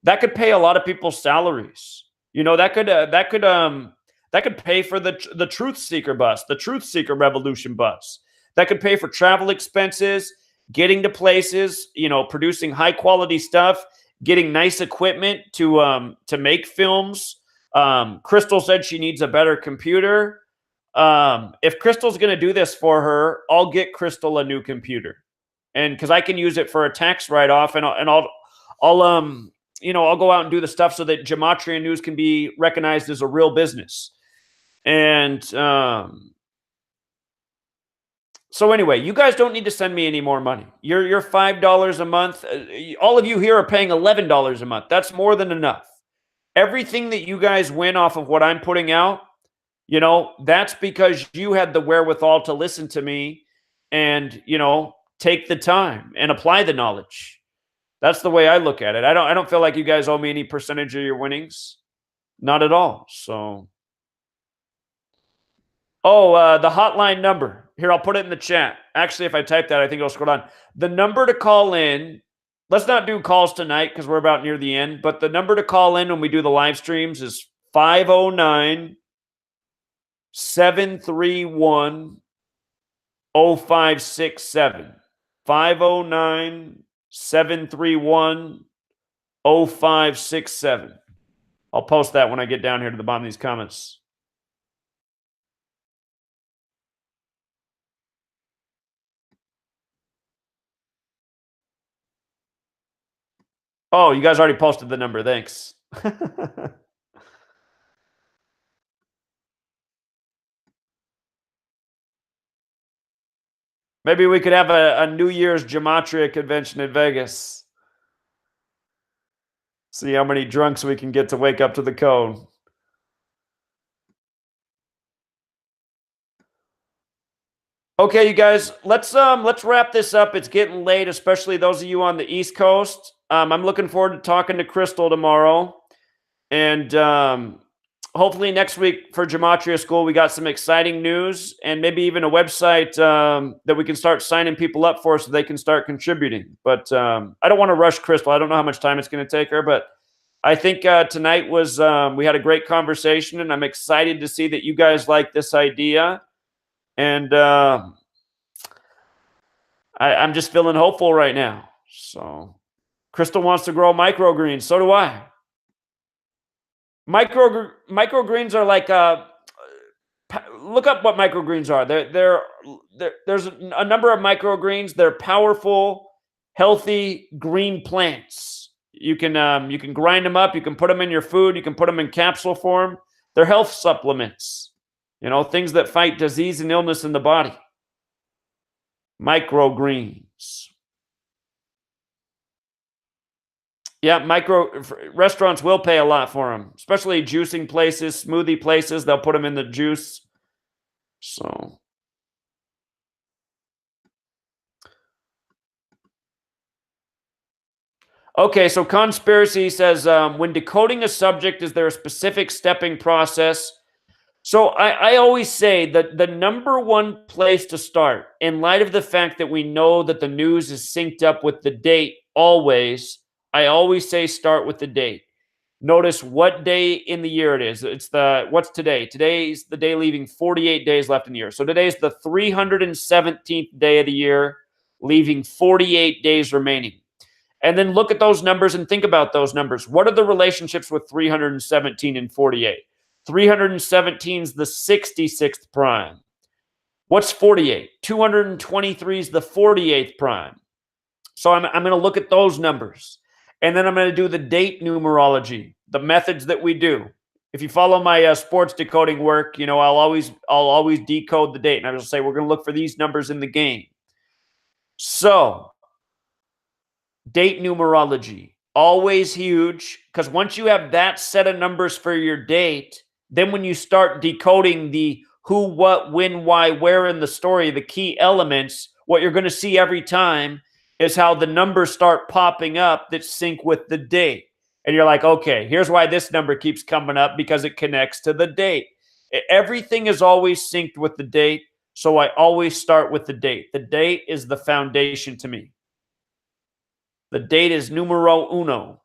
That could pay a lot of people's salaries. That could pay for the Truth Seeker bus, the Truth Seeker Revolution bus. That could pay for travel expenses, getting to places, producing high quality stuff, getting nice equipment to make films. Crystal said she needs a better computer. If Crystal's going to do this for her, I'll get Crystal a new computer, and because I can use it for a tax write-off, and I'll go out and do the stuff so that Gematria News can be recognized as a real business. And so anyway, you guys don't need to send me any more money. You're $5 a month. All of you here are paying $11 a month. That's more than enough. Everything that you guys win off of what I'm putting out, that's because you had the wherewithal to listen to me and, take the time and apply the knowledge. That's the way I look at it. I don't feel like you guys owe me any percentage of your winnings. Not at all. So, the hotline number. Here, I'll put it in the chat. Actually, if I type that, I think it'll scroll down. The number to call in, let's not do calls tonight because we're about near the end, but the number to call in when we do the live streams is 509 731 0567. 509 731 0567. I'll post that when I get down here to the bottom of these comments. Oh, you guys already posted the number. Thanks. Maybe we could have a New Year's Gematria convention in Vegas. See how many drunks we can get to wake up to the code. Okay, you guys, let's wrap this up. It's getting late, especially those of you on the East Coast. I'm looking forward to talking to Crystal tomorrow. And hopefully next week for Gematria School, we got some exciting news and maybe even a website that we can start signing people up for so they can start contributing. But I don't want to rush Crystal. I don't know how much time it's going to take her, but I think tonight was, we had a great conversation, and I'm excited to see that you guys like this idea. And I'm just feeling hopeful right now. So Crystal wants to grow microgreens. So do I. Microgreens are like look up what microgreens are. There's a number of microgreens. They're powerful, healthy green plants. You can grind them up. You can put them in your food. You can put them in capsule form. They're health supplements. You know, things that fight disease and illness in the body. Microgreens. Yeah, restaurants will pay a lot for them, especially juicing places, smoothie places. They'll put them in the juice. So, okay, so Conspiracy says, when decoding a subject, is there a specific stepping process? So I always say that the number one place to start, in light of the fact that we know that the news is synced up with the date always, I always say start with the date. Notice what day in the year it is. What's today? Today's the day leaving 48 days left in the year. So today's the 317th day of the year, leaving 48 days remaining. And then look at those numbers and think about those numbers. What are the relationships with 317 and 48? 317 is the 66th prime. What's 48? 223 is the 48th prime. So I'm going to look at those numbers. And then I'm going to do the date numerology, the methods that we do. If you follow my sports decoding work, you know, I'll always decode the date. And I will say, we're going to look for these numbers in the game. So date numerology, always huge, because once you have that set of numbers for your date, then when you start decoding the who, what, when, why, where in the story, the key elements, what you're going to see every time is how the numbers start popping up that sync with the date. And you're like, okay, here's why this number keeps coming up, because it connects to the date. Everything is always synced with the date, so I always start with the date. The date is the foundation to me. The date is numero uno.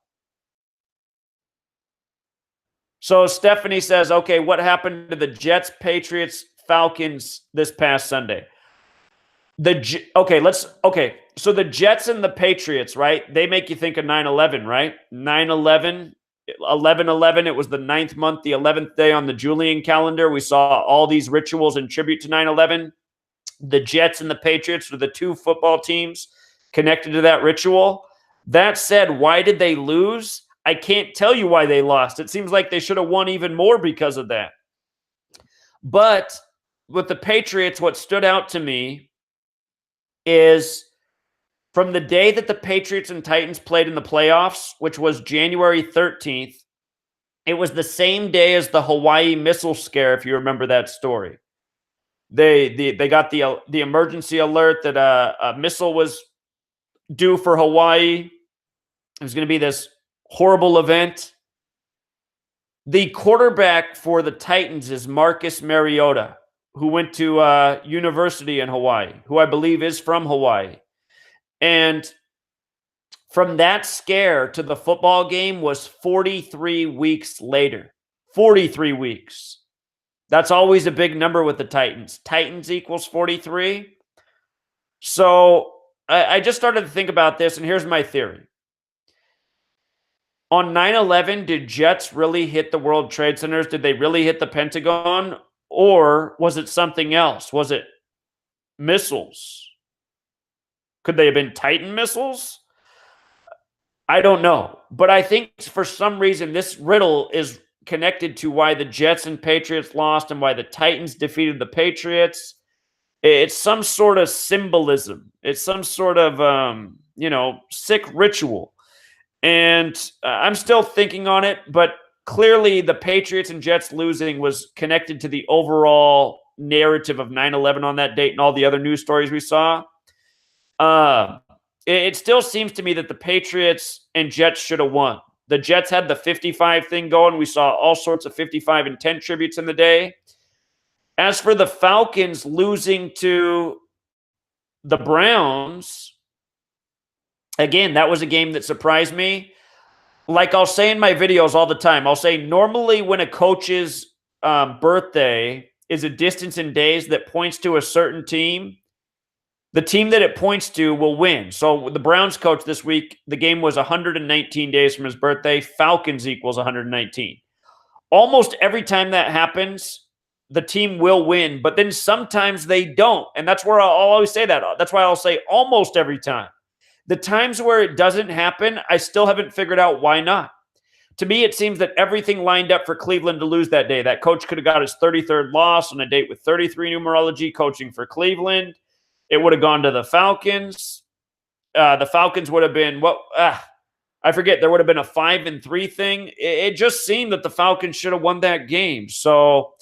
So Stephanie says, okay, what happened to the Jets, Patriots, Falcons this past Sunday? So the Jets and the Patriots, right? They make you think of 9/11, right? 9/11, 11/11, it was the 9th month, the 11th day on the Julian calendar. We saw all these rituals in tribute to 9/11. The Jets and the Patriots are the two football teams connected to that ritual. That said, why did they lose? I can't tell you why they lost. It seems like they should have won even more because of that. But with the Patriots, what stood out to me is from the day that the Patriots and Titans played in the playoffs, which was January 13th, it was the same day as the Hawaii missile scare, if you remember that story. They got the emergency alert that a missile was due for Hawaii. It was going to be this horrible event. The quarterback for the Titans is Marcus Mariota. who went to university in Hawaii, who I believe is from Hawaii. And from that scare to the football game was 43 weeks later. 43 weeks. That's always a big number with the Titans. Titans equals 43. So I just started to think about this, and here's my theory. On 9/11, did jets really hit the World Trade Centers? Did they really hit the Pentagon? Or was it something else? Was it missiles? Could they have been Titan missiles? I don't know. But I think for some reason, this riddle is connected to why the Jets and Patriots lost and why the Titans defeated the Patriots. It's some sort of symbolism. It's some sort of, sick ritual. And I'm still thinking on it, but clearly the Patriots and Jets losing was connected to the overall narrative of 9/11 on that date and all the other news stories we saw. It still seems to me that the Patriots and Jets should have won. The Jets had the 55 thing going. We saw all sorts of 55 and 10 tributes in the day. As for the Falcons losing to the Browns, again, that was a game that surprised me. Like I'll say in my videos all the time, I'll say normally when a coach's birthday is a distance in days that points to a certain team, the team that it points to will win. So the Browns coach this week, the game was 119 days from his birthday. Falcons equals 119. Almost every time that happens, the team will win, but then sometimes they don't. And that's where I'll always say that. That's why I'll say almost every time. The times where it doesn't happen, I still haven't figured out why not. To me, it seems that everything lined up for Cleveland to lose that day. That coach could have got his 33rd loss on a date with 33 numerology coaching for Cleveland. It would have gone to the Falcons. The Falcons would have been, I forget, there would have been a 5-3 thing. It just seemed that the Falcons should have won that game. So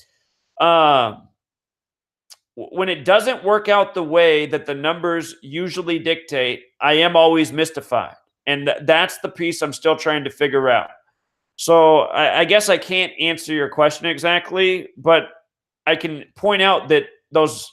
when it doesn't work out the way that the numbers usually dictate, I am always mystified. And that's the piece I'm still trying to figure out. So I guess I can't answer your question exactly, but I can point out that those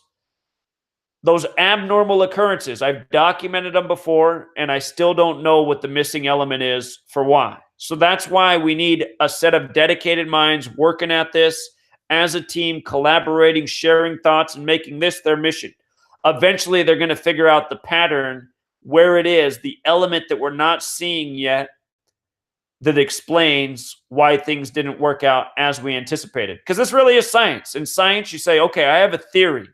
abnormal occurrences, I've documented them before, and I still don't know what the missing element is for why. So that's why we need a set of dedicated minds working at this as a team, collaborating, sharing thoughts, and making this their mission. Eventually, they're going to figure out the pattern, where it is, the element that we're not seeing yet that explains why things didn't work out as we anticipated. Because this really is science. In science, you say, okay, I have a theory.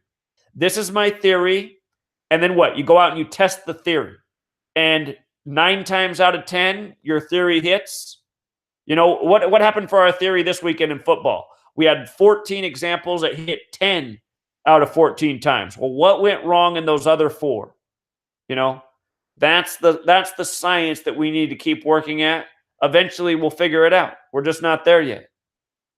This is my theory. And then what? You go out and you test the theory. And 9 times out of 10, your theory hits. You know, what happened for our theory this weekend in football? We had 14 examples that hit 10 out of 14 times. Well, what went wrong in those other 4? You know, that's the science that we need to keep working at. Eventually, we'll figure it out. We're just not there yet.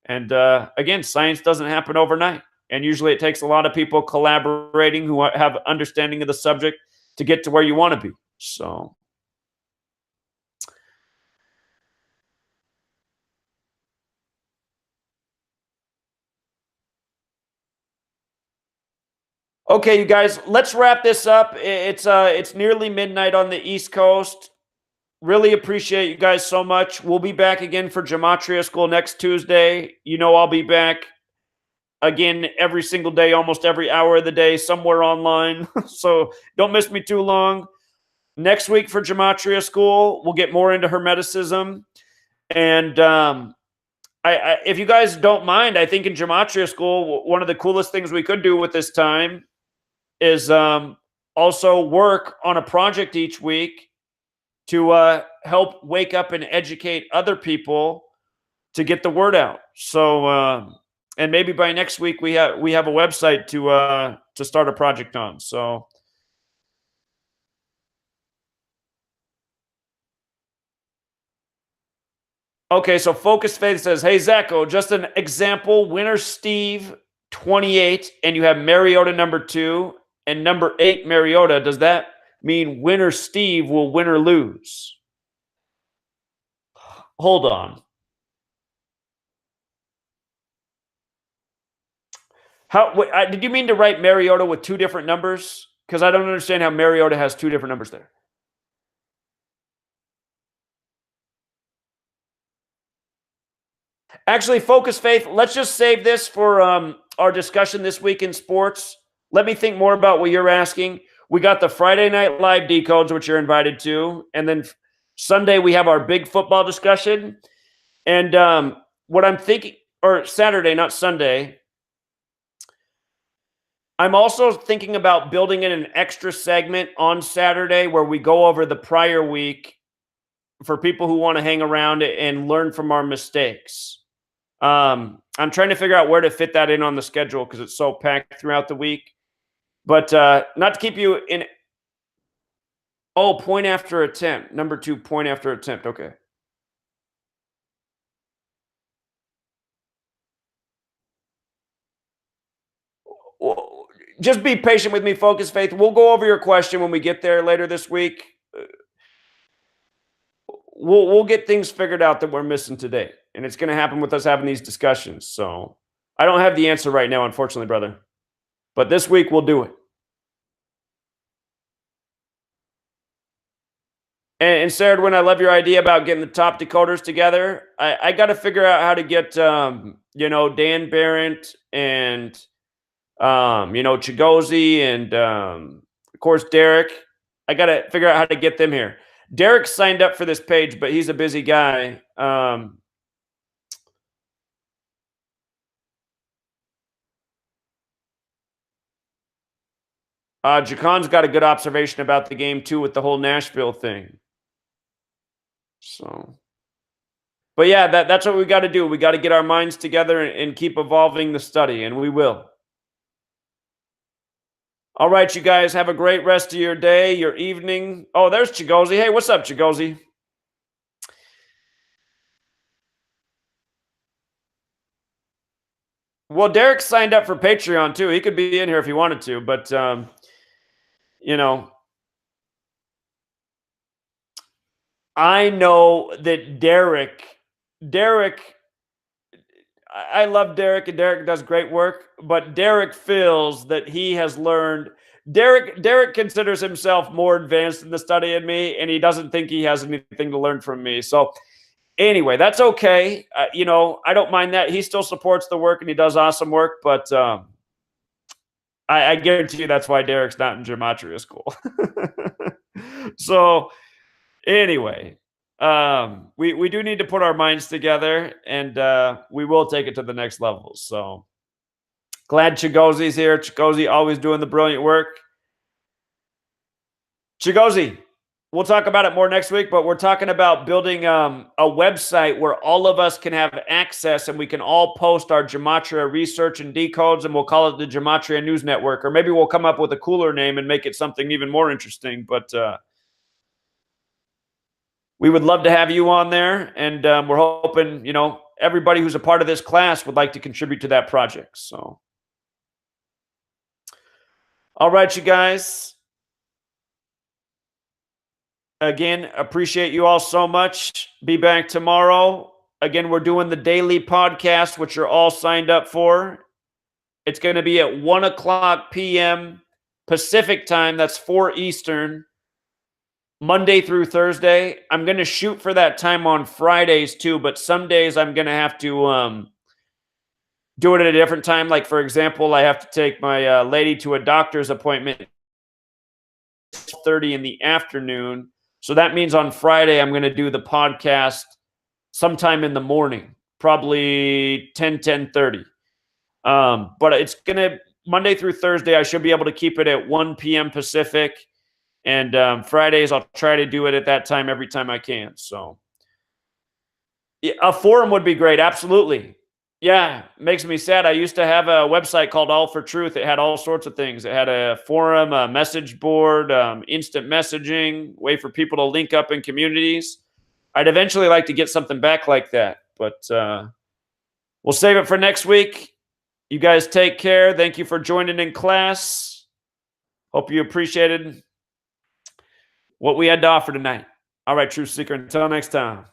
And again, science doesn't happen overnight. And usually it takes a lot of people collaborating who have understanding of the subject to get to where you want to be. So, okay, you guys, let's wrap this up. It's nearly midnight on the East Coast. Really appreciate you guys so much. We'll be back again for Gematria School next Tuesday. You know I'll be back again every single day, almost every hour of the day, somewhere online. So don't miss me too long. Next week for Gematria School, we'll get more into Hermeticism. And if you guys don't mind, I think in Gematria School, one of the coolest things we could do with this time is also work on a project each week to help wake up and educate other people to get the word out. So, and maybe by next week we have a website to start a project on. So, okay. So Focus Faith says, "Hey Zacho, just an example: winner Steve 28, and you have Mariota number 2 and number 8 Mariota. Does that mean winner Steve will win or lose?" Hold on. Did you mean to write Mariota with 2 different numbers? Because I don't understand how Mariota has 2 different numbers there. Actually, Focus Faith, let's just save this for our discussion this week in sports. Let me think more about what you're asking. We got the Friday Night Live decodes, which you're invited to. And then Sunday, we have our big football discussion. And what I'm thinking, or Saturday, not Sunday, I'm also thinking about building in an extra segment on Saturday where we go over the prior week for people who want to hang around and learn from our mistakes. I'm trying to figure out where to fit that in on the schedule because it's so packed throughout the week. But not to keep you in. Oh, point after attempt. Number 2, point after attempt. Okay. Well, just be patient with me, Focus Faith. We'll go over your question when we get there later this week. We'll get things figured out that we're missing today, and it's going to happen with us having these discussions. So I don't have the answer right now, unfortunately, brother. But this week we'll do it. And Sarah, when I love your idea about getting the top decoders together, I got to figure out how to get Dan Barrett and Chigozi and of course Derek. I got to figure out how to get them here. Derek signed up for this page, but he's a busy guy. Jacon's got a good observation about the game too with the whole Nashville thing. So, but yeah, that's what we got to do. We got to get our minds together and keep evolving the study, and we will. All right, you guys, have a great rest of your day, your evening. Oh, there's Chigozi. Hey, what's up, Chigozi? Well, Derek signed up for Patreon too. He could be in here if he wanted to, but I know that Derek, I love Derek, and Derek does great work, but Derek feels that he has learned. Derek considers himself more advanced in the study than me, and he doesn't think he has anything to learn from me. So anyway, that's okay. I don't mind that. He still supports the work, and he does awesome work, but I guarantee you that's why Derek's not in Gematria School. So anyway, we do need to put our minds together, and we will take it to the next level. So glad Chigozi's here. Chigozi always doing the brilliant work. Chigozi, we'll talk about it more next week, but we're talking about building a website where all of us can have access and we can all post our Gematria research and decodes, and we'll call it the Gematria News Network, or maybe we'll come up with a cooler name and make it something even more interesting. But we would love to have you on there, and we're hoping, everybody who's a part of this class would like to contribute to that project. So, all right, you guys. Again, appreciate you all so much. Be back tomorrow. Again, we're doing the daily podcast, which you're all signed up for. It's going to be at 1:00 p.m. Pacific time. That's 4 Eastern. Monday through Thursday. I'm going to shoot for that time on Fridays too, but some days I'm going to have to do it at a different time. Like, for example, I have to take my lady to a doctor's appointment at 12:30 in the afternoon. So that means on Friday, I'm going to do the podcast sometime in the morning, probably 10:30. But it's going to, Monday through Thursday, I should be able to keep it at 1 p.m. Pacific. And Fridays, I'll try to do it at that time every time I can. So a forum would be great. Absolutely. Yeah, makes me sad. I used to have a website called All for Truth. It had all sorts of things. It had a forum, a message board, instant messaging, way for people to link up in communities. I'd eventually like to get something back like that, but we'll save it for next week. You guys take care. Thank you for joining in class. Hope you appreciated what we had to offer tonight. All right, Truth Seeker, until next time.